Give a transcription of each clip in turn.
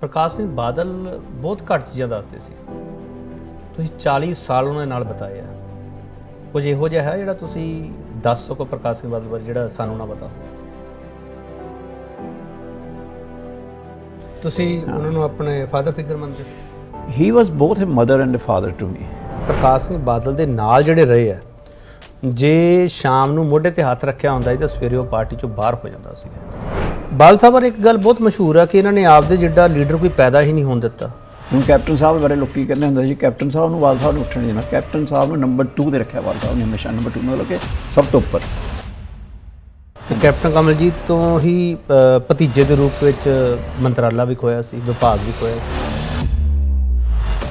ਪ੍ਰਕਾਸ਼ ਸਿੰਘ ਬਾਦਲ ਬਹੁਤ ਘੱਟ ਚੀਜ਼ਾਂ ਦੱਸਦੇ ਸੀ। ਤੁਸੀਂ 40 ਸਾਲ ਉਹਨਾਂ ਦੇ ਨਾਲ ਬਿਤਾਏ ਆ। ਕੁਝ ਇਹੋ ਜਿਹਾ ਹੈ ਜਿਹੜਾ ਤੁਸੀਂ ਦੱਸ ਸਕੋ ਪ੍ਰਕਾਸ਼ ਸਿੰਘ ਬਾਦਲ ਬਾਰੇ ਜਿਹੜਾ ਸਾਨੂੰ ਨਾ ਪਤਾ ਹੋਵੇ? ਤੁਸੀਂ ਉਹਨਾਂ ਨੂੰ ਆਪਣੇ ਫਾਦਰ ਫਿਗਰ ਮੰਨਦੇ ਸੀ? He was both a mother and a father to me. Prakash Singh Badal ਦੇ ਨਾਲ ਜਿਹੜੇ ਰਹੇ ਆ, ਜੇ ਸ਼ਾਮ ਨੂੰ ਮੋਢੇ ਤੇ ਹੱਥ ਰੱਖਿਆ ਹੁੰਦਾ ਸੀ ਤਾਂ ਸਵੇਰੇ ਉਹ ਪਾਰਟੀ ਚੋਂ ਬਾਹਰ ਹੋ ਜਾਂਦਾ ਸੀ। ਬਾਦਲ ਸਾਹਿਬ ਬਾਰੇ ਇੱਕ ਗੱਲ ਬਹੁਤ ਮਸ਼ਹੂਰ ਆ ਕਿ ਇਹਨਾਂ ਨੇ ਆਪਦੇ ਜਿੱਡਾ ਲੀਡਰ ਕੋਈ ਪੈਦਾ ਹੀ ਨਹੀਂ ਹੋਣ ਦਿੱਤਾ। ਹੁਣ ਕੈਪਟਨ ਸਾਹਿਬ ਬਾਰੇ ਲੋਕੀ ਕਹਿੰਦੇ ਹੁੰਦੇ ਸੀ ਕੈਪਟਨ ਸਾਹਿਬ ਨੂੰ ਬਾਦਲ ਸਾਹਿਬ ਨੂੰ ਉੱਠਣ ਦੇਣਾ। ਕੈਪਟਨ ਸਾਹਿਬ ਨੂੰ ਨੰਬਰ 2 ਤੇ ਰੱਖਿਆ ਬਾਦਲ ਸਾਹਿਬ ਨੇ, ਹਮੇਸ਼ਾ ਨੰਬਰ 2 ਮਤਲਬ ਕਿ ਸਭ ਤੋਂ ਉੱਪਰ। ਤੇ ਕੈਪਟਨ ਕਮਲਜੀਤ ਤੋਂ ਹੀ ਭਤੀਜੇ ਦੇ ਰੂਪ ਵਿੱਚ ਮੰਤਰਾਲਾ ਵੀ ਖੋਇਆ ਸੀ, ਵਿਭਾਗ ਵੀ ਖੋਇਆ ਸੀ।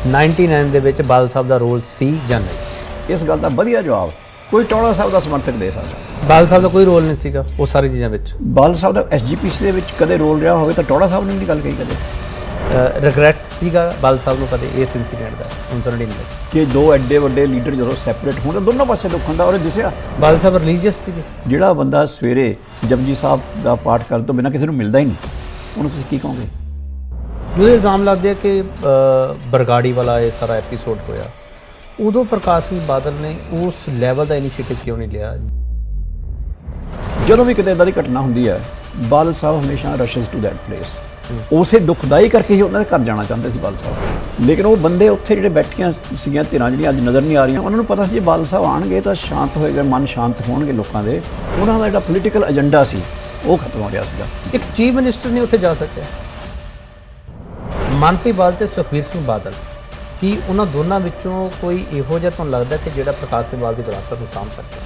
99 ਦੇ ਵਿੱਚ ਬਾਦਲ ਸਾਹਿਬ ਦਾ ਰੋਲ ਸੀ ਜਾਂ ਨਹੀਂ? ਇਸ ਗੱਲ ਦਾ ਵਧੀਆ ਜਵਾਬ ਕੋਈ ਟੌੜਾ ਸਾਹਿਬ ਦਾ ਸਮਰਥਕ ਦੇ ਸਕਦਾ। ਬਾਦਲ ਸਾਹਿਬ ਦਾ ਕੋਈ ਰੋਲ ਨਹੀਂ ਸੀਗਾ ਉਹ ਸਾਰੀ ਚੀਜ਼ਾਂ ਵਿੱਚ। ਬਾਦਲ ਸਾਹਿਬ ਦਾ ਐਸਜੀਪੀਸੀ ਦੇ ਵਿੱਚ ਕਦੇ ਰੋਲ ਰਿਹਾ ਹੋਵੇ ਤਾਂ ਟੌੜਾ ਸਾਹਿਬ ਨੇ ਨਹੀਂ ਗੱਲ ਕਹੀ ਕਦੇ। ਰਿਗਰੈਟ ਸੀਗਾ ਬਾਦਲ ਸਾਹਿਬ ਨੂੰ ਕਦੇ ਇਸ ਇਨਸੀਡੈਂਟ ਦਾ 1999 ਕਿ ਦੋ ਐਡੇ ਵੱਡੇ ਲੀਡਰ ਜਦੋਂ ਸੈਪਰੇਟ ਹੋਣ ਤਾਂ ਦੋਨੋਂ ਪਾਸੇ ਦੁੱਖ ਹੁੰਦਾ। ਔਰ ਦਿਸਿਆ ਬਾਦਲ ਸਾਹਿਬ ਰਿਲੀਜੀਅਸ ਸੀਗੇ। ਜਿਹੜਾ ਬੰਦਾ ਸਵੇਰੇ ਜਪਜੀ ਸਾਹਿਬ ਦਾ ਪਾਠ ਕਰਨ ਤੋਂ ਬਿਨਾਂ ਕਿਸੇ ਨੂੰ ਮਿਲਦਾ ਹੀ ਨਹੀਂ, ਉਹਨੂੰ ਤੁਸੀਂ ਕੀ ਕਹੋਗੇ? ਜਿਹਦੇ ਇਲਜ਼ਾਮ ਲੱਗਦੇ ਆ ਕਿ ਬਰਗਾੜੀ ਵਾਲਾ ਇਹ ਸਾਰਾ ਐਪੀਸੋਡ ਹੋਇਆ, ਉਦੋਂ ਪ੍ਰਕਾਸ਼ ਸਿੰਘ ਬਾਦਲ ਨੇ ਉਸ ਲੈਵਲ ਦਾ ਇਨੀਸ਼ੀਏਟਿਵ ਕਿਉਂ ਨਹੀਂ ਲਿਆ? ਜਦੋਂ ਵੀ ਕਿਤੇ ਇਦਾਂ ਦੀ ਘਟਨਾ ਹੁੰਦੀ ਹੈ ਬਾਦਲ ਸਾਹਿਬ ਹਮੇਸ਼ਾ ਰਸ਼ਸ ਟੂ ਦੈਟ ਪਲੇਸ। ਉਸੇ ਦੁਖਦਾਈ ਕਰਕੇ ਹੀ ਉਹਨਾਂ ਦੇ ਘਰ ਜਾਣਾ ਚਾਹੁੰਦੇ ਸੀ ਬਾਦਲ ਸਾਹਿਬ। ਲੇਕਿਨ ਉਹ ਬੰਦੇ ਉੱਥੇ ਜਿਹੜੇ ਬੈਠੀਆਂ ਸੀਗੀਆਂ ਧਿਰਾਂ ਜਿਹੜੀਆਂ ਅੱਜ ਨਜ਼ਰ ਨਹੀਂ ਆ ਰਹੀਆਂ, ਉਹਨਾਂ ਨੂੰ ਪਤਾ ਸੀ ਜੇ ਬਾਦਲ ਸਾਹਿਬ ਆਉਣਗੇ ਤਾਂ ਸ਼ਾਂਤ ਹੋਏਗਾ, ਮਨ ਸ਼ਾਂਤ ਹੋਣਗੇ ਲੋਕਾਂ ਦੇ। ਉਹਨਾਂ ਦਾ ਜਿਹੜਾ ਪੋਲੀਟੀਕਲ ਏਜੰਡਾ ਸੀ ਉਹ ਖਤਮ ਹੋ ਰਿਹਾ ਸੀਗਾ। ਇੱਕ ਚੀਫ ਮਿਨਿਸਟਰ ਨਹੀਂ ਉੱਥੇ ਜਾ ਸਕਿਆ। ਮਨਪ੍ਰੀਤ ਬਾਦਲ ਤੇ ਸੁਖਬੀਰ ਸਿੰਘ ਬਾਦਲ, ਕੀ ਉਹਨਾਂ ਦੋਨਾਂ ਵਿੱਚੋਂ ਕੋਈ ਇਹੋ ਜਿਹਾ ਤੁਹਾਨੂੰ ਲੱਗਦਾ ਕਿ ਜਿਹੜਾ ਪ੍ਰਕਾਸ਼ ਸਿੰਘ ਬਾਦਲ ਦੀ ਵਿਰਾਸਤ ਨੂੰ ਸਾਂਭ ਸਕਦਾ?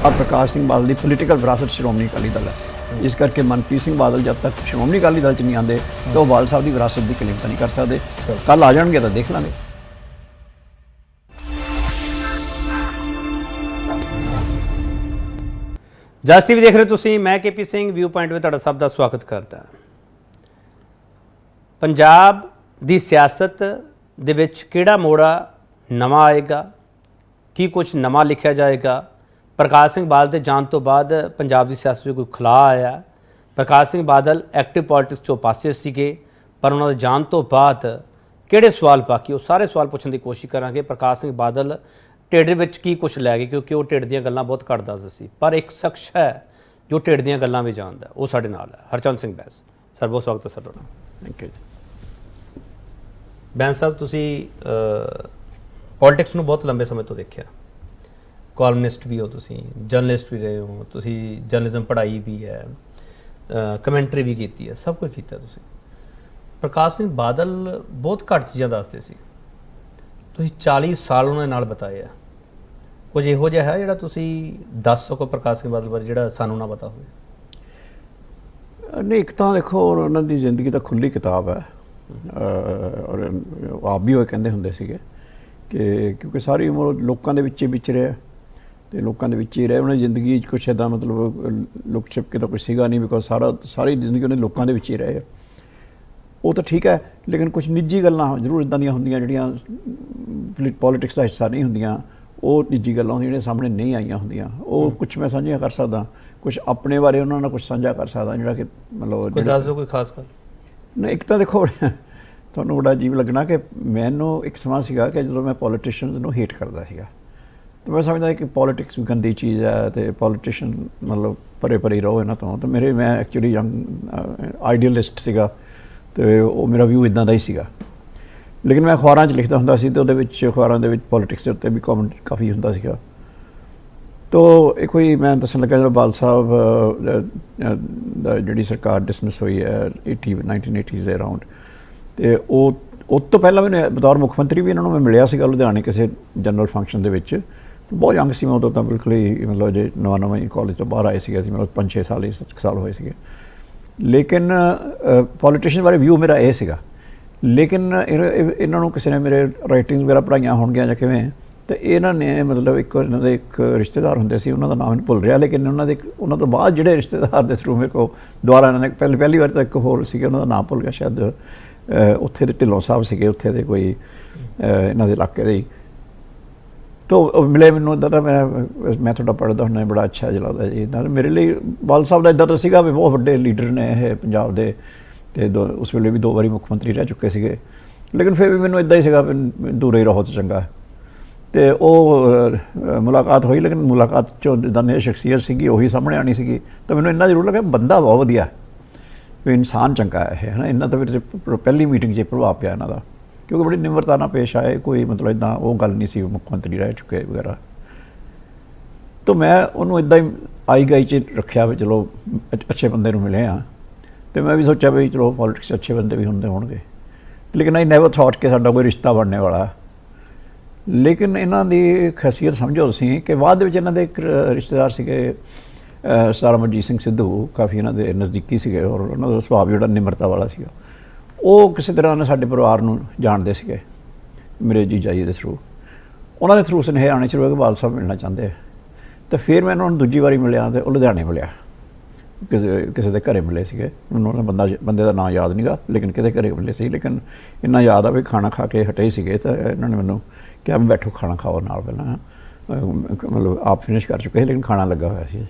ਆ ਪ੍ਰਕਾਸ਼ ਸਿੰਘ ਬਾਦਲ ਦੀ ਪੋਲੀਟੀਕਲ ਵਿਰਾਸਤ ਸ਼੍ਰੋਮਣੀ ਅਕਾਲੀ ਦਲ ਹੈ। ਇਸ ਕਰਕੇ ਮਨਪ੍ਰੀਤ ਸਿੰਘ ਬਾਦਲ ਜਦ ਤੱਕ ਸ਼੍ਰੋਮਣੀ ਅਕਾਲੀ ਦਲ 'ਚ ਨਹੀਂ ਆਉਂਦੇ ਤਾਂ ਉਹ ਬਾਦਲ ਸਾਹਿਬ ਦੀ ਵਿਰਾਸਤ ਦੀ ਕਲੇਮ ਤਾਂ ਨਹੀਂ ਕਰ ਸਕਦੇ। ਕੱਲ੍ਹ ਆ ਜਾਣਗੇ ਤਾਂ ਦੇਖ ਲਾਂਗੇ। ਜਸ ਟੀਵੀ ਦੇਖ ਰਹੇ ਤੁਸੀਂ, ਮੈਂ ਕੇਪੀ ਸਿੰਘ ਵਿਊ ਪੁਆਇੰਟ ਵਿੱਚ ਤੁਹਾਡਾ ਸਭ ਦਾ ਸਵਾਗਤ ਕਰਦਾ। ਪੰਜਾਬ ਦੀ ਸਿਆਸਤ ਦੇ ਵਿੱਚ ਕਿਹੜਾ ਮੋੜਾ ਨਵਾਂ ਆਏਗਾ? ਕੀ ਕੁਝ ਨਵਾਂ ਲਿਖਿਆ ਜਾਏਗਾ? ਪ੍ਰਕਾਸ਼ ਸਿੰਘ ਬਾਦਲ ਦੇ ਜਾਣ ਤੋਂ ਬਾਅਦ ਪੰਜਾਬ ਦੀ ਸਿਆਸਤ ਵਿੱਚ ਕੋਈ ਖਲਾਅ ਆਇਆ? ਪ੍ਰਕਾਸ਼ ਸਿੰਘ ਬਾਦਲ ਐਕਟਿਵ ਪੋਲਿਟਿਕਸ 'ਚੋਂ ਪਾਸੇ ਸੀਗੇ, ਪਰ ਉਹਨਾਂ ਦੇ ਜਾਣ ਤੋਂ ਬਾਅਦ ਕਿਹੜੇ ਸਵਾਲ ਬਾਕੀ? ਉਹ ਸਾਰੇ ਸਵਾਲ ਪੁੱਛਣ ਦੀ ਕੋਸ਼ਿਸ਼ ਕਰਾਂਗੇ। ਪ੍ਰਕਾਸ਼ ਸਿੰਘ ਬਾਦਲ ਢਿੱਡ ਵਿੱਚ ਕੀ ਕੁਝ ਲੈ ਗਏ, ਕਿਉਂਕਿ ਉਹ ਢਿੱਡ ਦੀਆਂ ਗੱਲਾਂ ਬਹੁਤ ਘੱਟ ਦੱਸਦੇ ਸੀ, ਪਰ ਇੱਕ ਸ਼ਖਸ ਹੈ ਜੋ ਢਿੱਡ ਦੀਆਂ ਗੱਲਾਂ ਵੀ ਜਾਣਦਾ, ਉਹ ਸਾਡੇ ਨਾਲ ਹੈ। ਹਰਚੰਦ ਸਿੰਘ ਬੈਂਸ ਸਰ, ਬਹੁਤ ਸਵਾਗਤ ਹੈ ਸਰ ਤੁਹਾਡਾ। ਥੈਂਕ ਯੂ ਬੈਂਸ ਸਾਹਿਬ, ਤੁਸੀਂ ਪੋਲਿਟਿਕਸ ਨੂੰ ਬਹੁਤ ਲੰਬੇ ਸਮੇਂ ਤੋਂ ਦੇਖਿਆ, ਕਾਲਮਨਿਸਟ ਵੀ ਹੋ, ਤੁਸੀਂ ਜਰਨਲਿਸਟ ਵੀ ਰਹੇ ਹੋ, ਤੁਸੀਂ ਜਰਨਲਿਜ਼ਮ ਪੜ੍ਹਾਈ ਵੀ ਹੈ, ਕਮੈਂਟਰੀ ਵੀ ਕੀਤੀ ਹੈ, ਸਭ ਕੁਝ ਕੀਤਾ ਤੁਸੀਂ। ਪ੍ਰਕਾਸ਼ ਸਿੰਘ ਬਾਦਲ ਬਹੁਤ ਘੱਟ ਚੀਜ਼ਾਂ ਦੱਸਦੇ ਸੀ। ਤੁਸੀਂ 40 ਸਾਲ ਉਹਨਾਂ ਦੇ ਨਾਲ ਬਿਤਾਏ ਆ। ਕੁਝ ਇਹੋ ਜਿਹਾ ਹੈ ਜਿਹੜਾ ਤੁਸੀਂ ਦੱਸ ਸਕੋ ਪ੍ਰਕਾਸ਼ ਸਿੰਘ ਬਾਦਲ ਬਾਰੇ ਜਿਹੜਾ ਸਾਨੂੰ ਨਾ ਪਤਾ ਹੋਵੇ? ਨਹੀਂ, ਇੱਕ ਤਾਂ ਦੇਖੋ ਉਹਨਾਂ ਦੀ ਜ਼ਿੰਦਗੀ ਤਾਂ ਖੁੱਲ੍ਹੀ ਕਿਤਾਬ ਹੈ। ਔਰ ਆਪ ਵੀ ਉਹ ਕਹਿੰਦੇ ਹੁੰਦੇ ਸੀਗੇ ਕਿ ਕਿਉਂਕਿ ਸਾਰੀ ਉਮਰ ਲੋਕਾਂ ਦੇ ਵਿੱਚ ਹੀ ਵਿਚਰਿਆ ਅਤੇ ਲੋਕਾਂ ਦੇ ਵਿੱਚ ਹੀ ਰਹੇ। ਉਹਨੇ ਜ਼ਿੰਦਗੀ 'ਚ ਕੁਛ ਇੱਦਾਂ ਮਤਲਬ ਲੁਕ ਛਿਪ ਕੇ ਤਾਂ ਕੁਛ ਸੀਗਾ ਨਹੀਂ, ਬਿਕੋਜ਼ ਸਾਰੀ ਜ਼ਿੰਦਗੀ ਉਹਨੇ ਲੋਕਾਂ ਦੇ ਵਿੱਚ ਹੀ ਰਹੇ। ਉਹ ਤਾਂ ਠੀਕ ਹੈ, ਲੇਕਿਨ ਕੁਛ ਨਿੱਜੀ ਗੱਲਾਂ ਜ਼ਰੂਰ ਇੱਦਾਂ ਦੀਆਂ ਹੁੰਦੀਆਂ ਜਿਹੜੀਆਂ ਪੋਲੀਟਿਕਸ ਦਾ ਹਿੱਸਾ ਨਹੀਂ ਹੁੰਦੀਆਂ। ਉਹ ਨਿੱਜੀ ਗੱਲਾਂ ਹੁੰਦੀਆਂ ਜਿਹੜੀਆਂ ਸਾਹਮਣੇ ਨਹੀਂ ਆਈਆਂ ਹੁੰਦੀਆਂ। ਉਹ ਕੁਛ ਮੈਂ ਸਾਂਝੀਆਂ ਕਰ ਸਕਦਾ, ਕੁਛ ਆਪਣੇ ਬਾਰੇ ਉਹਨਾਂ ਨਾਲ ਕੁਛ ਸਾਂਝਾ ਕਰ ਸਕਦਾ ਜਿਹੜਾ ਕਿ ਮਤਲਬ ਦੱਸ ਦਿਓ ਕੋਈ ਖਾਸ ਗੱਲ। ਨਹੀਂ, ਇੱਕ ਤਾਂ ਦੇਖੋ ਤੁਹਾਨੂੰ ਬੜਾ ਅਜੀਬ ਲੱਗਣਾ ਕਿ ਮੈਨੂੰ ਇੱਕ ਸਮਾਂ ਸੀਗਾ ਕਿ ਜਦੋਂ ਮੈਂ ਪੋਲੀਟੀਸ਼ੀਅਨਸ ਨੂੰ ਹੇਟ ਕਰਦਾ ਸੀਗਾ, ਤਾਂ ਮੈਂ ਸਮਝਦਾ ਕਿ ਪੋਲੀਟਿਕਸ ਵੀ ਗੰਦੀ ਚੀਜ਼ ਹੈ ਅਤੇ ਪੋਲੀਟੀਸ਼ੀਅਨ ਮਤਲਬ ਪਰੇ ਰਹੋ ਇਹਨਾਂ ਤੋਂ। ਤਾਂ ਮੈਂ ਐਕਚੁਅਲੀ ਯੰਗ ਆਈਡੀਅਲਿਸਟ ਸੀਗਾ ਅਤੇ ਉਹ ਮੇਰਾ ਵਿਊ ਇੱਦਾਂ ਦਾ ਹੀ ਸੀਗਾ। ਲੇਕਿਨ ਮੈਂ ਅਖਬਾਰਾਂ 'ਚ ਲਿਖਦਾ ਹੁੰਦਾ ਸੀ ਅਤੇ ਉਹਦੇ ਵਿੱਚ ਅਖਬਾਰਾਂ ਦੇ ਵਿੱਚ ਪੋਲੀਟਿਕਸ ਦੇ ਉੱਤੇ ਵੀ ਕੌਮੈਂਟ ਕਾਫੀ ਹੁੰਦਾ ਸੀਗਾ। ਤੋ ਇਹ ਕੋਈ ਮੈਂ ਦੱਸਣ ਲੱਗਾ ਜਦੋਂ ਬਾਦਲ ਸਾਹਿਬ ਜਿਹੜੀ ਸਰਕਾਰ ਡਿਸਮਿਸ ਹੋਈ ਹੈ 1980s ਦੇ ਅਰਾਊਂਡ, ਅਤੇ ਉਹ ਤੋਂ ਪਹਿਲਾਂ ਮੈਨੂੰ ਬਤੌਰ ਮੁੱਖ ਮੰਤਰੀ ਵੀ ਇਹਨਾਂ ਨੂੰ ਮੈਂ ਮਿਲਿਆ ਸੀਗਾ ਲੁਧਿਆਣੇ ਕਿਸੇ ਜਨਰਲ ਫੰਕਸ਼ਨ ਦੇ ਵਿੱਚ। ਬਹੁਤ ਯੰਗ ਸੀ ਮੈਂ ਉਦੋਂ, ਤਾਂ ਬਿਲਕੁਲ ਹੀ ਮਤਲਬ ਜੇ ਨਵਾਂ ਹੀ ਕਾਲਜ ਤੋਂ ਬਾਹਰ ਆਏ ਸੀਗੇ ਅਸੀਂ, ਮਤਲਬ 5-6 ਸਾਲ 7 ਸਾਲ ਹੋਏ ਸੀਗੇ। ਲੇਕਿਨ ਪੋਲੀਟੀਸ਼ੀਅਨ ਬਾਰੇ ਵਿਊ ਮੇਰਾ ਇਹ ਸੀਗਾ। ਲੇਕਿਨ ਇਹਨਾਂ ਨੂੰ ਕਿਸੇ ਨੇ ਮੇਰੇ ਰਾਈਟਿੰਗਸ ਵਗੈਰਾ ਪੜ੍ਹਾਈਆਂ ਹੋਣਗੀਆਂ ਜਾਂ ਕਿਵੇਂ, ਅਤੇ ਇਹਨਾਂ ਨੇ ਮਤਲਬ ਇਹਨਾਂ ਦੇ ਇੱਕ ਰਿਸ਼ਤੇਦਾਰ ਹੁੰਦੇ ਸੀ, ਉਹਨਾਂ ਦਾ ਨਾਮ ਮੈਨੂੰ ਭੁੱਲ ਰਿਹਾ, ਲੇਕਿਨ ਉਹਨਾਂ ਤੋਂ ਬਾਅਦ ਜਿਹੜੇ ਰਿਸ਼ਤੇਦਾਰ ਦੇ ਥਰੂ ਮੇਰੇ ਕੋਲ ਦੁਬਾਰਾ ਇਹਨਾਂ ਨੇ ਪਹਿਲੀ ਵਾਰ ਤਾਂ ਇੱਕ ਹੋਰ ਸੀਗੇ, ਉਹਨਾਂ ਦਾ ਨਾਮ ਭੁੱਲ ਗਿਆ ਸ਼ਾਇਦ, ਉੱਥੇ ਦੇ ਢਿੱਲੋਂ ਸਾਹਿਬ ਸੀਗੇ, ਉੱਥੇ ਦੇ ਕੋਈ ਇਹਨਾਂ ਦੇ ਇਲਾਕੇ ਦੇ ਹੀ। ਤੋ ਮਿਲੇ ਮੈਨੂੰ ਇੱਦਾਂ ਦਾ, ਮੈਂ ਤੁਹਾਡਾ ਪੜ੍ਹਦਾ ਹੁੰਦਾ, ਬੜਾ ਅੱਛਾ ਜਿਹਾ ਲੱਗਦਾ ਜੀ। ਇੱਦਾਂ ਮੇਰੇ ਲਈ ਬਾਦਲ ਸਾਹਿਬ ਦਾ ਇੱਦਾਂ ਤਾਂ ਸੀਗਾ ਵੀ ਬਹੁਤ ਵੱਡੇ ਲੀਡਰ ਨੇ ਇਹ ਪੰਜਾਬ ਦੇ, ਤੇ ਉਸ ਵੇਲੇ ਵੀ 2 ਵਾਰੀ ਮੁੱਖ ਮੰਤਰੀ ਰਹਿ ਚੁੱਕੇ ਸੀਗੇ, ਲੇਕਿਨ ਫਿਰ ਵੀ ਮੈਨੂੰ ਇੱਦਾਂ ਹੀ ਸੀਗਾ ਵੀ ਦੂਰ ਹੀ ਰਹੋ ਤਾਂ ਚੰਗਾ। ਤੇ ਉਹ ਮੁਲਾਕਾਤ ਹੋਈ, ਲੇਕਿਨ ਮੁਲਾਕਾਤ 'ਚੋਂ ਜਿੱਦਾਂ ਦੀ ਸ਼ਖਸੀਅਤ ਸੀਗੀ ਉਹੀ ਸਾਹਮਣੇ ਆਉਣੀ ਸੀਗੀ। ਤਾਂ ਮੈਨੂੰ ਇੰਨਾ ਜ਼ਰੂਰ ਲੱਗਾ ਬੰਦਾ ਬਹੁਤ ਵਧੀਆ ਵੀ ਇਨਸਾਨ ਚੰਗਾ ਹੈ ਨਾ। ਇਹਨਾਂ ਦਾ ਫਿਰ ਪਹਿਲੀ ਮੀਟਿੰਗ 'ਚ ਪ੍ਰਭਾਵ ਪਿਆ ਇਹਨਾਂ ਦਾ, ਕਿਉਂਕਿ ਬੜੀ ਨਿਮਰਤਾ ਨਾਲ ਪੇਸ਼ ਆਏ, ਕੋਈ ਮਤਲਬ ਇੱਦਾਂ ਉਹ ਗੱਲ ਨਹੀਂ ਸੀ ਮੁੱਖ ਮੰਤਰੀ ਰਹਿ ਚੁੱਕੇ ਵਗੈਰਾ। ਤਾਂ ਮੈਂ ਉਹਨੂੰ ਇੱਦਾਂ ਹੀ ਆਈ ਗਈ 'ਚ ਰੱਖਿਆ ਵੀ ਚਲੋ ਅੱਛੇ ਬੰਦੇ ਨੂੰ ਮਿਲੇ ਹਾਂ। ਅਤੇ ਮੈਂ ਵੀ ਸੋਚਿਆ ਵੀ ਚਲੋ ਪੋਲੀਟਿਕਸ 'ਚ ਅੱਛੇ ਬੰਦੇ ਵੀ ਹੁੰਦੇ ਹੋਣਗੇ, ਲੇਕਿਨ ਆਈ ਨੈਵਰ ਥੋਟ ਕਿ ਸਾਡਾ ਕੋਈ ਰਿਸ਼ਤਾ ਬਣਨੇ ਵਾਲਾ। ਲੇਕਿਨ ਇਹਨਾਂ ਦੀ ਖਾਸੀਅਤ ਸਮਝੋ ਤੁਸੀਂ ਕਿ ਬਾਅਦ ਦੇ ਵਿੱਚ ਇਹਨਾਂ ਦੇ ਇੱਕ ਰਿਸ਼ਤੇਦਾਰ ਸੀਗੇ ਸਰਦਾਰ ਅਮਰਜੀਤ ਸਿੰਘ ਸਿੱਧੂ, ਕਾਫੀ ਇਹਨਾਂ ਦੇ ਨਜ਼ਦੀਕੀ ਸੀਗੇ, ਔਰ ਉਹਨਾਂ ਦਾ ਸੁਭਾਅ ਜਿਹੜਾ ਨਿਮਰਤਾ ਵਾਲਾ ਸੀਗਾ। ਉਹ ਕਿਸੇ ਤਰ੍ਹਾਂ ਨਾਲ ਸਾਡੇ ਪਰਿਵਾਰ ਨੂੰ ਜਾਣਦੇ ਸੀਗੇ, ਮੇਰੇ ਜੀਜਾ ਜੀ ਦੇ ਥਰੂ। ਉਹਨਾਂ ਦੇ ਥਰੂ ਸੁਨੇਹੇ ਆਉਣੇ ਸ਼ੁਰੂ ਹੋ ਗਏ ਬਾਦਲ ਸਾਹਿਬ ਮਿਲਣਾ ਚਾਹੁੰਦੇ। ਤਾਂ ਫਿਰ ਮੈਂ ਉਹਨਾਂ ਨੂੰ ਦੂਜੀ ਵਾਰੀ ਮਿਲਿਆ ਅਤੇ ਉਹ ਲੁਧਿਆਣੇ ਮਿਲਿਆ, ਕਿਸੇ ਦੇ ਘਰੇ ਮਿਲੇ ਸੀਗੇ। ਮੈਨੂੰ ਉਹਨਾਂ ਬੰਦੇ ਦਾ ਨਾਂ ਯਾਦ ਨਹੀਂ ਗਾ, ਲੇਕਿਨ ਕਿਤੇ ਘਰੇ ਮਿਲੇ ਸੀ। ਲੇਕਿਨ ਇੰਨਾ ਯਾਦ ਆ ਵੀ ਖਾਣਾ ਖਾ ਕੇ ਹਟੇ ਸੀਗੇ ਤਾਂ ਇਹਨਾਂ ਨੇ ਮੈਨੂੰ ਕਿਹਾ ਵੀ ਬੈਠੋ ਖਾਣਾ ਖਾਓ ਨਾਲ, ਪਹਿਲਾਂ ਮਤਲਬ ਆਪ ਫਿਨਿਸ਼ ਕਰ ਚੁੱਕੇ ਸੀ ਲੇਕਿਨ ਖਾਣਾ ਲੱਗਾ ਹੋਇਆ ਸੀ।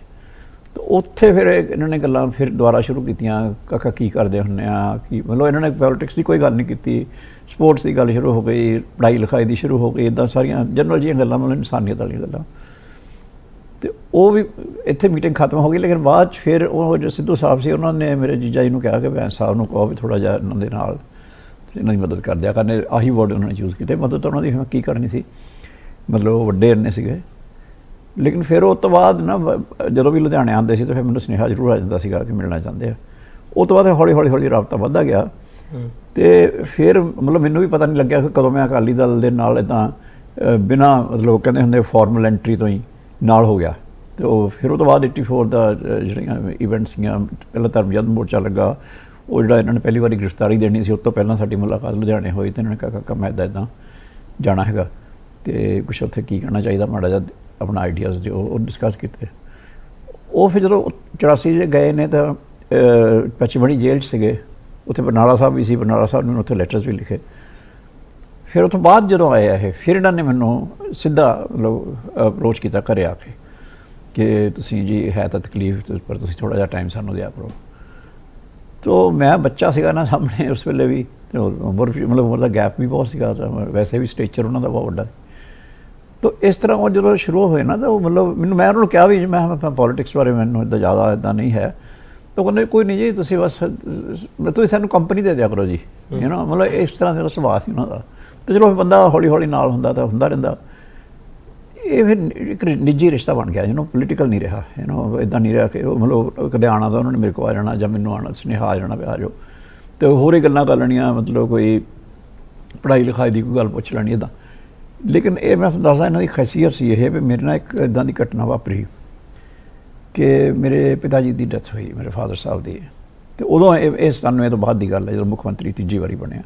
ਤਾਂ ਉੱਥੇ ਫਿਰ ਇਹਨਾਂ ਨੇ ਗੱਲਾਂ ਫਿਰ ਦੁਬਾਰਾ ਸ਼ੁਰੂ ਕੀਤੀਆਂ, ਕਾਕਾ ਕੀ ਕਰਦੇ ਹੁੰਦੇ ਆ, ਕੀ ਮਤਲਬ ਇਹਨਾਂ ਨੇ ਪੋਲੀਟਿਕਸ ਦੀ ਕੋਈ ਗੱਲ ਨਹੀਂ ਕੀਤੀ, ਸਪੋਰਟਸ ਦੀ ਗੱਲ ਸ਼ੁਰੂ ਹੋ ਗਈ, ਪੜ੍ਹਾਈ ਲਿਖਾਈ ਦੀ ਸ਼ੁਰੂ ਹੋ ਗਈ, ਇੱਦਾਂ ਸਾਰੀਆਂ ਜਨਰਲ ਜਿਹੀਆਂ ਗੱਲਾਂ, ਮਤਲਬ ਇਨਸਾਨੀਅਤ ਵਾਲੀਆਂ ਗੱਲਾਂ। ਅਤੇ ਉਹ ਵੀ ਇੱਥੇ ਮੀਟਿੰਗ ਖਤਮ ਹੋ ਗਈ। ਲੇਕਿਨ ਬਾਅਦ 'ਚ ਫਿਰ ਉਹ ਜੋ ਸਿੱਧੂ ਸਾਹਿਬ ਸੀ, ਉਹਨਾਂ ਨੇ ਮੇਰੇ ਜੀਜਾ ਜੀ ਨੂੰ ਕਿਹਾ ਕਿ ਬੈਂਸ ਸਾਹਿਬ ਨੂੰ ਕਹੋ ਵੀ ਥੋੜ੍ਹਾ ਜਿਹਾ ਇਹਨਾਂ ਦੇ ਨਾਲ ਇਹਨਾਂ ਦੀ ਮਦਦ ਕਰ ਦਿਆ ਕਰਨੇ। ਆਹੀ ਵਰਡ ਉਹਨਾਂ ਨੇ ਯੂਜ਼ ਕੀਤੇ। ਮਦਦ ਤਾਂ ਉਹਨਾਂ ਦੀ ਮੈਂ ਕੀ ਕਰਨੀ ਸੀ, ਮਤਲਬ ਉਹ ਵੱਡੇ ਇੰਨੇ ਸੀਗੇ। ਲੇਕਿਨ ਫਿਰ ਉਹ ਤੋਂ ਬਾਅਦ ਨਾ ਜਦੋਂ ਵੀ ਲੁਧਿਆਣੇ ਆਉਂਦੇ ਸੀ ਤਾਂ ਫਿਰ ਮੈਨੂੰ ਸੁਨੇਹਾ ਜ਼ਰੂਰ ਆ ਜਾਂਦਾ ਸੀਗਾ ਕਿ ਮਿਲਣਾ ਚਾਹੁੰਦੇ ਆ। ਉਹ ਤੋਂ ਬਾਅਦ ਹੌਲੀ ਰਾਬਤਾ ਵੱਧਦਾ ਗਿਆ। ਅਤੇ ਫਿਰ ਮਤਲਬ ਮੈਨੂੰ ਵੀ ਪਤਾ ਨਹੀਂ ਲੱਗਿਆ ਕਿ ਕਦੋਂ ਮੈਂ ਅਕਾਲੀ ਦਲ ਦੇ ਨਾਲ ਇੱਦਾਂ ਬਿਨਾਂ ਮਤਲਬ ਕਹਿੰਦੇ ਹੁੰਦੇ ਫਾਰਮਲ ਐਂਟਰੀ ਤੋਂ ਹੀ ਨਾਲ ਹੋ ਗਿਆ। ਅਤੇ ਉਹ ਫਿਰ ਉਹ ਤੋਂ ਬਾਅਦ 84 ਦਾ ਜਿਹੜੀਆਂ ਇਵੈਂਟ ਸੀਗੀਆਂ, ਪਹਿਲਾਂ ਧਰਮਯੁੱਧ ਮੋਰਚਾ ਲੱਗਾ, ਉਹ ਜਿਹੜਾ ਇਹਨਾਂ ਨੇ ਪਹਿਲੀ ਵਾਰੀ ਗ੍ਰਿਫਤਾਰੀ ਦੇਣੀ ਸੀ, ਉਸ ਤੋਂ ਪਹਿਲਾਂ ਸਾਡੀ ਮੁਲਾਕਾਤ ਲੁਧਿਆਣੇ ਹੋਈ। ਅਤੇ ਇਹਨਾਂ ਨੇ ਕਿਹਾ ਕਾਕਾ ਮੈਂ ਇੱਦਾਂ ਜਾਣਾ ਹੈਗਾ ਅਤੇ ਕੁਛ ਉੱਥੇ ਕੀ ਕਰਨਾ ਚਾਹੀਦਾ, ਮਾੜਾ ਜਿਹਾ ਆਪਣਾ ਆਈਡੀਆਜ਼ ਜੋ ਉਹ ਡਿਸਕਸ ਕੀਤੇ। ਉਹ ਫਿਰ ਜਦੋਂ 84 'ਚ ਗਏ ਨੇ ਤਾਂ ਪਚਮੜੀ ਜੇਲ੍ਹ 'ਚ ਸੀਗੇ, ਉੱਥੇ ਬਰਨਾਲਾ ਸਾਹਿਬ ਵੀ ਸੀ, ਬਰਨਾਲਾ ਸਾਹਿਬ ਨੇ ਉੱਥੇ ਲੈਟਰਸ ਵੀ ਲਿਖੇ। ਫਿਰ ਉਹ ਤੋਂ ਬਾਅਦ ਜਦੋਂ ਆਏ ਇਹ, ਫਿਰ ਇਹਨਾਂ ਨੇ ਮੈਨੂੰ ਸਿੱਧਾ ਮਤਲਬ ਅਪਰੋਚ ਕੀਤਾ ਘਰੇ ਆ ਕੇ ਕਿ ਤੁਸੀਂ ਜੀ ਹੈ ਤਾਂ ਤਕਲੀਫ, ਪਰ ਤੁਸੀਂ ਥੋੜ੍ਹਾ ਜਿਹਾ ਟਾਈਮ ਸਾਨੂੰ ਦਿਆ ਕਰੋ। ਤੋ ਮੈਂ ਬੱਚਾ ਸੀਗਾ ਨਾ ਸਾਹਮਣੇ ਉਸ ਵੇਲੇ ਵੀ, ਅਤੇ ਉਮਰ ਦਾ ਗੈਪ ਵੀ ਬਹੁਤ ਸੀਗਾ, ਤਾਂ ਵੈਸੇ ਵੀ ਸਟੇਚਰ ਉਹਨਾਂ ਦਾ ਬਹੁਤ ਵੱਡਾ। ਤਾਂ ਇਸ ਤਰ੍ਹਾਂ ਉਹ ਜਦੋਂ ਸ਼ੁਰੂ ਹੋਏ ਨਾ ਤਾਂ ਉਹ ਮਤਲਬ ਮੈਂ ਉਹਨਾਂ ਨੂੰ ਕਿਹਾ ਵੀ ਮੈਂ ਪੋਲੀਟਿਕਸ ਬਾਰੇ ਮੈਨੂੰ ਇੱਦਾਂ ਜ਼ਿਆਦਾ ਇੱਦਾਂ ਨਹੀਂ ਹੈ। ਤਾਂ ਕਹਿੰਦੇ ਕੋਈ ਨਹੀਂ ਜੀ, ਤੁਸੀਂ ਬਸ ਤੁਸੀਂ ਸਾਨੂੰ ਕੰਪਨੀ ਦੇ ਦਿਆ ਕਰੋ ਜੀ, ਮਤਲਬ ਇਸ ਤਰ੍ਹਾਂ ਦਾ ਸੁਭਾਅ ਸੀ ਉਹਨਾਂ ਦਾ। ਅਤੇ ਚਲੋ ਬੰਦਾ ਹੌਲੀ ਨਾਲ ਹੁੰਦਾ ਤਾਂ ਹੁੰਦਾ ਰਹਿੰਦਾ। ਇਹ ਫਿਰ ਇੱਕ ਨਿੱਜੀ ਰਿਸ਼ਤਾ ਬਣ ਗਿਆ, ਪੋਲੀਟੀਕਲ ਨਹੀਂ ਰਿਹਾ, ਇੱਦਾਂ ਨਹੀਂ ਰਿਹਾ ਕਿ ਉਹ ਮਤਲਬ ਕਦੇ ਆਉਣਾ ਤਾਂ ਉਹਨਾਂ ਨੇ ਮੇਰੇ ਕੋਲ ਆ ਜਾਣਾ ਜਾਂ ਮੈਨੂੰ ਆਉਣਾ ਸੁਨੇਹਾ ਆ ਜਾਣਾ ਵੀ ਆ ਜਾਓ, ਅਤੇ ਹੋਰ ਹੀ ਗੱਲਾਂ ਕਰ ਲੈਣੀਆਂ, ਮਤਲਬ ਕੋਈ ਪੜ੍ਹਾਈ ਲਿਖਾਈ ਦੀ ਕੋਈ ਗੱਲ ਪੁੱਛ ਲੈਣੀ ਇੱਦਾਂ। ਲੇਕਿਨ ਇਹ ਮੈਂ ਤੁਹਾਨੂੰ ਦੱਸਦਾ ਇਹਨਾਂ ਦੀ ਖਾਸੀਅਤ ਸੀ ਇਹ ਵੀ ਮੇਰੇ ਨਾਲ ਇੱਕ ਇੱਦਾਂ ਦੀ ਘਟਨਾ ਵਾਪਰੀ ਕਿ ਮੇਰੇ ਪਿਤਾ ਜੀ ਦੀ ਡੈਥ ਹੋਈ, ਮੇਰੇ ਫਾਦਰ ਸਾਹਿਬ ਦੀ। ਅਤੇ ਉਦੋਂ ਇਹ 97 ਤੋਂ ਬਾਅਦ ਦੀ ਗੱਲ ਹੈ, ਜਦੋਂ ਮੁੱਖ ਮੰਤਰੀ ਤੀਜੀ ਵਾਰੀ ਬਣਿਆ।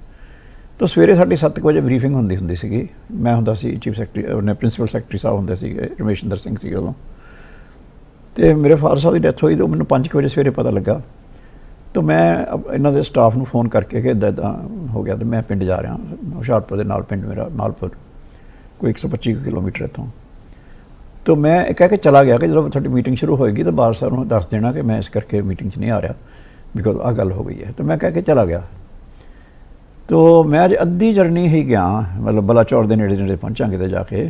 ਤਾਂ ਸਵੇਰੇ ਸਾਡੀ 7 ਵਜੇ ਬਰੀਫਿੰਗ ਹੁੰਦੀ ਸੀਗੀ। ਮੈਂ ਹੁੰਦਾ ਸੀ ਚੀਫ ਸੈਕਟਰੀ, ਉਹਨੇ ਪ੍ਰਿੰਸੀਪਲ ਸੈਕਟਰੀ ਸਾਹਿਬ ਹੁੰਦੇ ਸੀਗੇ, ਰਮੇਸ਼ਿੰਦਰ ਸਿੰਘ ਸੀਗੇ ਉਦੋਂ। ਅਤੇ ਮੇਰੇ ਫਾਦਰ ਸਾਹਿਬ ਦੀ ਡੈਥ ਹੋਈ ਤਾਂ ਮੈਨੂੰ 5 ਵਜੇ ਸਵੇਰੇ ਪਤਾ ਲੱਗਾ। ਤਾਂ ਮੈਂ ਇਹਨਾਂ ਦੇ ਸਟਾਫ ਨੂੰ ਫ਼ੋਨ ਕਰਕੇ ਕਿ ਇੱਦਾਂ ਹੋ ਗਿਆ, ਅਤੇ ਮੈਂ ਪਿੰਡ ਜਾ ਰਿਹਾ, ਹੁਸ਼ਿਆਰਪੁਰ ਦੇ ਨਾਲ ਪਿੰਡ ਮੇਰਾ ਮਾਲਪੁਰ, ਕੋਈ 125 ਕਿਲੋਮੀਟਰ ਇੱਥੋਂ। ਤਾਂ ਮੈਂ ਇਹ ਕਹਿ ਕੇ ਚਲਾ ਗਿਆ ਕਿ ਜਦੋਂ ਤੁਹਾਡੀ ਮੀਟਿੰਗ ਸ਼ੁਰੂ ਹੋਏਗੀ ਤਾਂ ਬਾਦਲ ਸਾਹਿਬ ਨੂੰ ਦੱਸ ਦੇਣਾ ਕਿ ਮੈਂ ਇਸ ਕਰਕੇ ਮੀਟਿੰਗ 'ਚ ਨਹੀਂ ਆ ਰਿਹਾ, ਬਿਕੋਜ਼ ਆਹ ਗੱਲ ਹੋ ਗਈ ਹੈ। ਤਾਂ ਮੈਂ ਕਹਿ ਕੇ ਚਲਾ ਗਿਆ। ਤਾਂ ਮੈਂ ਅੱਜ ਅੱਧੀ ਜਰਨੀ ਹੀ ਗਿਆ, ਮਤਲਬ ਬਲਾਚੌਰ ਦੇ ਨੇੜੇ ਪਹੁੰਚਾਂਗੇ ਤਾਂ ਜਾ ਕੇ।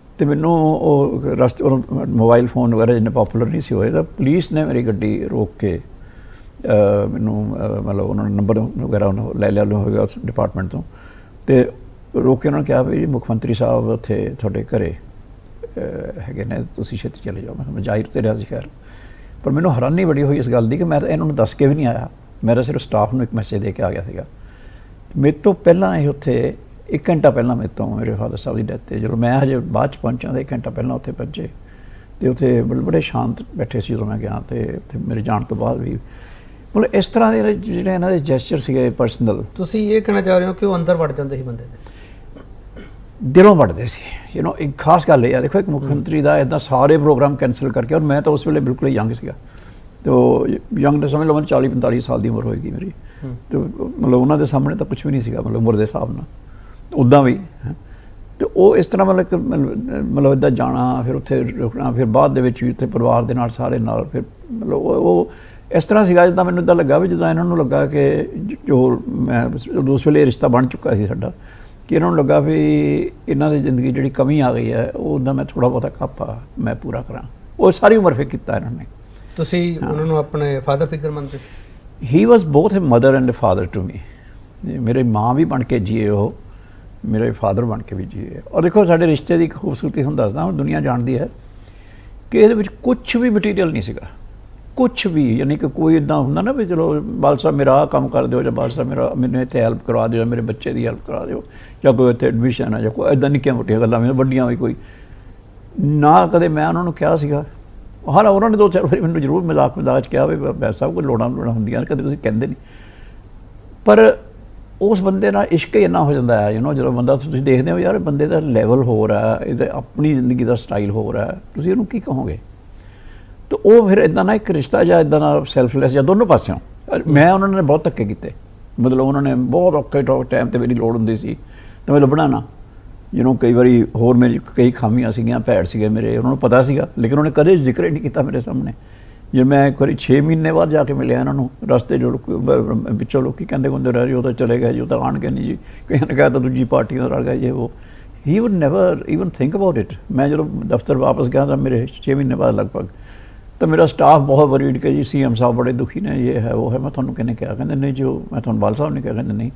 ਅਤੇ ਮੈਨੂੰ ਉਹ ਰਸਤੇ ਮੋਬਾਈਲ ਫੋਨ ਵਗੈਰਾ ਜਿੰਨੇ ਪਾਪੂਲਰ ਨਹੀਂ ਸੀ ਹੋਏ, ਤਾਂ ਪੁਲਿਸ ਨੇ ਮੇਰੀ ਗੱਡੀ ਰੋਕ ਕੇ ਮੈਨੂੰ ਮਤਲਬ ਉਹਨਾਂ ਨੇ ਨੰਬਰ ਵਗੈਰਾ ਲੈ ਲਿਆ ਹੋਵੇਗਾ ਉਸ ਡਿਪਾਰਟਮੈਂਟ ਤੋਂ, ਅਤੇ ਰੋਕ ਕੇ ਉਹਨਾਂ ਨੇ ਕਿਹਾ ਵੀ ਮੁੱਖ ਮੰਤਰੀ ਸਾਹਿਬ ਉੱਥੇ ਤੁਹਾਡੇ ਘਰੇ ਹੈਗੇ ਨੇ, ਤੁਸੀਂ ਛੇਤੀ ਚਲੇ ਜਾਓ। ਮੈਂ ਜ਼ਾਹਿਰ ਤੇ ਰਿਹਾ ਸੀ ਖੈਰ, ਪਰ ਮੈਨੂੰ ਹੈਰਾਨੀ ਬੜੀ ਹੋਈ ਇਸ ਗੱਲ ਦੀ ਕਿ ਮੈਂ ਤਾਂ ਇਹਨਾਂ ਨੂੰ ਦੱਸ ਕੇ ਵੀ ਨਹੀਂ ਆਇਆ। ਮੈਂ ਤਾਂ ਸਿਰਫ ਸਟਾਫ ਨੂੰ ਇੱਕ ਮੈਸੇਜ ਦੇ ਕੇ ਆ ਗਿਆ ਸੀਗਾ। ਮੇਰੇ ਤੋਂ ਪਹਿਲਾਂ ਇਹ ਉੱਥੇ 1 ਘੰਟਾ ਪਹਿਲਾਂ ਮੇਰੇ ਤੋਂ ਮੇਰੇ ਫਾਦਰ ਸਾਹਿਬ ਦੀ ਡੈਥ 'ਤੇ ਜਦੋਂ ਮੈਂ ਹਜੇ ਬਾਅਦ 'ਚ ਪਹੁੰਚਾ ਤਾਂ 1 ਘੰਟਾ ਪਹਿਲਾਂ ਉੱਥੇ ਪਹੁੰਚੇ। ਅਤੇ ਉੱਥੇ ਬੜੇ ਸ਼ਾਂਤ ਬੈਠੇ ਸੀ ਜਦੋਂ ਮੈਂ ਗਿਆ। ਅਤੇ ਉੱਥੇ ਮੇਰੇ ਜਾਣ ਤੋਂ ਬਾਅਦ ਵੀ ਮਤਲਬ ਇਸ ਤਰ੍ਹਾਂ ਦੇ ਜਿਹੜੇ ਇਹਨਾਂ ਦੇ ਜੈਸਚਰ ਸੀਗੇ ਪਰਸਨਲ। ਤੁਸੀਂ ਇਹ ਕਹਿਣਾ ਚਾਹ ਰਹੇ ਹੋ ਕਿ ਉਹ ਅੰਦਰ ਵੜ ਜਾਂਦੇ ਸੀ ਬੰਦੇ ਦੇ, ਦਿਲੋਂ ਵੜਦੇ ਸੀ। ਇੱਕ ਖਾਸ ਗੱਲ ਇਹ ਆ, ਦੇਖੋ ਇੱਕ ਮੁੱਖ ਮੰਤਰੀ ਦਾ ਇੱਦਾਂ ਸਾਰੇ ਪ੍ਰੋਗਰਾਮ ਕੈਂਸਲ ਕਰਕੇ, ਔਰ ਮੈਂ ਤਾਂ ਉਸ ਵੇਲੇ ਬਿਲਕੁਲ ਹੀ ਯੰਗ ਸੀਗਾ। ਅਤੇ ਉਹ ਯੰਗ ਦੇ ਸਮਝ ਲਓ 40-45 ਸਾਲ ਦੀ ਉਮਰ ਹੋਏਗੀ ਮੇਰੀ। ਅਤੇ ਮਤਲਬ ਉਹਨਾਂ ਦੇ ਸਾਹਮਣੇ ਤਾਂ ਕੁਛ ਵੀ ਨਹੀਂ ਸੀਗਾ, ਮਤਲਬ ਉਮਰ ਦੇ ਹਿਸਾਬ ਨਾਲ ਉੱਦਾਂ ਵੀ। ਅਤੇ ਉਹ ਇਸ ਤਰ੍ਹਾਂ ਮਤਲਬ ਇੱਦਾਂ ਜਾਣਾ, ਫਿਰ ਉੱਥੇ ਰੁਕਣਾ, ਫਿਰ ਬਾਅਦ ਦੇ ਵਿੱਚ ਵੀ ਉੱਥੇ ਪਰਿਵਾਰ ਦੇ ਨਾਲ ਸਾਰੇ ਨਾਲ, ਫਿਰ ਮਤਲਬ ਉਹ ਇਸ ਤਰ੍ਹਾਂ ਸੀਗਾ ਜਿੱਦਾਂ ਮੈਨੂੰ ਇੱਦਾਂ ਲੱਗਾ ਵੀ ਜਿੱਦਾਂ ਇਹਨਾਂ ਨੂੰ ਲੱਗਾ ਕਿ ਜੋ ਮੈਂ ਉਸ ਵੇਲੇ ਰਿਸ਼ਤਾ ਬਣ ਚੁੱਕਾ ਸੀ ਸਾਡਾ, ਕਿ ਇਹਨਾਂ ਨੂੰ ਲੱਗਾ ਵੀ ਇਹਨਾਂ ਦੀ ਜ਼ਿੰਦਗੀ ਜਿਹੜੀ ਕਮੀ ਆ ਗਈ ਹੈ ਉਹਦਾ ਮੈਂ ਥੋੜ੍ਹਾ ਬਹੁਤਾ ਕਾਪਾ ਮੈਂ ਪੂਰਾ ਕਰਾਂ। ਉਹ ਸਾਰੀ ਉਮਰ ਫਿਰ ਕੀਤਾ ਇਹਨਾਂ ਨੇ। ਤੁਸੀਂ ਉਹਨਾਂ ਨੂੰ ਆਪਣੇ ਫਾਦਰ ਫਿਗਰ ਮੰਨਦੇ ਸੀ? He was both a mother and a father to me. ਮੇਰੇ ਮਾਂ ਵੀ ਬਣ ਕੇ ਜੀਏ, ਉਹ ਮੇਰੇ ਫਾਦਰ ਬਣ ਕੇ ਵੀ ਜੀਏ। ਔਰ ਦੇਖੋ ਸਾਡੇ ਰਿਸ਼ਤੇ ਦੀ ਇੱਕ ਖੂਬਸੂਰਤੀ ਤੁਹਾਨੂੰ ਦੱਸਦਾ, ਹੁਣ ਦੁਨੀਆ ਜਾਣਦੀ ਹੈ ਕਿ ਇਹਦੇ ਵਿੱਚ ਕੁਛ ਵੀ ਮਟੀਰੀਅਲ ਨਹੀਂ ਸੀਗਾ, ਕੁਛ ਵੀ। ਯਾਨੀ ਕਿ ਕੋਈ ਇੱਦਾਂ ਹੁੰਦਾ ਨਾ ਵੀ ਚਲੋ ਬਾਲ ਸਾਹਿਬ ਮੇਰਾ ਆਹ ਕੰਮ ਕਰ ਦਿਓ, ਜਾਂ ਬਾਲ ਸਾਹਿਬ ਮੇਰਾ ਮੈਨੂੰ ਇੱਥੇ ਹੈਲਪ ਕਰਵਾ ਦਿਓ, ਮੇਰੇ ਬੱਚੇ ਦੀ ਹੈਲਪ ਕਰਾ ਦਿਓ, ਜਾਂ ਕੋਈ ਇੱਥੇ ਐਡਮਿਸ਼ਨ ਹੈ, ਜਾਂ ਕੋਈ ਇੱਦਾਂ ਨਿੱਕੀਆਂ ਮੋਟੀਆਂ ਗੱਲਾਂ ਮੈਨੂੰ ਵੱਡੀਆਂ ਵੀ ਕੋਈ ਨਾ ਕਦੇ ਮੈਂ ਉਹਨਾਂ ਨੂੰ ਕਿਹਾ ਸੀਗਾ। ਹਾਂ, ਉਹਨਾਂ ਨੇ 2-4 ਵਾਰੀ ਮੈਨੂੰ ਜ਼ਰੂਰ ਮਜ਼ਾਕ 'ਚ ਕਿਹਾ ਵੀ ਬੈਸ ਸਾਹਿਬ ਕੋਈ ਲੋੜਾਂ ਹੁੰਦੀਆਂ ਕਦੇ ਤੁਸੀਂ ਕਹਿੰਦੇ ਨਹੀਂ। ਪਰ ਉਸ ਬੰਦੇ ਨਾਲ ਇਸ਼ਕ ਹੀ ਇੰਨਾ ਹੋ ਜਾਂਦਾ ਹੈ ਜਦੋਂ ਬੰਦਾ ਤੁਸੀਂ ਦੇਖਦੇ ਹੋ ਯਾਰ ਬੰਦੇ ਦਾ ਲੈਵਲ ਹੋਰ ਹੈ, ਇਹਦਾ ਆਪਣੀ ਜ਼ਿੰਦਗੀ ਦਾ ਸਟਾਈਲ ਹੋਰ ਹੈ, ਤੁਸੀਂ ਇਹਨੂੰ ਕੀ ਕਹੋਗੇ। ਤਾਂ ਉਹ ਫਿਰ ਇੱਦਾਂ ਨਾ ਇੱਕ ਰਿਸ਼ਤਾ ਜਾਂ ਇੱਦਾਂ ਦਾ ਸੈਲਫਲੈਸ ਜਾਂ ਦੋਨੋਂ ਪਾਸਿਓਂ। ਮੈਂ ਉਹਨਾਂ ਨੇ ਬਹੁਤ ਧੱਕੇ ਕੀਤੇ, ਮਤਲਬ ਉਹਨਾਂ ਨੇ ਬਹੁਤ ਔਖੇ ਟਾਈਮ 'ਤੇ ਮੇਰੀ ਲੋੜ ਹੁੰਦੀ ਸੀ ਤਾਂ ਮੈਂ ਲੱਭਣਾ ਨਾ ਕਈ ਵਾਰੀ ਹੋਰ ਮੇਰੀ ਕਈ ਖਾਮੀਆਂ ਸੀਗੀਆਂ, ਭੈੜ ਸੀਗੇ ਮੇਰੇ, ਉਹਨਾਂ ਨੂੰ ਪਤਾ ਸੀਗਾ, ਲੇਕਿਨ ਉਹਨੇ ਕਦੇ ਜ਼ਿਕਰ ਹੀ ਨਹੀਂ ਕੀਤਾ ਮੇਰੇ ਸਾਹਮਣੇ। ਜੇ ਮੈਂ ਇੱਕ ਵਾਰੀ 6 ਮਹੀਨੇ ਬਾਅਦ ਜਾ ਕੇ ਮਿਲਿਆ ਇਹਨਾਂ ਨੂੰ ਰਸਤੇ ਜੋ ਵਿੱਚੋਂ ਲੋਕੀ ਕਹਿੰਦੇ ਹੁੰਦੇ ਰਹੇ ਉਹ ਤਾਂ ਚਲੇ ਗਏ ਜੀ, ਉਹ ਤਾਂ ਆਉਣਗੇ ਨਹੀਂ ਜੀ, ਕਈਆਂ ਨੇ ਕਹਿ ਦਿੱਤਾ ਦੂਜੀ ਪਾਰਟੀ ਨਾਲ ਰਲ ਗਏ ਜੇ ਉਹ। He would never even think about it. ਮੈਂ ਜਦੋਂ ਦਫ਼ਤਰ ਵਾਪਸ ਗਿਆ ਤਾਂ ਮੇਰੇ 6 ਮਹੀਨੇ ਬਾਅਦ ਲਗਭਗ, ਤਾਂ ਮੇਰਾ ਸਟਾਫ ਬਹੁਤ ਵਰੀਡ ਕਿ ਜੀ CM ਸਾਹਿਬ ਬੜੇ ਦੁਖੀ ਨੇ, ਇਹ ਹੈ ਉਹ ਹੈ। ਮੈਂ ਤੁਹਾਨੂੰ ਕਿਹਨੇ ਕਿਹਾ? ਕਹਿੰਦੇ ਨਹੀਂ ਜੀ, ਉਹ ਮੈਂ ਤੁਹਾਨੂੰ ਬਾਲ ਸਾਹਿਬ ਨੇ ਕਿਹਾ। ਕਹਿੰਦੇ ਨਹੀਂ।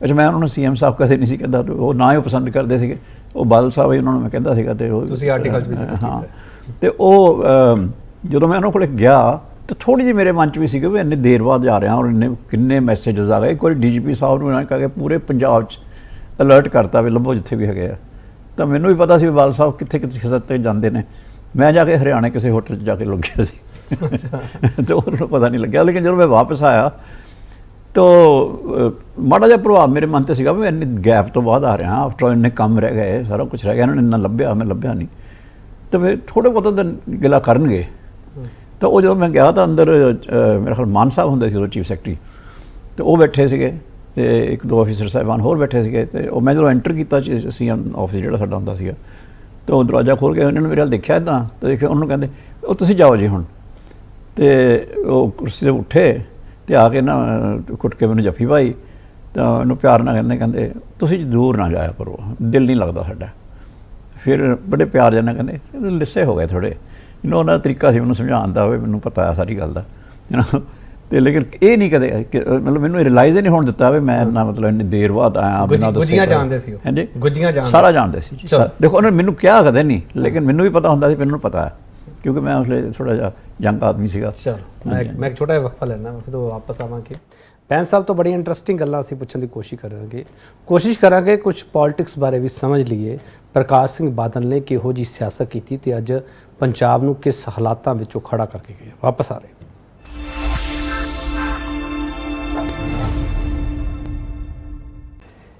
ਅੱਛਾ, ਮੈਂ ਉਹਨਾਂ ਨੂੰ CM ਸਾਹਿਬ ਕਦੇ ਨਹੀਂ ਸੀ ਕਹਿੰਦਾ, ਉਹ ਨਾ ਹੀ ਪਸੰਦ ਕਰਦੇ ਸੀਗੇ, ਉਹ ਬਾਦਲ ਸਾਹਿਬ ਹੀ ਉਹਨਾਂ ਨੂੰ ਮੈਂ ਕਹਿੰਦਾ ਸੀਗਾ। ਅਤੇ ਉਹ ਤੁਸੀਂ ਆਰਟੀਕਲ ਹਾਂ, ਅਤੇ ਉਹ ਜਦੋਂ ਮੈਂ ਉਹਨਾਂ ਕੋਲ ਗਿਆ ਤਾਂ ਥੋੜ੍ਹੀ ਜਿਹੀ ਮੇਰੇ ਮਨ 'ਚ ਵੀ ਸੀਗਾ ਵੀ ਇੰਨੀ ਦੇਰ ਬਾਅਦ ਜਾ ਰਿਹਾ ਔਰ ਇੰਨੇ ਕਿੰਨੇ ਮੈਸੇਜਸ ਆ ਗਏ। ਇੱਕ ਵਾਰੀ DGP ਸਾਹਿਬ ਨੂੰ ਇਹਨਾਂ ਨੇ ਕਹਿ ਕੇ ਪੂਰੇ ਪੰਜਾਬ 'ਚ ਅਲਰਟ ਕਰਤਾ ਵੀ ਲੱਭੋ ਜਿੱਥੇ ਵੀ ਹੈਗੇ ਆ। ਤਾਂ ਮੈਨੂੰ ਵੀ ਪਤਾ ਸੀ ਵੀ ਬਾਦਲ ਸਾਹਿਬ ਕਿੱਥੇ ਕਿੱਥੇ ਤੇ ਜਾਂਦੇ ਨੇ। ਮੈਂ ਜਾ ਕੇ ਹਰਿਆਣੇ ਕਿਸੇ ਹੋਟਲ 'ਚ ਜਾ ਕੇ ਲੁਕ ਗਿਆ ਸੀ ਅਤੇ ਉਹਨਾਂ ਨੂੰ ਪਤਾ ਨਹੀਂ ਲੱਗਿਆ। ਲੇਕਿਨ ਜਦੋਂ ਮੈਂ ਵਾਪਸ ਆਇਆ ਤਾਂ ਮਾੜਾ ਜਿਹਾ ਪ੍ਰਭਾਵ ਮੇਰੇ ਮਨ 'ਤੇ ਸੀਗਾ ਵੀ ਇੰਨੀ ਗੈਪ ਤੋਂ ਬਾਅਦ ਆ ਰਿਹਾ, ਆਫਟਰ ਇੰਨੇ ਕੰਮ ਰਹਿ ਗਏ, ਸਾਰਾ ਕੁਛ ਰਹਿ ਗਿਆ, ਇਹਨਾਂ ਨੇ ਇੰਨਾ ਲੱਭਿਆ, ਮੈਂ ਲੱਭਿਆ ਨਹੀਂ। ਤਾਂ ਫਿਰ ਥੋੜ੍ਹੇ ਬਹੁਤ ਤਾਂ ਗਿਲਾ ਕਰਨਗੇ। ਤਾਂ ਉਹ ਜਦੋਂ ਮੈਂ ਗਿਆ ਤਾਂ ਅੰਦਰ ਮੇਰਾ ਖਿਆਲ ਮਾਨ ਸਾਹਿਬ ਹੁੰਦੇ ਸੀ ਉਦੋਂ ਚੀਫ ਸੈਕਟਰੀ, ਅਤੇ ਉਹ ਬੈਠੇ ਸੀਗੇ ਅਤੇ 1-2 ਅਫੀਸਰ ਸਾਹਿਬਾਨ ਹੋਰ ਬੈਠੇ ਸੀਗੇ। ਅਤੇ ਉਹ ਮੈਂ ਜਦੋਂ ਐਂਟਰ ਕੀਤਾ CM ਆਫਿਸ ਜਿਹੜਾ ਸਾਡਾ ਹੁੰਦਾ ਸੀਗਾ, ਤਾਂ ਉਹ ਦਰਵਾਜ਼ਾ ਖੋਲ੍ਹ ਕੇ ਉਹਨਾਂ ਨੇ ਮੇਰੇ ਵੱਲ ਦੇਖਿਆ ਇੱਦਾਂ, ਤਾਂ ਦੇਖਿਆ ਉਹਨੂੰ ਕਹਿੰਦੇ ਉਹ ਤੁਸੀਂ ਜਾਓ ਜੀ ਹੁਣ। ਅਤੇ ਉਹ ਕੁਰਸੀ 'ਤੇ ਉੱਠੇ ਅਤੇ ਆ ਕੇ ਨਾ ਕੁੱਟ ਕੇ ਮੈਨੂੰ ਜੱਫੀ ਪਾਈ। ਤਾਂ ਉਹਨੂੰ ਪਿਆਰ ਨਾਲ ਕਹਿੰਦੇ ਤੁਸੀਂ ਦੂਰ ਨਾ ਜਾਇਆ ਕਰੋ, ਦਿਲ ਨਹੀਂ ਲੱਗਦਾ ਸਾਡਾ। ਫਿਰ ਬੜੇ ਪਿਆਰ ਜਿਹੇ ਨਾਲ ਕਹਿੰਦੇ ਲਿੱਸੇ ਹੋ ਗਏ ਥੋੜ੍ਹੇ। ਉਹਨਾਂ ਦਾ ਤਰੀਕਾ ਸੀ ਮੈਨੂੰ ਸਮਝਾਉਣ ਦਾ, ਵੀ ਮੈਨੂੰ ਪਤਾ ਸਾਰੀ ਗੱਲ ਦਾ ਅਤੇ ਲੇਕਿਨ ਇਹ ਨਹੀਂ ਕਦੇ ਮਤਲਬ ਮੈਨੂੰ ਰਿਲਾਈਜ਼ ਹੀ ਨਹੀਂ ਹੋਣ ਦਿੱਤਾ ਵੀ ਮੈਂ ਇੰਨਾ ਮਤਲਬ ਇੰਨੀ ਦੇਰ ਬਾਅਦ ਆਇਆ ਬਿਨਾਂ ਦੱਸੇ। ਗੁੱਜੀਆਂ ਜਾਣਦੇ ਸੀ? ਹਾਂਜੀ, ਗੁੱਜੀਆਂ ਜਾਣਦੇ, ਸਾਰਾ ਜਾਣਦੇ ਸੀ ਜੀ। ਦੇਖੋ ਉਹਨਾਂ ਨੇ ਮੈਨੂੰ ਕਿਹਾ ਕਦੇ ਨਹੀਂ, ਲੇਕਿਨ ਮੈਨੂੰ ਵੀ ਪਤਾ ਹੁੰਦਾ ਸੀ, ਮੈਨੂੰ ਪਤਾ ਹੈ ਕਿਉਂਕਿ ਮੈਂ ਉਸ ਵੇਲੇ ਥੋੜ੍ਹਾ ਜਿਹਾ ਯੰਗ ਆਦਮੀ ਸੀਗਾ। ਚਲੋ ਮੈਂ ਇੱਕ ਛੋਟਾ ਜਿਹਾ ਵਕਫਾ ਲੈਣਾ, ਫਿਰ ਤੋਂ ਵਾਪਸ ਆਵਾਂਗੇ। ਬੈਂਸ ਸਾਹਿਬ ਤੋਂ ਬੜੀਆਂ ਇੰਟਰਸਟਿੰਗ ਗੱਲਾਂ ਅਸੀਂ ਪੁੱਛਣ ਦੀ ਕੋਸ਼ਿਸ਼ ਕਰਾਂਗੇ ਕੁਝ ਪੋਲਿਟਿਕਸ ਬਾਰੇ ਵੀ ਸਮਝ ਲਈਏ। ਪ੍ਰਕਾਸ਼ ਸਿੰਘ ਬਾਦਲ ਨੇ ਕਿਹੋ ਜਿਹੀ ਸਿਆਸਤ ਕੀਤੀ ਅਤੇ ਅੱਜ ਪੰਜਾਬ ਨੂੰ ਕਿਸ ਹਾਲਾਤਾਂ ਵਿੱਚੋਂ ਖੜਾ ਕਰਕੇ ਗਏ। ਵਾਪਸ ਆ ਰਹੇ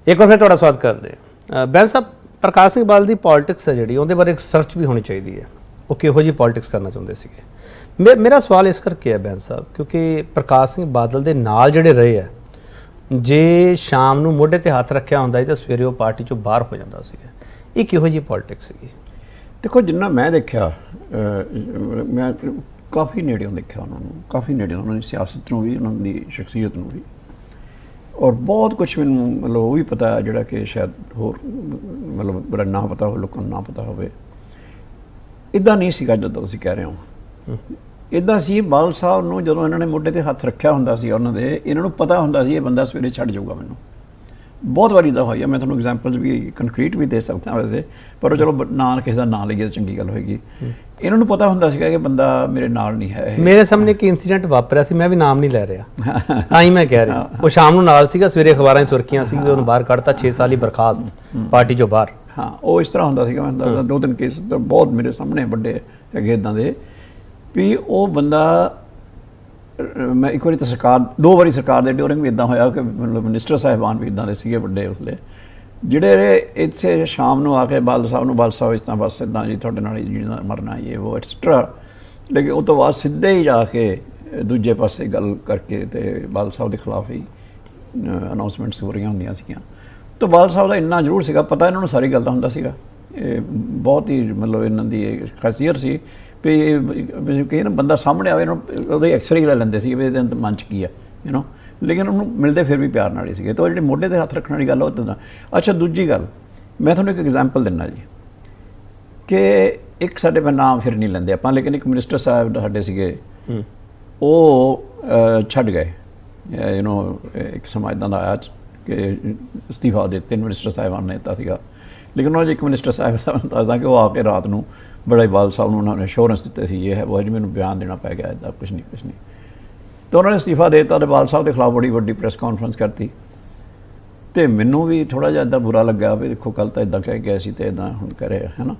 ਇੱਕ ਵਾਰ ਫਿਰ ਤੁਹਾਡਾ ਸਵਾਗਤ ਕਰਦੇ ਹਾਂ। ਬੈਂਸ ਸਾਹਿਬ, ਪ੍ਰਕਾਸ਼ ਸਿੰਘ ਬਾਦਲ ਦੀ ਪੋਲਿਟਿਕਸ ਹੈ ਜਿਹੜੀ, ਉਹਦੇ ਬਾਰੇ ਇੱਕ ਸਰਚ ਵੀ ਹੋਣੀ ਚਾਹੀਦੀ ਹੈ। ਉਹ ਕਿਹੋ ਜਿਹੀ ਪੋਲਿਟਿਕਸ ਕਰਨਾ ਚਾਹੁੰਦੇ ਸੀਗੇ। ਮੇਰਾ ਸਵਾਲ ਇਸ ਕਰਕੇ ਹੈ ਬੈਂਸ ਸਾਹਿਬ, ਕਿਉਂਕਿ ਪ੍ਰਕਾਸ਼ ਸਿੰਘ ਬਾਦਲ ਦੇ ਨਾਲ ਜਿਹੜੇ ਰਹੇ ਆ, ਜੇ ਸ਼ਾਮ ਨੂੰ ਮੋਢੇ 'ਤੇ ਹੱਥ ਰੱਖਿਆ ਹੁੰਦਾ ਸੀ ਤਾਂ ਸਵੇਰੇ ਉਹ ਪਾਰਟੀ 'ਚੋਂ ਬਾਹਰ ਹੋ ਜਾਂਦਾ ਸੀਗਾ। ਇਹ ਕਿਹੋ ਜਿਹੀ ਪੋਲਿਟਿਕਸ ਸੀਗੀ? ਦੇਖੋ, ਜਿੰਨਾ ਮੈਂ ਦੇਖਿਆ, ਮੈਂ ਕਾਫੀ ਨੇੜਿਓਂ ਦੇਖਿਆ ਉਹਨਾਂ ਨੂੰ, ਕਾਫੀ ਨੇੜਿਓਂ ਉਹਨਾਂ ਦੀ ਸਿਆਸਤ ਨੂੰ ਵੀ, ਉਹਨਾਂ ਦੀ ਸ਼ਖਸੀਅਤ ਨੂੰ ਵੀ, ਔਰ ਬਹੁਤ ਕੁਛ ਮੈਨੂੰ ਮਤਲਬ ਉਹ ਵੀ ਪਤਾ ਹੈ ਜਿਹੜਾ ਕਿ ਸ਼ਾਇਦ ਹੋਰ ਮਤਲਬ ਬੜਾ ਨਾ ਪਤਾ ਹੋਵੇ, ਲੋਕਾਂ ਨੂੰ ਨਾ ਪਤਾ ਹੋਵੇ। ਇੱਦਾਂ ਨਹੀਂ ਸੀਗਾ ਜਦੋਂ ਤੁਸੀਂ ਕਹਿ ਰਹੇ ਹੋ। ਇੱਦਾਂ ਸੀ ਬਾਦਲ ਸਾਹਿਬ ਨੂੰ ਜਦੋਂ ਇਹਨਾਂ ਨੇ ਮੋਢੇ 'ਤੇ ਹੱਥ ਰੱਖਿਆ ਹੁੰਦਾ ਸੀ ਉਹਨਾਂ ਦੇ, ਇਹਨਾਂ ਨੂੰ ਪਤਾ ਹੁੰਦਾ ਸੀ ਇਹ ਬੰਦਾ ਸਵੇਰੇ ਛੱਡ ਜਾਊਗਾ ਮੈਨੂੰ। ਬਹੁਤ ਵਾਰੀ ਦਾ ਹੋਈ ਆ, ਮੈਂ ਤੁਹਾਨੂੰ ਐਗਜ਼ਾਮਪਲਸ ਵੀ ਕੰਕਰੀਟ ਵੀ ਦੇ ਸਕਦਾ ਵੈਸੇ, ਪਰ ਉਹ ਚਲੋ ਨਾਂ ਕਿਸੇ ਦਾ ਨਾਂ ਲਈਏ ਤਾਂ ਚੰਗੀ ਗੱਲ ਹੋਏਗੀ। ਇਹਨਾਂ ਨੂੰ ਪਤਾ ਹੁੰਦਾ ਸੀਗਾ ਕਿ ਬੰਦਾ ਮੇਰੇ ਨਾਲ ਨਹੀਂ ਹੈ। ਮੇਰੇ ਸਾਹਮਣੇ ਇੱਕ ਇਨਸੀਡੈਂਟ ਵਾਪਰਿਆ ਸੀ, ਮੈਂ ਵੀ ਨਾਮ ਨਹੀਂ ਲੈ ਰਿਹਾ, ਤਾਂ ਹੀ ਮੈਂ ਕਹਿ ਰਿਹਾ। ਉਹ ਸ਼ਾਮ ਨੂੰ ਨਾਲ ਸੀਗਾ, ਸਵੇਰੇ ਅਖਬਾਰਾਂ 'ਚ ਸੁਰਖੀਆਂ ਸੀ ਉਹਨੂੰ ਬਾਹਰ ਕੱਢਤਾ, 6 ਸਾਲ ਹੀ ਬਰਖਾਸਤ ਪਾਰਟੀ 'ਚੋਂ ਬਾਹਰ। ਹਾਂ, ਉਹ ਇਸ ਤਰ੍ਹਾਂ ਹੁੰਦਾ ਸੀਗਾ। ਮੈਂ 2-3 ਕੇਸ ਤਾਂ ਬਹੁਤ ਮੇਰੇ ਸਾਹਮਣੇ ਵੱਡੇ ਹੈਗੇ ਇੱਦਾਂ ਦੇ ਵੀ ਉਹ ਬੰਦਾ। ਮੈਂ ਇੱਕ ਵਾਰੀ ਤਾਂ 2 ਵਾਰੀ ਸਰਕਾਰ ਦੇ ਡਿਊਰਿੰਗ ਵੀ ਇੱਦਾਂ ਹੋਇਆ ਕਿ ਮਤਲਬ ਮਿਨਿਸਟਰ ਸਾਹਿਬਾਨ ਵੀ ਇੱਦਾਂ ਦੇ ਸੀਗੇ ਵੱਡੇ ਉਸਲੇ, ਜਿਹੜੇ ਇੱਥੇ ਸ਼ਾਮ ਨੂੰ ਆ ਕੇ ਬਾਦਲ ਸਾਹਿਬ ਨੂੰ, ਬਾਦਲ ਸਾਹਿਬ ਇਸ ਤਰ੍ਹਾਂ ਬਸ ਇੱਦਾਂ ਜੀ ਤੁਹਾਡੇ ਨਾਲ ਹੀ ਮਰਨਾ ਇਹ ਉਹ ਐਕਸਟਰਾ, ਲੇਕਿਨ ਉਹ ਤੋਂ ਬਾਅਦ ਸਿੱਧੇ ਹੀ ਜਾ ਕੇ ਦੂਜੇ ਪਾਸੇ ਗੱਲ ਕਰਕੇ ਅਤੇ ਬਾਦਲ ਸਾਹਿਬ ਦੇ ਖਿਲਾਫ ਹੀ ਅਨਾਊਂਸਮੈਂਟਸ ਹੋ ਰਹੀਆਂ ਹੁੰਦੀਆਂ ਸੀਗੀਆਂ। ਤਾਂ ਬਾਦਲ ਸਾਹਿਬ ਦਾ ਇੰਨਾ ਜ਼ਰੂਰ ਸੀਗਾ, ਪਤਾ ਇਹਨਾਂ ਨੂੰ ਸਾਰੀ ਗੱਲ ਦਾ ਹੁੰਦਾ ਸੀਗਾ। ਇਹ ਬਹੁਤ ਹੀ ਮਤਲਬ ਇਹਨਾਂ ਦੀ ਖਾਸੀਅਤ ਸੀ ਵੀ ਕਹੇ ਨਾ ਬੰਦਾ ਸਾਹਮਣੇ ਆਵੇ ਉਹਦੇ ਐਕਸਰੇ ਲੈ ਲੈਂਦੇ ਸੀ ਵੀ ਇਹਦੇ ਅੰਦਰ ਮਨ 'ਚ ਕੀ ਆ ਲੇਕਿਨ ਉਹਨੂੰ ਮਿਲਦੇ ਫਿਰ ਵੀ ਪਿਆਰ ਨਾਲ ਹੀ ਸੀਗੇ। ਤਾਂ ਉਹ ਜਿਹੜੀ ਮੋਢੇ 'ਤੇ ਹੱਥ ਰੱਖਣ ਵਾਲੀ ਗੱਲ ਉਹ ਤਾਂ। ਅੱਛਾ, ਦੂਜੀ ਗੱਲ ਮੈਂ ਤੁਹਾਨੂੰ ਇੱਕ ਐਗਜ਼ਾਮਪਲ ਦਿੰਦਾ ਜੀ ਕਿ ਇੱਕ ਸਾਡੇ ਮੈਂ ਨਾਮ ਫਿਰ ਨਹੀਂ ਲੈਂਦੇ ਆਪਾਂ, ਲੇਕਿਨ ਇੱਕ ਮਿਨਿਸਟਰ ਸਾਹਿਬ ਸਾਡੇ ਸੀਗੇ, ਉਹ ਛੱਡ ਗਏ। ਇੱਕ ਸਮਾਂ ਇੱਦਾਂ ਦਾ ਆਇਆ ਕਿ ਅਸਤੀਫਾ ਦੇ 3 ਮਿਨਿਸਟਰ ਸਾਹਿਬਾਨ ਨੇ ਦਿੱਤਾ ਸੀਗਾ, ਲੇਕਿਨ ਉਹਨਾਂ 'ਚ ਇੱਕ ਮਿਨਿਸਟਰ ਸਾਹਿਬ ਦੱਸਦਾ ਕਿ ਉਹ ਆ ਕੇ ਰਾਤ ਨੂੰ ਬੜਾ ਹੀ ਬਾਲ ਸਾਹਿਬ ਨੂੰ ਉਹਨਾਂ ਨੇ ਅਸ਼ੋਰੈਂਸ ਦਿੱਤੇ ਸੀ, ਇਹ ਹੈ ਉਹ, ਅੱਜ ਮੈਨੂੰ ਬਿਆਨ ਦੇਣਾ ਪੈ ਗਿਆ ਇੱਦਾਂ ਕੁਛ ਨਹੀਂ। ਤਾਂ ਉਹਨਾਂ ਨੇ ਅਸਤੀਫਾ ਦੇ ਦਿੱਤਾ ਅਤੇ ਬਾਲ ਸਾਹਿਬ ਦੇ ਖਿਲਾਫ ਬੜੀ ਵੱਡੀ ਪ੍ਰੈਸ ਕਾਨਫਰੰਸ ਕਰਤੀ। ਅਤੇ ਮੈਨੂੰ ਵੀ ਥੋੜ੍ਹਾ ਜਿਹਾ ਇੱਦਾਂ ਬੁਰਾ ਲੱਗਾ ਵੀ ਦੇਖੋ ਕੱਲ੍ਹ ਤਾਂ ਇੱਦਾਂ ਕਹਿ ਗਿਆ ਸੀ ਅਤੇ ਇੱਦਾਂ ਹੁਣ ਕਰੇ ਹੈ ਨਾ।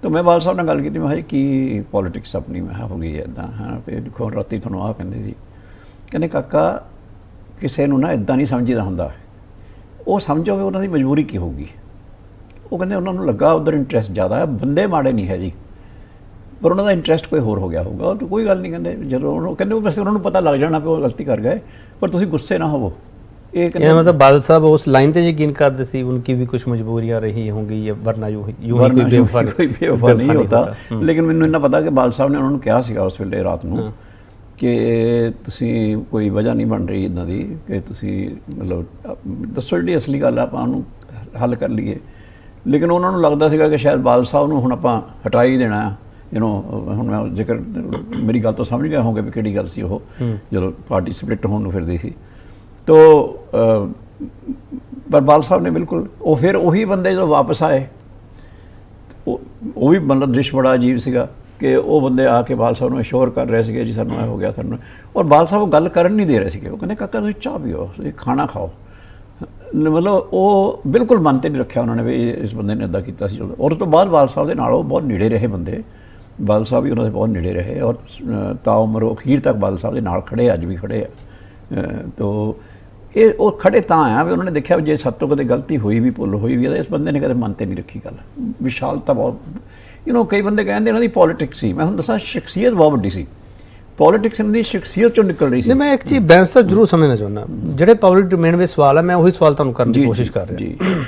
ਤਾਂ ਮੈਂ ਬਾਲ ਸਾਹਿਬ ਨਾਲ ਗੱਲ ਕੀਤੀ, ਮੈਂ ਕਿਹਾ ਕੀ ਪੋਲੀਟਿਕਸ ਆਪਣੀ ਮੈਂ ਹੋ ਗਈ ਇੱਦਾਂ ਵੀ ਦੇਖੋ ਰਾਤੀ ਤੁਹਾਨੂੰ ਆਹ ਕਹਿੰਦੇ ਸੀ। ਕਹਿੰਦੇ ਕਾਕਾ ਕਿਸੇ ਨੂੰ ਨਾ ਇੱਦਾਂ ਨਹੀਂ ਸਮਝੀਦਾ ਹੁੰਦਾ, ਉਹ ਸਮਝੋਗੇ ਉਹਨਾਂ ਦੀ ਮਜਬੂਰੀ ਕੀ ਹੋਊਗੀ। ਉਹ ਕਹਿੰਦੇ ਉਹਨਾਂ ਨੂੰ ਲੱਗਾ ਉੱਧਰ ਇੰਟਰਸਟ ਜ਼ਿਆਦਾ ਹੈ, ਬੰਦੇ ਮਾੜੇ ਨਹੀਂ ਹੈ ਜੀ, ਪਰ ਉਹਨਾਂ ਦਾ ਇੰਟਰਸਟ ਕੋਈ ਹੋਰ ਹੋ ਗਿਆ ਹੋਊਗਾ। ਕੋਈ ਗੱਲ ਨਹੀਂ, ਕਹਿੰਦੇ ਜਦੋਂ ਉਹ ਕਹਿੰਦੇ ਵੈਸੇ ਉਹਨਾਂ ਨੂੰ ਪਤਾ ਲੱਗ ਜਾਣਾ ਵੀ ਉਹ ਗਲਤੀ ਕਰ ਗਏ, ਪਰ ਤੁਸੀਂ ਗੁੱਸੇ ਨਾ ਹੋਵੋ। ਇਹ ਕਹਿੰਦੇ मतलब बादल साहब उस लाइन पे यकीन करते थे उनकी भी कुछ मजबूरियां रही होंगी, या वरना कोई बेवफा नहीं होता। लेकिन ਮੈਨੂੰ ਇੰਨਾ ਪਤਾ ਕਿ ਬਾਲ ਸਾਹਿਬ ਨੇ ਉਹਨਾਂ ਨੂੰ ਕਿਹਾ ਸੀਗਾ ਉਸ ਵੇਲੇ ਰਾਤ ਨੂੰ ਕਿ ਤੁਸੀਂ ਕੋਈ ਵਜ੍ਹਾ ਨਹੀਂ ਬਣ ਰਹੀ ਇੱਦਾਂ ਦੀ ਕਿ ਤੁਸੀਂ ਮਤਲਬ ਦੱਸੋ ਜਿਹੜੀ ਅਸਲੀ ਗੱਲ ਆਪਾਂ ਉਹਨੂੰ ਹੱਲ ਕਰ ਲਈਏ। ਲੇਕਿਨ ਉਹਨਾਂ ਨੂੰ ਲੱਗਦਾ ਸੀਗਾ ਕਿ ਸ਼ਾਇਦ ਬਾਲ ਸਾਹਿਬ ਨੂੰ ਹੁਣ ਆਪਾਂ ਹਟਾ ਹੀ ਦੇਣਾ। ਹੁਣ ਮੈਂ ਜ਼ਿਕਰ ਮੇਰੀ ਗੱਲ ਤੋਂ ਸਮਝ ਗਏ ਹੋਗੇ ਵੀ ਕਿਹੜੀ ਗੱਲ ਸੀ ਉਹ, ਜਦੋਂ ਪਾਰਟੀ ਸਪਲਿਟ ਹੋਣ ਨੂੰ ਫਿਰਦੀ ਸੀ। ਤੋ ਪਰ ਬਾਲ ਸਾਹਿਬ ਨੇ ਬਿਲਕੁਲ ਉਹ ਫਿਰ ਉਹੀ ਬੰਦੇ ਜਦੋਂ ਵਾਪਸ ਆਏ, ਉਹ ਵੀ ਮਤਲਬ ਦ੍ਰਿਸ਼ ਬੜਾ ਅਜੀਬ ਸੀਗਾ ਕਿ ਉਹ ਬੰਦੇ ਆ ਕੇ ਬਾਲ ਸਾਹਿਬ ਨੂੰ ਅਸ਼ੋਰ ਕਰ ਰਹੇ ਸੀਗੇ ਜੀ ਸਾਨੂੰ ਇਹ ਹੋ ਗਿਆ ਸਾਨੂੰ, ਔਰ ਬਾਲ ਸਾਹਿਬ ਉਹ ਗੱਲ ਕਰਨ ਨਹੀਂ ਦੇ ਰਹੇ ਸੀਗੇ। ਉਹ ਕਹਿੰਦੇ ਕਾਕਾ ਤੁਸੀਂ ਚਾਹ ਪੀਓ, ਤੁਸੀਂ ਖਾਣਾ ਖਾਓ। ਮਤਲਬ ਉਹ ਬਿਲਕੁਲ ਮਨ 'ਤੇ ਨਹੀਂ ਰੱਖਿਆ ਉਹਨਾਂ ਨੇ ਵੀ ਇਸ ਬੰਦੇ ਨੇ ਇੱਦਾਂ ਕੀਤਾ ਸੀ। ਔਰ ਉਸ ਤੋਂ ਬਾਅਦ ਬਾਲ ਸਾਹਿਬ ਦੇ ਨਾਲ ਉਹ ਬਹੁਤ ਨੇੜੇ ਰਹੇ ਬੰਦੇ, ਬਾਲ ਸਾਹਿਬ ਵੀ ਉਹਨਾਂ ਦੇ ਬਹੁਤ ਨੇੜੇ ਰਹੇ ਔਰ ਤਾਉਮਰ ਉਹ ਅਖੀਰ ਤੱਕ ਬਾਲ ਸਾਹਿਬ ਦੇ ਨਾਲ ਖੜ੍ਹੇ, ਅੱਜ ਵੀ ਖੜ੍ਹੇ ਆ। ਤੋ ਇਹ ਉਹ ਖੜ੍ਹੇ ਤਾਂ ਆ ਵੀ ਉਹਨਾਂ ਨੇ ਦੇਖਿਆ ਜੇ ਸਾਡੇ ਤੋਂ ਕਦੇ ਗਲਤੀ ਹੋਈ ਵੀ, ਭੁੱਲ ਹੋਈ ਵੀ, ਇਸ ਬੰਦੇ ਨੇ ਕਦੇ ਮਨ 'ਤੇ ਨਹੀਂ ਰੱਖੀ ਗੱਲ। ਵਿਸ਼ਾਲਤਾ ਬਹੁਤ ਕਈ ਬੰਦੇ ਕਹਿੰਦੇ ਇਹਨਾਂ ਦੀ ਪੋਲੀਟਿਕਸ ਸੀ, ਮੈਂ ਤੁਹਾਨੂੰ ਦੱਸਾਂ ਸ਼ਖਸੀਅਤ ਬਹੁਤ ਵੱਡੀ ਸੀ। ਪੋਲੀਟਿਕਸ ਇਹਨਾਂ ਦੀ ਸ਼ਖਸੀਅਤ ਚੋਂ ਨਿਕਲ ਰਹੀ ਸੀ। ਮੈਂ ਇੱਕ ਚੀਜ਼ ਬੈਂਸ ਸਾਹਿਬ ਜ਼ਰੂਰ ਸਮਝਣਾ ਚਾਹੁੰਦਾ, ਜਿਹੜੇ ਪਬਲਿਕ ਡੋਮੇਨ ਵਿੱਚ ਸਵਾਲ ਹੈ ਮੈਂ ਉਹੀ ਸਵਾਲ ਤੁਹਾਨੂੰ ਕਰਨ ਦੀ ਕੋਸ਼ਿਸ਼ ਕਰ ਰਿਹਾ।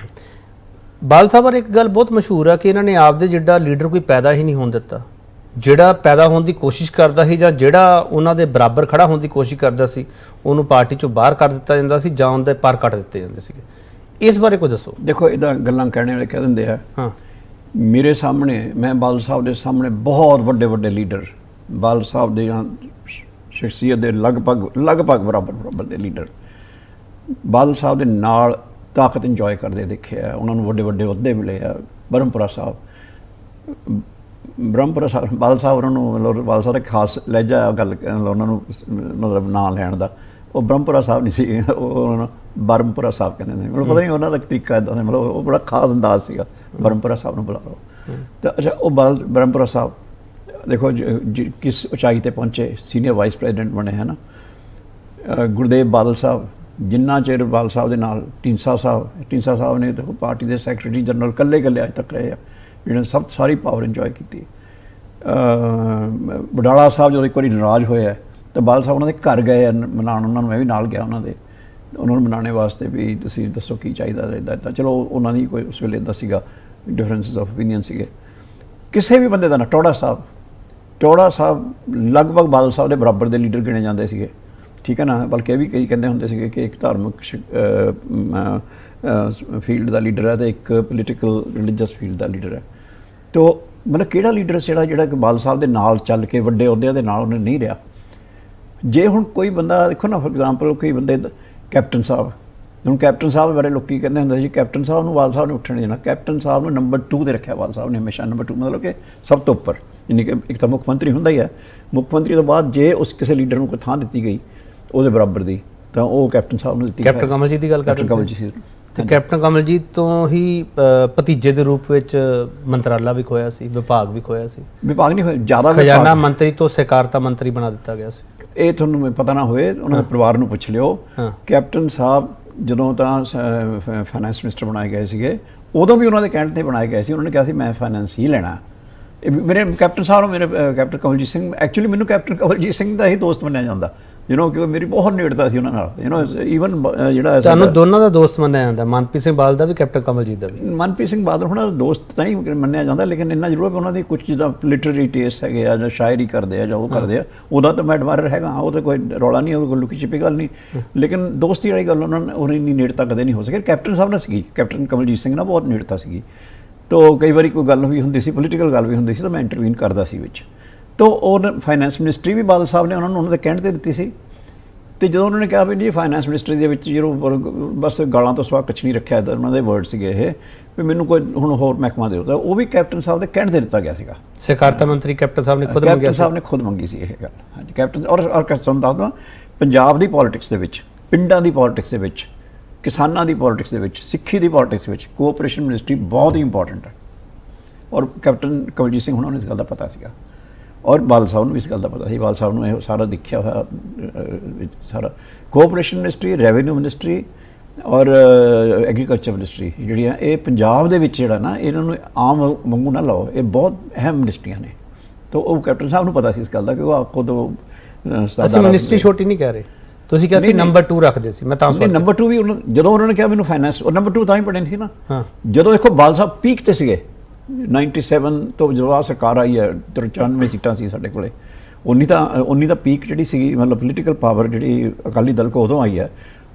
ਬਾਲ ਸਾਹਿਬ ਬਾਰੇ ਇੱਕ ਗੱਲ ਬਹੁਤ ਮਸ਼ਹੂਰ ਹੈ ਕਿ ਇਹਨਾਂ ਨੇ ਆਪਦੇ ਜਿੱਡਾ ਲੀਡਰ ਕੋਈ ਪੈਦਾ ਹੀ ਨਹੀਂ ਹੋਣ ਦਿੱਤਾ। ਜਿਹੜਾ ਪੈਦਾ ਹੋਣ ਦੀ ਕੋਸ਼ਿਸ਼ ਕਰਦਾ ਸੀ ਜਾਂ ਜਿਹੜਾ ਉਹਨਾਂ ਦੇ ਬਰਾਬਰ ਖੜਾ ਹੋਣ ਦੀ ਕੋਸ਼ਿਸ਼ ਕਰਦਾ ਸੀ ਉਹਨੂੰ ਪਾਰਟੀ ਚੋਂ ਬਾਹਰ ਕਰ ਦਿੱਤਾ ਜਾਂਦਾ ਸੀ ਜਾਂ ਉਹਦੇ ਪਰ ਕੱਟ ਦਿੱਤੇ ਜਾਂਦੇ ਸੀਗੇ। ਇਸ ਬਾਰੇ ਕੁਝ ਦੱਸੋ। ਦੇਖੋ ਇੱਦਾਂ ਗੱਲਾਂ ਕਹਿਣੇ ਵਾਲੇ ਕਹਿ ਦਿੰਦੇ ਆ। ਹਾਂ, ਮੇਰੇ ਸਾਹਮਣੇ ਮੈਂ ਬਾਲ ਸਾਹਿਬ ਦੇ ਸਾਹਮਣੇ ਬਹੁਤ ਵੱਡੇ ਵੱਡੇ ਲੀਡਰ, ਬਾਲ ਸਾਹਿਬ ਦੇ ਸ਼ਖਸੀਅਤ ਦੇ ਲਗਭਗ ਬਰਾਬਰ ਦੇ ਲੀਡਰ ਬਾਲ ਸਾਹਿਬ ਦੇ ਨਾਲ ਤਾਕਤ ਇੰਜੋਏ ਕਰਦੇ ਦੇਖੇ ਆ। ਉਹਨਾਂ ਨੂੰ ਵੱਡੇ ਵੱਡੇ ਅਹੁਦੇ ਮਿਲੇ ਆ। ਬ੍ਰਹਮਪੁਰਾ ਸਾਹਿਬ ਬਾਲ ਸਾਹਿਬ ਉਹਨਾਂ ਨੂੰ ਮਤਲਬ ਬਾਲ ਸਾਹਿਬ ਦਾ ਖਾਸ ਲਹਿਜਾ ਗੱਲ ਉਹਨਾਂ ਨੂੰ ਮਤਲਬ ਨਾਂ ਲੈਣ ਦਾ, ਉਹ ਬ੍ਰਹਮਪੁਰਾ ਸਾਹਿਬ ਨਹੀਂ ਸੀ, ਉਹਨਾਂ ਨੂੰ ਬਰਮਪੁਰਾ ਸਾਹਿਬ ਕਹਿੰਦੇ ਨੇ। ਮੈਨੂੰ ਪਤਾ ਨਹੀਂ ਉਹਨਾਂ ਦਾ ਤਰੀਕਾ ਇੱਦਾਂ ਦਾ, ਮਤਲਬ ਉਹ ਬੜਾ ਖਾਸ ਅੰਦਾਜ਼ ਸੀਗਾ। ਬਰਮਪੁਰਾ ਸਾਹਿਬ ਨੂੰ ਬੁਲਾ ਲਓ। ਤਾਂ ਅੱਛਾ, ਉਹ ਬ੍ਰਹਮਪੁਰਾ ਸਾਹਿਬ ਦੇਖੋ ਕਿਸ ਉਚਾਈ 'ਤੇ ਪਹੁੰਚੇ, ਸੀਨੀਅਰ ਵਾਈਸ ਪ੍ਰੈਜ਼ੀਡੈਂਟ ਬਣੇ ਹੈ ਨਾ। ਗੁਰਦੇਵ ਬਾਦਲ ਸਾਹਿਬ ਜਿੰਨਾ ਚਿਰ ਬਾਲ ਸਾਹਿਬ ਦੇ ਨਾਲ, ਢੀਂਡਸਾ ਸਾਹਿਬ ਨੇ ਦੇਖੋ ਪਾਰਟੀ ਦੇ ਸੈਕਟਰੀ ਜਨਰਲ ਇਕੱਲੇ ਅੱਜ ਤੱਕ ਰਹੇ ਆ, ਜਿਹਨਾਂ ਨੇ ਸਾਰੀ ਪਾਵਰ ਇੰਜੋਏ ਕੀਤੀ। ਵਡਾਲਾ ਸਾਹਿਬ ਜਦੋਂ ਇੱਕ ਵਾਰੀ ਨਾਰਾਜ਼ ਹੋਇਆ ਤਾਂ ਬਾਲ ਸਾਹਿਬ ਉਹਨਾਂ ਦੇ ਘਰ ਗਏ ਮਨਾਉਣ, ਉਹਨਾਂ ਨੂੰ ਮੈਂ ਵੀ ਨਾਲ ਗਿਆ ਉਹਨਾਂ ਨੂੰ ਮਨਾਉਣੇ ਵਾਸਤੇ ਵੀ ਤੁਸੀਂ ਦੱਸੋ ਕੀ ਚਾਹੀਦਾ ਇੱਦਾਂ। ਚਲੋ ਉਹਨਾਂ ਦੀ ਕੋਈ ਉਸ ਵੇਲੇ ਇੱਦਾਂ ਸੀਗਾ, ਡਿਫਰੈਂਸਿਸ ਆਫ ਓਪੀਨੀਅਨ ਸੀਗੇ। ਕਿਸੇ ਵੀ ਬੰਦੇ ਦਾ ਨਾ, ਟੌੜਾ ਸਾਹਿਬ ਲਗਭਗ ਬਾਦਲ ਸਾਹਿਬ ਦੇ ਬਰਾਬਰ ਦੇ ਲੀਡਰ ਗਿਣੇ ਜਾਂਦੇ ਸੀਗੇ, ਠੀਕ ਹੈ ਨਾ। ਬਲਕਿ ਇਹ ਵੀ ਕਈ ਕਹਿੰਦੇ ਹੁੰਦੇ ਸੀਗੇ ਕਿ ਇੱਕ ਧਾਰਮਿਕ ਫੀਲਡ ਦਾ ਲੀਡਰ ਹੈ ਅਤੇ ਇੱਕ ਪੋਲੀਟੀਕਲ ਰਿਲੀਜੀਅਸ ਫੀਲਡ ਦਾ ਲੀਡਰ ਹੈ। ਤੋ ਮਤਲਬ ਕਿਹੜਾ ਲੀਡਰ ਜਿਹੜਾ ਕਿ ਬਾਦਲ ਸਾਹਿਬ ਦੇ ਨਾਲ ਚੱਲ ਕੇ ਵੱਡੇ ਅਹੁਦਿਆਂ ਦੇ ਨਾਲ ਉਹਨੇ ਨਹੀਂ ਰਿਹਾ। ਜੇ ਹੁਣ ਕੋਈ ਬੰਦਾ ਦੇਖੋ ਨਾ, ਫੋਰ ਐਗਜ਼ਾਮਪਲ ਕੋਈ ਬੰਦੇ ਕੈਪਟਨ ਸਾਹਿਬ, ਹੁਣ ਕੈਪਟਨ ਸਾਹਿਬ ਬਾਰੇ ਲੋਕੀ ਕਹਿੰਦੇ ਹੁੰਦੇ ਸੀ ਕੈਪਟਨ ਸਾਹਿਬ ਨੂੰ ਬਾਦਲ ਸਾਹਿਬ ਨੇ ਉੱਠਣ ਨਹੀਂ ਦੇਣਾ। ਕੈਪਟਨ ਸਾਹਿਬ ਨੂੰ ਨੰਬਰ 2 'ਤੇ ਰੱਖਿਆ ਬਾਦਲ ਸਾਹਿਬ ਨੇ ਹਮੇਸ਼ਾ, ਨੰਬਰ 2 ਮਤਲਬ ਕਿ ਸਭ ਤੋਂ ਉੱਪਰ। ਯਾਨੀ ਕਿ ਇੱਕ ਤਾਂ ਮੁੱਖ ਮੰਤਰੀ ਹੁੰਦਾ ਹੀ ਹੈ, ਮੁੱਖ ਮੰਤਰੀ ਤੋਂ ਬਾਅਦ ਜੇ ਉਸ ਕਿਸੇ ਲੀਡਰ ਨੂੰ ਕੋਈ ਥਾਂ ਦਿੱਤੀ ਗਈ ਉਹਦੇ ਬਰਾਬਰ ਦੀ ਤਾਂ ਉਹ ਕੈਪਟਨ ਸਾਹਿਬ ਨੂੰ ਦਿੱਤੀ। ਕੈਪਟਨ ਕਮਲਜੀਤ ਦੀ ਗੱਲ ਕਰ ਰਹੇ ਸੀ ਤੇ ਕੈਪਟਨ ਕਮਲਜੀਤ ਤੋਂ ਹੀ ਭਤੀਜੇ ਦੇ ਰੂਪ ਵਿੱਚ ਮੰਤਰਾਲਾ ਵੀ ਖੋਇਆ ਸੀ, ਵਿਭਾਗ ਵੀ ਖੋਇਆ ਸੀ। ਵਿਭਾਗ ਨਹੀਂ ਹੋਇਆ, ਜ਼ਿਆਦਾ ਖਜ਼ਾਨਾ ਮੰਤਰੀ ਤੋਂ ਸਹਿਕਾਰਤਾ ਮੰਤਰੀ ਬਣਾ ਦਿੱਤਾ ਗਿਆ ਸੀ। ਇਹ ਤੁਹਾਨੂੰ ਪਤਾ ਨਾ ਹੋਏ, ਉਹਨਾਂ ਦੇ ਪਰਿਵਾਰ ਨੂੰ ਪੁੱਛ ਲਿਓ। ਕੈਪਟਨ ਸਾਹਿਬ ਜਦੋਂ ਤਾਂ ਫਾਈਨੈਂਸ ਮਿਨਿਸਟਰ ਬਣਾਏ ਗਏ ਸੀਗੇ, ਉਦੋਂ ਵੀ ਉਹਨਾਂ ਦੇ ਕਹਿਣ 'ਤੇ ਬਣਾਏ ਗਏ ਸੀ। ਉਹਨਾਂ ਨੇ ਕਿਹਾ ਸੀ ਮੈਂ ਫਾਈਨੈਂਸ ਹੀ ਲੈਣਾ। ਮੇਰੇ ਕੈਪਟਨ ਸਾਹਿਬ ਨੂੰ, ਮੇਰੇ ਕੈਪਟਨ ਕਮਲਜੀਤ ਸਿੰਘ, ਐਕਚੁਅਲੀ ਮੈਨੂੰ ਕੈਪਟਨ ਕਮਲਜੀਤ ਸਿੰਘ ਦਾ ਹੀ ਦੋਸਤ ਮੰਨਿਆ ਜਾਂਦਾ। ਕਿਉਂਕਿ ਮੇਰੀ ਬਹੁਤ ਨੇੜਤਾ ਸੀ ਉਹਨਾਂ ਨਾਲ ਈਵਨ ਜਿਹੜਾ ਤੁਹਾਨੂੰ ਦੋਨਾਂ ਦਾ ਦੋਸਤ ਮੰਨਿਆ ਜਾਂਦਾ, ਮਨਪ੍ਰੀਤ ਸਿੰਘ ਬਾਦਲ ਦਾ ਵੀ ਕੈਪਟਨ ਕਮਲਜੀਤ ਦਾ ਵੀ। ਮਨਪ੍ਰੀਤ ਸਿੰਘ ਬਾਦਲ ਉਹਨਾਂ ਦਾ ਦੋਸਤ ਤਾਂ ਨਹੀਂ ਮੰਨਿਆ ਜਾਂਦਾ, ਲੇਕਿਨ ਇੰਨਾ ਜ਼ਰੂਰ ਉਹਨਾਂ ਦੀ ਕੁਝ ਜਿੱਦਾਂ ਲਿਟਰੇਰੀ ਟੇਸਟ ਹੈਗੇ ਆ ਜਾਂ ਸ਼ਾਇਰੀ ਕਰਦੇ ਆ ਜਾਂ ਉਹ ਕਰਦੇ ਆ, ਉਹਦਾ ਤਾਂ ਮੈਂ ਐਡਮਾਇਰ ਹੈਗਾ, ਉਹ ਤਾਂ ਕੋਈ ਰੌਲਾ ਨਹੀਂ, ਉਹ ਕੋਈ ਲੁਕੀ ਛਿਪੀ ਗੱਲ ਨਹੀਂ। ਲੇਕਿਨ ਦੋਸਤੀ ਵਾਲੀ ਗੱਲ ਉਹਨਾਂ ਇੰਨੀ ਨੇੜਤਾ ਕਦੇ ਨਹੀਂ ਹੋ ਸਕੀ। ਕੈਪਟਨ ਸਾਹਿਬ ਨਾਲ ਸੀਗੀ, ਕੈਪਟਨ ਕਮਲਜੀਤ ਸਿੰਘ ਨਾਲ ਬਹੁਤ ਨੇੜਤਾ ਸੀਗੀ। ਤੋ ਕਈ ਵਾਰੀ ਕੋਈ ਗੱਲ ਵੀ ਹੁੰਦੀ ਸੀ, ਪੋਲੀਟੀਕਲ ਗੱਲ ਵੀ ਹੁੰਦੀ ਸੀ, ਤਾਂ ਮੈਂ ਇੰਟਰਵੀਨ ਕਰਦਾ ਸੀ ਵਿੱਚ। ਤੋ ਉਹ ਫਾਈਨੈਂਸ ਮਿਨਿਸਟਰੀ ਵੀ ਬਾਦਲ ਸਾਹਿਬ ਨੇ ਉਹਨਾਂ ਦੇ ਕਹਿਣ 'ਤੇ ਦਿੱਤੀ ਸੀ। ਅਤੇ ਜਦੋਂ ਉਹਨਾਂ ਨੇ ਕਿਹਾ ਵੀ ਜੀ ਫਾਈਨੈਂਸ ਮਿਨਿਸਟਰੀ ਦੇ ਵਿੱਚ ਜਦੋਂ ਬਸ ਗਾਲਾਂ ਤੋਂ ਸਿਵਾ ਕੁਛ ਨਹੀਂ ਰੱਖਿਆ, ਇੱਦਾਂ ਉਹਨਾਂ ਦੇ ਵਰਡ ਸੀਗੇ ਇਹ, ਵੀ ਮੈਨੂੰ ਕੋਈ ਹੁਣ ਹੋਰ ਮਹਿਕਮਾ ਦਿਓ, ਤਾਂ ਉਹ ਵੀ ਕੈਪਟਨ ਸਾਹਿਬ ਦੇ ਕਹਿਣ 'ਤੇ ਦਿੱਤਾ ਗਿਆ ਸੀਗਾ। ਸਹਿਕਾਰਤਾ ਮੰਤਰੀ ਕੈਪਟਨ ਸਾਹਿਬ ਨੇ ਖੁਦ ਮੰਗਿਆ ਸੀ। ਕੈਪਟਨ ਸਾਹਿਬ ਨੇ ਖੁਦ ਮੰਗੀ ਸੀ ਇਹ ਗੱਲ। ਹਾਂਜੀ, ਕੈਪਟਨ ਔਰ ਤੁਹਾਨੂੰ ਦੱਸ ਦਵਾਂ, ਪੰਜਾਬ ਦੀ ਪੋਲੀਟਿਕਸ ਦੇ ਵਿੱਚ, ਪਿੰਡਾਂ ਦੀ ਪੋਲੀਟਿਕਸ ਦੇ ਵਿੱਚ, ਕਿਸਾਨਾਂ ਦੀ ਪੋਲੀਟਿਕਸ ਦੇ ਵਿੱਚ, ਸਿੱਖੀ ਦੀ ਪੋਲੀਟਿਕਸ ਵਿੱਚ ਕੋਆਪਰੇਸ਼ਨ ਮਿਨਿਸਟਰੀ ਬਹੁਤ ਹੀ ਇੰਪੋਰਟੈਂਟ ਹੈ। ਔਰ ਕੈਪਟਨ ਕਮਲਜੀਤ ਸਿੰਘ ਉਹਨਾਂ ਨੂੰ ਇਸ ਗੱਲ ਦਾ ਪਤਾ ਸੀਗਾ, ਔਰ ਬਾਦਲ ਸਾਹਿਬ ਨੂੰ ਵੀ ਇਸ ਗੱਲ ਦਾ ਪਤਾ ਸੀ। ਬਾਦਲ ਸਾਹਿਬ ਨੂੰ ਇਹ ਸਾਰਾ ਦੇਖਿਆ ਹੋਇਆ ਸਾਰਾ। ਕੋਆਪਰੇਸ਼ਨ ਮਿਨਿਸਟਰੀ, ਰੈਵਨਿਊ ਮਿਨਿਸਟਰੀ ਔਰ ਐਗਰੀਕਲਚਰ ਮਿਨਿਸਟਰੀ ਜਿਹੜੀਆਂ ਇਹ ਪੰਜਾਬ ਦੇ ਵਿੱਚ ਜਿਹੜਾ ਨਾ, ਇਹਨਾਂ ਨੂੰ ਆਮ ਵਾਂਗੂ ਨਾ ਲਾਓ, ਇਹ ਬਹੁਤ ਅਹਿਮ ਮਿਨਿਸਟਰੀਆਂ ਨੇ। ਤਾਂ ਉਹ ਕੈਪਟਨ ਸਾਹਿਬ ਨੂੰ ਪਤਾ ਸੀ ਇਸ ਗੱਲ ਦਾ, ਕਿ ਉਹ ਖੁਦ ਅਸੀਂ ਮਿਨਿਸਟਰੀ ਛੋਟੀ ਨਹੀਂ ਕਹਿ ਰਹੇ, ਤੁਸੀਂ ਕਿਹਾ ਸੀ ਨੰਬਰ 2 ਰੱਖਦੇ ਸੀ। ਮੈਂ ਤਾਂ ਨੰਬਰ 2 ਵੀ ਜਦੋਂ ਉਹਨਾਂ ਨੇ ਕਿਹਾ ਮੈਨੂੰ ਫਾਈਨੈਂਸ, ਉਹ ਨੰਬਰ 2 ਤਾਂ ਹੀ ਪੜ੍ਹੇ ਸੀ ਨਾ ਜਦੋਂ ਦੇਖੋ ਬਾਦਲ ਸਾਹਿਬ ਪੀਕ 'ਤੇ ਸੀਗੇ। 97 ਤੋਂ ਜਦੋਂ ਆ ਸਰਕਾਰ ਆਈ ਹੈ, 94 ਸੀਟਾਂ ਸੀ ਸਾਡੇ ਕੋਲੇ, ਉਨੀ ਤਾਂ ਪੀਕ ਜਿਹੜੀ ਸੀਗੀ, ਮਤਲਬ ਪੋਲੀਟੀਕਲ ਪਾਵਰ ਜਿਹੜੀ ਅਕਾਲੀ ਦਲ ਕੋਲ ਉਦੋਂ ਆਈ ਹੈ।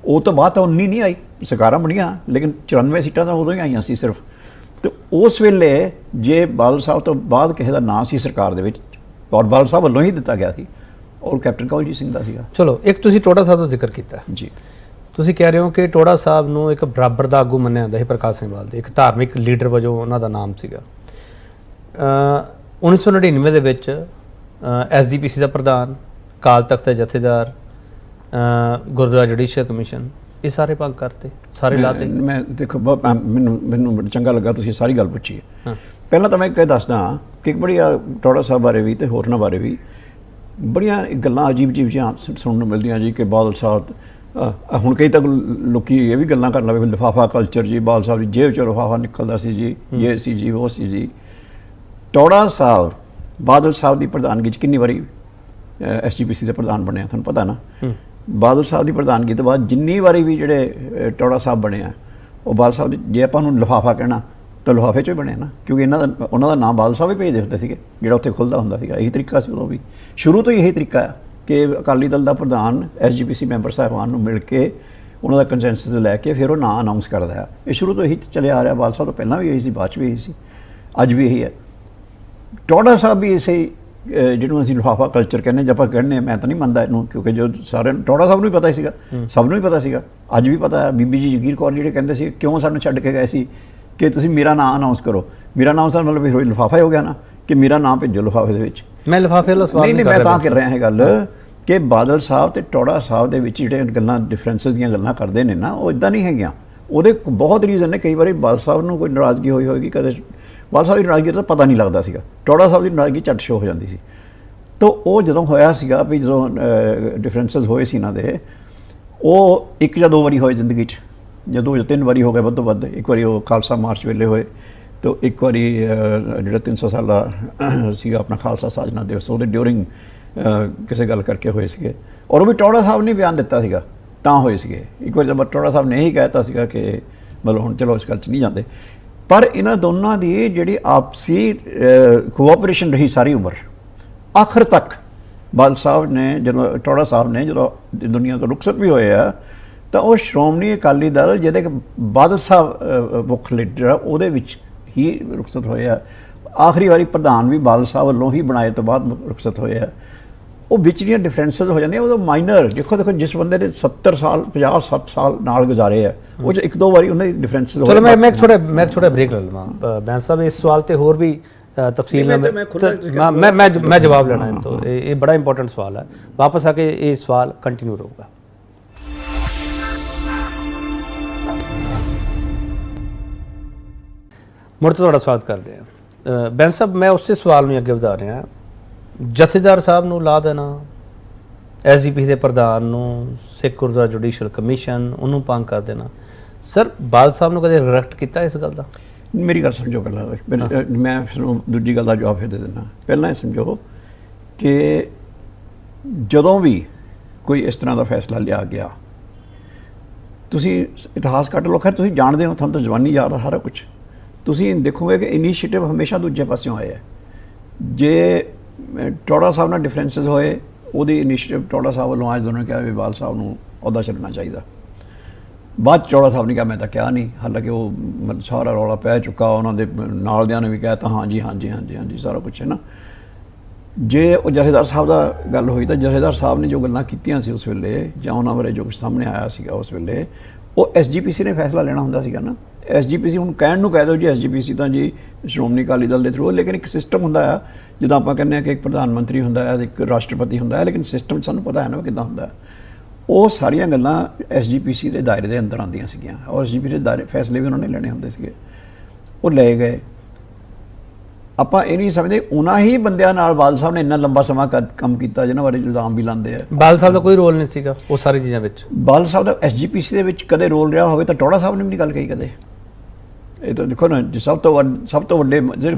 ਉਹ ਤੋਂ ਬਾਅਦ ਤਾਂ ਉਨੀ ਨਹੀਂ ਆਈ, ਸਰਕਾਰਾਂ ਬਣੀਆਂ, ਲੇਕਿਨ 94 ਸੀਟਾਂ ਤਾਂ ਉਦੋਂ ਹੀ ਆਈਆਂ ਸੀ ਸਿਰਫ। ਅਤੇ ਉਸ ਵੇਲੇ ਜੇ ਬਾਦਲ ਸਾਹਿਬ ਤੋਂ ਬਾਅਦ ਕਿਸੇ ਦਾ ਨਾਂ ਸੀ ਸਰਕਾਰ ਦੇ ਵਿੱਚ, ਔਰ ਬਾਦਲ ਸਾਹਿਬ ਵੱਲੋਂ ਹੀ ਦਿੱਤਾ ਗਿਆ ਸੀ, ਔਰ ਕੈਪਟਨ ਕਮਲਜੀਤ ਸਿੰਘ ਦਾ ਸੀਗਾ। ਚਲੋ, ਇੱਕ ਤੁਸੀਂ ਟੋੜਾ ਸਾਹਿਬ ਦਾ ਜ਼ਿਕਰ ਕੀਤਾ ਜੀ, ਤੁਸੀਂ ਕਹਿ ਰਹੇ ਹੋ ਕਿ ਟੋੜਾ ਸਾਹਿਬ ਨੂੰ ਇੱਕ ਬਰਾਬਰ ਦਾ ਆਗੂ ਮੰਨਿਆ ਜਾਂਦਾ ਸੀ ਪ੍ਰਕਾਸ਼ ਸਿੰਘ ਬਾਦਲ ਦੇ, ਇੱਕ ਧਾਰਮਿਕ ਲੀਡਰ ਵਜੋਂ ਉਹਨਾਂ ਦਾ ਨਾਮ ਸੀਗਾ। 1999 ਦੇ ਵਿੱਚ SGPC ਦਾ ਪ੍ਰਧਾਨ, ਅਕਾਲ ਤਖਤ ਦੇ ਜਥੇਦਾਰ, ਗੁਰਦੁਆਰਾ ਜੁਡੀਸ਼ੀਅਲ ਕਮਿਸ਼ਨ, ਇਹ ਸਾਰੇ ਭੰਗ ਕਰਤੇ, ਸਾਰੇ ਲਾਤੇ। ਮੈਂ ਦੇਖੋ ਮੈਨੂੰ ਚੰਗਾ ਲੱਗਾ ਤੁਸੀਂ ਸਾਰੀ ਗੱਲ ਪੁੱਛੀ ਹੈ। ਪਹਿਲਾਂ ਤਾਂ ਮੈਂ ਇਹ ਦੱਸਦਾ ਕਿ ਬੜੀ ਟੋੜਾ ਸਾਹਿਬ ਬਾਰੇ ਵੀ ਅਤੇ ਹੋਰਨਾਂ ਬਾਰੇ ਵੀ ਬੜੀਆਂ ਗੱਲਾਂ ਅਜੀਬ ਜਿਹੀਆਂ ਸੁਣਨ ਨੂੰ ਮਿਲਦੀਆਂ ਜੀ, ਕਿ ਬਾਦਲ ਸਾਹਿਬ ਹੁਣ ਕਈ ਤੱਕ ਲੋਕੀ ਇਹ ਵੀ ਗੱਲਾਂ ਕਰਨ ਲੱਗੇ, ਲਿਫਾਫਾ ਕਲਚਰ ਜੀ, ਬਾਦਲ ਸਾਹਿਬ ਦੀ ਜੇਬ 'ਚੋਂ ਲਿਫਾਫਾ ਨਿਕਲਦਾ ਸੀ ਜੀ, ਇਹ ਸੀ ਜੀ, ਉਹ ਸੀ ਜੀ। ਟੋੜਾ ਸਾਹਿਬ ਬਾਦਲ ਸਾਹਿਬ ਦੀ ਪ੍ਰਧਾਨਗੀ 'ਚ ਕਿੰਨੀ ਵਾਰੀ SGPC ਦੇ ਪ੍ਰਧਾਨ ਬਣਿਆ, ਤੁਹਾਨੂੰ ਪਤਾ ਨਾ। ਬਾਦਲ ਸਾਹਿਬ ਦੀ ਪ੍ਰਧਾਨਗੀ ਤੋਂ ਬਾਅਦ ਜਿੰਨੀ ਵਾਰੀ ਵੀ ਜਿਹੜੇ ਟੋੜਾ ਸਾਹਿਬ ਬਣੇ ਆ, ਉਹ ਬਾਦਲ ਸਾਹਿਬ ਦੀ, ਜੇ ਆਪਾਂ ਨੂੰ ਲਿਫਾਫਾ ਕਹਿਣਾ ਤਾਂ ਲਿਫਾਫੇ 'ਚੋਂ ਹੀ ਬਣੇ ਨਾ, ਕਿਉਂਕਿ ਉਹਨਾਂ ਦਾ ਨਾਮ ਬਾਦਲ ਸਾਹਿਬ ਹੀ ਭੇਜਦੇ ਹੁੰਦੇ ਸੀਗੇ, ਜਿਹੜਾ ਉੱਥੇ ਖੁੱਲ੍ਹਦਾ ਹੁੰਦਾ ਸੀਗਾ। ਇਹੀ ਤਰੀਕਾ ਸੀ ਉਦੋਂ ਵੀ, ਸ਼ੁਰੂ ਤੋਂ ਹੀ ਇਹੀ ਤਰੀਕਾ ਆ ਕਿ ਅਕਾਲੀ ਦਲ ਦਾ ਪ੍ਰਧਾਨ SGPC ਮੈਂਬਰ ਸਾਹਿਬਾਨ ਨੂੰ ਮਿਲ ਕੇ ਉਹਨਾਂ ਦਾ ਕੰਸੈਂਸਸ ਲੈ ਕੇ ਫਿਰ ਉਹ ਨਾਂ ਅਨਾਊਂਸ ਕਰਦਾ ਆ। ਇਹ ਸ਼ੁਰੂ ਤੋਂ ਇਹੀ ਚੱਲਿਆ ਆ ਰਿਹਾ। ਬਾਦਲ ਸਾਹਿਬ ਤੋਂ ਪਹਿਲਾਂ ਵੀ ਇਹੀ ਸੀ, ਬਾਅਦ 'ਚ ਵੀ ਇਹੀ ਸੀ, ਅੱਜ ਵੀ ਇਹੀ ਹੈ। ਟੋੜਾ ਸਾਹਿਬ ਵੀ ਇਸੇ ਜਿਹਨੂੰ ਅਸੀਂ ਲਿਫਾਫਾ ਕਲਚਰ ਕਹਿੰਦੇ, ਜੇ ਆਪਾਂ ਕਹਿੰਦੇ, ਮੈਂ ਤਾਂ ਨਹੀਂ ਮੰਨਦਾ ਇਹਨੂੰ, ਕਿਉਂਕਿ ਜੋ ਸਾਰਿਆਂ ਨੂੰ ਟੋੜਾ ਸਾਹਿਬ ਨੂੰ ਵੀ ਪਤਾ ਸੀਗਾ, ਸਭ ਨੂੰ ਹੀ ਪਤਾ ਸੀਗਾ, ਅੱਜ ਵੀ ਪਤਾ ਹੈ। ਬੀਬੀ ਜੀ ਜਗੀਰ ਕੌਰ ਜਿਹੜੇ ਕਹਿੰਦੇ ਸੀ ਕਿਉਂ ਸਾਨੂੰ ਛੱਡ ਕੇ ਗਏ ਸੀ, ਕਿ ਤੁਸੀਂ ਮੇਰਾ ਨਾਂ ਅਨਾਊਂਸ ਕਰੋ। ਮੇਰਾ ਨਾਮ ਸਰ ਮਤਲਬ ਫਿਰ ਲਿਫਾਫਾ ਹੀ ਹੋ ਗਿਆ ਨਾ, ਕਿ ਮੇਰਾ ਨਾਮ ਭੇਜੋ ਲਿਫਾਫੇ ਦੇ ਵਿੱਚ। ਮੈਂ ਲਿਫਾਫੇ ਵਾਲਾ ਸਵਾਲ ਨਹੀਂ, ਮੈਂ ਤਾਂ ਕਰ ਰਿਹਾ ਇਹ ਗੱਲ ਕਿ ਬਾਦਲ ਸਾਹਿਬ ਅਤੇ ਟੋੜਾ ਸਾਹਿਬ ਦੇ ਵਿੱਚ ਜਿਹੜੇ ਗੱਲਾਂ ਡਿਫਰੈਂਸਿਸ ਦੀਆਂ ਗੱਲਾਂ ਕਰਦੇ ਨੇ ਨਾ, ਉਹ ਇੱਦਾਂ ਨਹੀਂ ਹੈਗੀਆਂ। ਉਹਦੇ ਬਹੁਤ ਰੀਜ਼ਨ ਨੇ। ਕਈ ਵਾਰੀ ਬਾਦਲ ਸਾਹਿਬ ਨੂੰ ਕੋਈ ਨਾਰਾਜ਼ਗੀ ਹੋਈ ਹੋਏਗੀ, ਕਦੇ ਬਾਦਲ ਸਾਹਿਬ ਦੀ ਨਾਰਾਜ਼ਗੀ ਤਾਂ ਪਤਾ ਨਹੀਂ ਲੱਗਦਾ ਸੀਗਾ, ਟੋੜਾ ਸਾਹਿਬ ਦੀ ਨਾਰਾਜ਼ਗੀ ਝੱਟ ਸ਼ੋ ਹੋ ਜਾਂਦੀ ਸੀ। ਤਾਂ ਉਹ ਜਦੋਂ ਹੋਇਆ ਸੀਗਾ ਵੀ ਜਦੋਂ ਡਿਫਰੈਂਸਿਸ ਹੋਏ ਸੀ ਇਹਨਾਂ ਦੇ, ਉਹ 1 ਜਾਂ 2 ਵਾਰੀ ਹੋਏ ਜ਼ਿੰਦਗੀ 'ਚ, ਜਾਂ 2 ਜਾਂ 3 ਵਾਰੀ ਹੋ ਗਏ ਵੱਧ ਤੋਂ ਵੱਧ। ਇੱਕ ਵਾਰੀ ਉਹ ਖਾਲਸਾ ਮਾਰਚ ਵੇਲੇ ਹੋਏ, ਤਾਂ ਇੱਕ ਵਾਰੀ ਜਿਹੜਾ 300 ਸਾਲਾ ਸੀਗਾ ਆਪਣਾ ਖਾਲਸਾ ਸਾਜਨਾ ਦਿਵਸ, ਉਹਦੇ ਡਿਊਰਿੰਗ ਕਿਸੇ ਗੱਲ ਕਰਕੇ ਹੋਏ ਸੀਗੇ। ਔਰ ਉਹ ਵੀ ਟੋੜਾ ਸਾਹਿਬ ਨੇ ਬਿਆਨ ਦਿੱਤਾ ਸੀਗਾ ਤਾਂ ਹੋਏ ਸੀਗੇ। ਇੱਕ ਵਾਰੀ ਤਾਂ ਟੋੜਾ ਸਾਹਿਬ ਨੇ ਇਹੀ ਕਹਿ ਦਿੱਤਾ ਸੀਗਾ ਕਿ ਮਤਲਬ ਹੁਣ ਚਲੋ ਇਸ ਗੱਲ 'ਚ ਨਹੀਂ ਜਾਂਦੇ। ਪਰ ਇਹਨਾਂ ਦੋਨਾਂ ਦੀ ਜਿਹੜੀ ਆਪਸੀ ਕੋਆਪਰੇਸ਼ਨ ਰਹੀ ਸਾਰੀ ਉਮਰ, ਆਖਰ ਤੱਕ ਬਾਦਲ ਸਾਹਿਬ ਨੇ ਜਦੋਂ, ਟੋੜਾ ਸਾਹਿਬ ਨੇ ਜਦੋਂ ਦੁਨੀਆ ਤੋਂ ਰੁਖਸਤ ਵੀ ਹੋਏ ਆ, ਤਾਂ ਉਹ ਸ਼੍ਰੋਮਣੀ ਅਕਾਲੀ ਦਲ ਜਿਹਦੇ ਕਿ ਬਾਦਲ ਸਾਹਿਬ ਮੁੱਖ ਲੀਡਰ ਆ, ਉਹਦੇ ਵਿੱਚ ਹੀ ਰੁਖਸਤ ਹੋਏ ਆ। ਆਖਰੀ ਵਾਰੀ ਪ੍ਰਧਾਨ ਵੀ ਬਾਦਲ ਸਾਹਿਬ ਵੱਲੋਂ ਹੀ ਬਣਾਏ ਤੋਂ ਬਾਅਦ ਰੁਖਸਤ ਹੋਏ ਆ। ਉਹ ਵਿੱਚ ਦੀਆਂ ਡਿਫਰੈਂਸਿਸ ਹੋ ਜਾਂਦੀਆਂ, ਉਹ ਮਾਈਨਰ। ਦੇਖੋ ਜਿਸ ਬੰਦੇ ਨੇ 70 ਸਾਲ 50-60 ਸਾਲ ਨਾਲ ਗੁਜ਼ਾਰੇ ਆ, ਉਹ 'ਚ 1-2 ਵਾਰੀ ਉਹਨਾਂ ਦੀ ਡਿਫਰੈਂਸਿਸ ਹੋ। ਚਲੋ ਮੈਂ ਇੱਕ ਛੋਟਾ ਬ੍ਰੇਕ ਲੈ ਲਵਾਂ ਬੈਂਸ ਸਾਹਿਬ। ਇਸ ਸਵਾਲ ਤੇ ਹੋਰ ਵੀ ਤਫਸੀਲ ਨਾਲ ਮੈਂ ਜਵਾਬ ਲੈਣਾ ਹੈ, ਤਾਂ ਇਹ ਬੜਾ ਇੰਪੋਰਟੈਂਟ ਸਵਾਲ ਹੈ। ਵਾਪਸ ਆ ਕੇ ਇਹ ਸਵਾਲ ਕੰਟੀਨਿਊ ਰਹੂਗਾ। ਮੁੜ ਤੋਂ ਤੁਹਾਡਾ ਸਵਾਗਤ ਕਰਦੇ ਹਾਂ ਬੈਂਸ ਸਾਹਿਬ। ਮੈਂ ਉਸੇ ਸਵਾਲ ਨੂੰ ਅੱਗੇ ਵਧਾ ਰਿਹਾ, ਜਥੇਦਾਰ ਸਾਹਿਬ ਨੂੰ ਲਾ ਦੇਣਾ, SGPC ਦੇ ਪ੍ਰਧਾਨ ਨੂੰ, ਸਿੱਖ ਗੁਰਦੁਆਰਾ ਜੁਡੀਸ਼ੀਅਲ ਕਮਿਸ਼ਨ, ਉਹਨੂੰ ਭੰਗ ਕਰ ਦੇਣਾ। ਸਰ ਬਾਦਲ ਸਾਹਿਬ ਨੂੰ ਕਦੇ ਰਿਗਰੈਟ ਕੀਤਾ ਇਸ ਗੱਲ ਦਾ? ਮੇਰੀ ਗੱਲ ਸਮਝੋ ਪਹਿਲਾਂ, ਮੈਂ ਫਿਰ ਦੂਜੀ ਗੱਲ ਦਾ ਜਵਾਬ ਫਿਰ ਦੇ ਦਿੰਦਾ। ਪਹਿਲਾਂ ਇਹ ਸਮਝੋ ਕਿ ਜਦੋਂ ਵੀ ਕੋਈ ਇਸ ਤਰ੍ਹਾਂ ਦਾ ਫੈਸਲਾ ਲਿਆ ਗਿਆ। ਤੁਸੀਂ ਇਤਿਹਾਸ ਕੱਢ ਲਓ, ਖੈਰ ਤੁਸੀਂ ਜਾਣਦੇ ਹੋ, ਤੁਹਾਨੂੰ ਤਾਂ ਜ਼ਬਾਨੀ ਯਾਦ ਆ ਸਾਰਾ ਕੁਛ। ਤੁਸੀਂ ਦੇਖੋਗੇ ਕਿ ਇਨੀਸ਼ੀਏਟਿਵ ਹਮੇਸ਼ਾ ਦੂਜੇ ਪਾਸਿਓਂ ਆਏ ਹੈ। ਜੇ ਟੌੜਾ ਸਾਹਿਬ ਨਾਲ ਡਿਫਰੈਂਸਿਸ ਹੋਏ, ਉਹਦੀ ਇਨੀਸ਼ੀਏਟਿਵ ਟੌੜਾ ਸਾਹਿਬ ਵੱਲੋਂ ਆਏ, ਦੋਨੋਂ ਕਿਹਾ ਵੀ ਬਾਲ ਸਾਹਿਬ ਨੂੰ ਅਹੁਦਾ ਛੱਡਣਾ ਚਾਹੀਦਾ। ਬਾਅਦ ਟੌੜਾ ਸਾਹਿਬ ਨੇ ਕਿਹਾ ਮੈਂ ਤਾਂ ਕਿਹਾ ਨਹੀਂ, ਹਾਲਾਂਕਿ ਉਹ ਸਾਰਾ ਰੌਲਾ ਪੈ ਚੁੱਕਾ, ਉਹਨਾਂ ਦੇ ਨਾਲ ਦਿਆਂ ਨੇ ਵੀ ਕਹਿ ਤਾ ਹਾਂਜੀ ਹਾਂਜੀ ਹਾਂਜੀ ਹਾਂਜੀ ਸਾਰਾ ਕੁਛ ਹੈ ਨਾ। ਜੇ ਉਹ ਜਥੇਦਾਰ ਸਾਹਿਬ ਦਾ ਗੱਲ ਹੋਈ ਤਾਂ ਜਥੇਦਾਰ ਸਾਹਿਬ ਨੇ ਜੋ ਗੱਲਾਂ ਕੀਤੀਆਂ ਸੀ ਉਸ ਵੇਲੇ, ਜਾਂ ਉਹਨਾਂ ਬਾਰੇ ਜੋ ਕੁਛ ਸਾਹਮਣੇ ਆਇਆ ਸੀਗਾ ਉਸ ਵੇਲੇ, ਉਹ SGPC ਨੇ ਫੈਸਲਾ ਲੈਣਾ ਹੁੰਦਾ ਸੀਗਾ ਨਾ। SGPC ਹੁਣ ਕਹਿਣ ਨੂੰ ਕਹਿ ਦਿਓ ਜੀ SGPC ਤਾਂ ਜੀ ਸ਼੍ਰੋਮਣੀ ਅਕਾਲੀ ਦਲ ਦੇ ਥਰੂ, ਲੇਕਿਨ ਇੱਕ ਸਿਸਟਮ ਹੁੰਦਾ ਆ, ਜਿੱਦਾਂ ਆਪਾਂ ਕਹਿੰਦੇ ਹਾਂ ਕਿ ਇੱਕ ਪ੍ਰਧਾਨ ਮੰਤਰੀ ਹੁੰਦਾ ਹੈ, ਇੱਕ ਰਾਸ਼ਟਰਪਤੀ ਹੁੰਦਾ ਹੈ, ਲੇਕਿਨ ਸਿਸਟਮ ਸਾਨੂੰ ਪਤਾ ਹੈ ਨਾ ਕਿੱਦਾਂ ਹੁੰਦਾ। ਉਹ ਸਾਰੀਆਂ ਗੱਲਾਂ SGPC ਦੇ ਦਾਇਰੇ ਦੇ ਅੰਦਰ ਆਉਂਦੀਆਂ ਸੀਗੀਆਂ, ਔਰ SGPC ਦੇ ਦਾਇਰੇ ਫੈਸਲੇ ਵੀ ਉਹਨਾਂ ਨੇ ਲੈਣੇ ਹੁੰਦੇ ਸੀਗੇ, ਉਹ ਲਏ ਗਏ। ਆਪਾਂ ਇਹ ਨਹੀਂ ਸਮਝਦੇ ਉਹਨਾਂ ਹੀ ਬੰਦਿਆਂ ਨਾਲ ਬਾਦਲ ਸਾਹਿਬ ਨੇ ਇੰਨਾ ਲੰਬਾ ਸਮਾਂ ਕੰਮ ਕੀਤਾ ਜਿਹਨਾਂ ਬਾਰੇ ਇਲਜ਼ਾਮ ਵੀ ਲਾਉਂਦੇ ਆ। ਬਾਦਲ ਸਾਹਿਬ ਦਾ ਕੋਈ ਰੋਲ ਨਹੀਂ ਸੀਗਾ ਉਹ ਸਾਰੀ ਚੀਜ਼ਾਂ ਵਿੱਚ? ਬਾਦਲ ਸਾਹਿਬ ਦਾ SGPC ਦੇ ਵਿੱਚ ਕਦੇ ਰੋਲ ਰਿਹਾ ਹੋਵੇ ਤਾਂ ਟੌੜਾ ਸਾਹਿਬ ਨੇ ਵੀ ਨਹੀਂ ਗੱਲ ਕਹੀ ਕਦੇ। ਇਹ ਤਾਂ ਦੇਖੋ ਨਾ, ਸਭ ਤੋਂ ਵੱਡੇ ਜਿਹੜੇ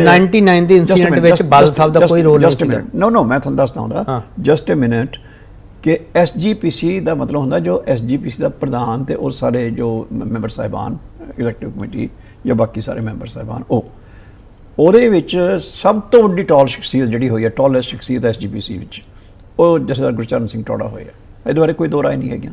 99 ਦੇ ਇਨਸੀਡੈਂਟ ਵਿੱਚ ਬਾਦਲ ਸਾਹਿਬ ਦਾ ਕੋਈ ਰੋਲ ਨਹੀਂ ਸੀਗਾ। ਨੋ ਮੈਂ ਤੁਹਾਨੂੰ ਦੱਸਦਾ ਹੁੰਦਾ, ਜਸਟ ਅ ਮਿੰਟ, ਕਿ SGPC ਦਾ ਮਤਲਬ ਹੁੰਦਾ ਜੋ SGPC ਦਾ ਪ੍ਰਧਾਨ ਤੇ ਉਹ ਸਾਰੇ ਜੋ ਮੈਂਬਰ ਸਾਹਿਬਾਨ, ਐਗਜ਼ੈਕਟਿਵ ਕਮੇਟੀ ਜਾਂ ਬਾਕੀ ਸਾਰੇ ਮੈਂਬਰ ਸਾਹਿਬਾਨ, ਉਹਦੇ ਵਿੱਚ ਸਭ ਤੋਂ ਵੱਡੀ ਟੌਲ ਸ਼ਖਸੀਅਤ ਜਿਹੜੀ ਹੋਈ ਹੈ, ਟੌਲੈਸਟ ਸ਼ਖਸੀਅਤ SGPC ਵਿੱਚ, ਉਹ ਜਥੇਦਾਰ ਗੁਰਚਰਨ ਸਿੰਘ ਟੌੜਾ ਹੋਏ ਆ। ਇਹਦੇ ਬਾਰੇ ਕੋਈ ਦੋ ਰਾਏ ਨਹੀਂ ਹੈਗੀਆਂ।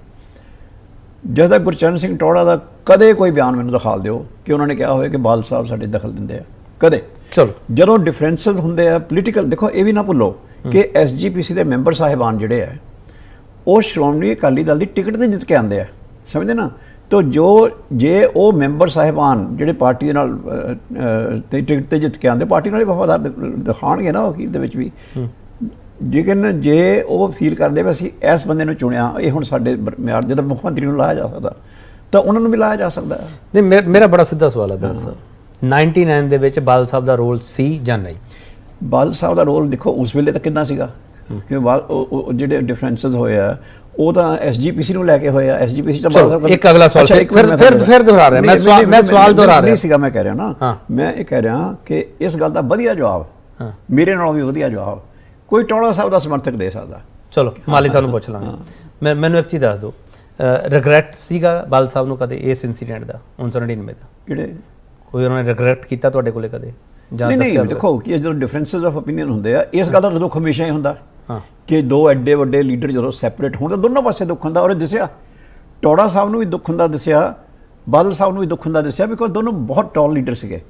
ਜਥੇਦਾਰ ਗੁਰਚਰਨ ਸਿੰਘ ਟੌੜਾ ਦਾ ਕਦੇ ਕੋਈ ਬਿਆਨ ਮੈਨੂੰ ਦਿਖਾ ਦਿਓ ਕਿ ਉਹਨਾਂ ਨੇ ਕਿਹਾ ਹੋਵੇ ਕਿ ਬਾਦਲ ਸਾਹਿਬ ਸਾਡੇ ਦਖਲ ਦਿੰਦੇ ਆ, ਕਦੇ। ਚਲੋ ਜਦੋਂ ਡਿਫਰੈਂਸਿਸ ਹੁੰਦੇ ਆ ਪੋਲੀਟੀਕਲ, ਦੇਖੋ ਇਹ ਵੀ ਨਾ ਭੁੱਲੋ ਕਿ SGPC ਦੇ ਮੈਂਬਰ ਸਾਹਿਬਾਨ ਜਿਹੜੇ ਆ ਉਹ ਸ਼੍ਰੋਮਣੀ ਅਕਾਲੀ ਦਲ ਦੀ ਟਿਕਟ ਤੇ ਜਿੱਤ ਕੇ ਆਉਂਦੇ ਆ, ਸਮਝਦੇ ਨਾ। ਤਾਂ ਜੇ ਉਹ ਮੈਂਬਰ ਸਾਹਿਬਾਨ ਜਿਹੜੇ ਪਾਰਟੀ ਦੇ ਨਾਲ ਟਿਕਟ ਤੇ ਜਿੱਤ ਕੇ ਆਉਂਦੇ, ਪਾਰਟੀ ਨਾਲ ਹੀ ਵਫਾਦਾਰ ਦਿਖਾਉਣਗੇ ਨਾ ਅਖੀਰ ਦੇ ਵਿੱਚ ਵੀ। ਲੇਕਿਨ ਜੇ ਉਹ ਫੀਲ ਕਰਦੇ ਵੀ ਅਸੀਂ ਇਸ ਬੰਦੇ ਨੂੰ ਚੁਣਿਆ, ਇਹ ਹੁਣ ਸਾਡੇ ਮਿਆਰ, ਜਦੋਂ ਮੁੱਖ ਮੰਤਰੀ ਨੂੰ ਲਾਇਆ ਜਾ ਸਕਦਾ ਤਾਂ ਉਹਨਾਂ ਨੂੰ ਵੀ ਲਾਇਆ ਜਾ ਸਕਦਾ। ਨਹੀਂ, ਮੇਰਾ ਬੜਾ ਸਿੱਧਾ ਸਵਾਲ ਹੈ ਬਾਦਲ ਸਾਹਿਬ, 99 ਦੇ ਵਿੱਚ ਬਾਦਲ ਸਾਹਿਬ ਦਾ ਰੋਲ ਸੀ ਜਾਂ ਨਹੀਂ? ਬਾਦਲ ਸਾਹਿਬ ਦਾ ਰੋਲ ਦੇਖੋ ਉਸ ਵੇਲੇ ਤਾਂ ਕਿੰਨਾ ਸੀਗਾ, ਕਿ ਜਿਹੜੇ ਡਿਫਰੈਂਸਿਸ ਹੋਏ ਆ ਉਹ ਤਾਂ SGPC ਨੂੰ ਲੈ ਕੇ ਹੋਏ ਆ। SGPC ਤਾਂ ਬਾਦਲ ਸਾਹਿਬ ਇੱਕ ਅਗਲਾ ਸਵਾਲ ਫਿਰ ਦੁਹਰਾ ਰਿਹਾ ਮੈਂ ਸਵਾਲ ਦੁਹਰਾ ਰਿਹਾ ਨਹੀਂ ਸੀਗਾ। ਮੈਂ ਕਹਿ ਰਿਹਾ ਨਾ, ਮੈਂ ਇਹ ਕਹਿ ਰਿਹਾ ਕਿ ਇਸ ਗੱਲ ਦਾ ਵਧੀਆ ਜਵਾਬ, ਮੇਰੇ ਨਾਲੋਂ ਵੀ ਵਧੀਆ ਜਵਾਬ ਕੋਈ ਟੌੜਾ ਸਾਹਿਬ ਦਾ ਸਮਰਥਕ ਦੇ ਸਕਦਾ। ਚਲੋ ਮਾਲੀ ਸਾਹਿਬ ਨੂੰ ਪੁੱਛ ਲਾਂਗੇ। ਮੈਨੂੰ ਇੱਕ ਚੀਜ਼ ਦੱਸ ਦਿਓ, ਰਿਗਰੈਟ ਸੀਗਾ ਬਾਦਲ ਸਾਹਿਬ ਨੂੰ ਕਦੇ ਇਸ ਇਨਸੀਡੈਂਟ ਦਾ 1999 ਦਾ? ਕਿਹੜੇ ਕੋਈ ਉਹਨਾਂ ਨੇ ਰਿਗਰੈਟ ਕੀਤਾ ਤੁਹਾਡੇ ਕੋਲੇ ਕਦੇ? ਨਹੀਂ, ਦੇਖੋ ਕਿ ਜਦੋਂ ਡਿਫਰੈਂਸਿਸ ਆਫ ਓਪੀਨੀਅਨ ਹੁੰਦੇ ਆ, ਇਸ ਗੱਲ ਦਾ ਦੁੱਖ ਹਮੇਸ਼ਾ ਹੀ ਹੁੰਦਾ ਕਿ ਦੋ ਐਡੇ ਵੱਡੇ ਲੀਡਰ ਜਦੋਂ ਸੈਪਰੇਟ ਹੋਣ ਤਾਂ ਦੋਨੋਂ ਪਾਸੇ ਦੁੱਖ ਹੁੰਦਾ। ਔਰ ਦਿਸਿਆ ਟੌੜਾ ਸਾਹਿਬ ਨੂੰ ਵੀ ਦੁੱਖ ਹੁੰਦਾ ਦਿਸਿਆ, ਬਾਦਲ ਸਾਹਿਬ ਨੂੰ ਵੀ ਦੁੱਖ ਹੁੰਦਾ ਦਿਸਿਆ, ਬਿਕੋਜ਼ ਦੋਨੋਂ ਬਹੁਤ ਟੌਲ ਲੀਡਰ ਸੀਗੇ।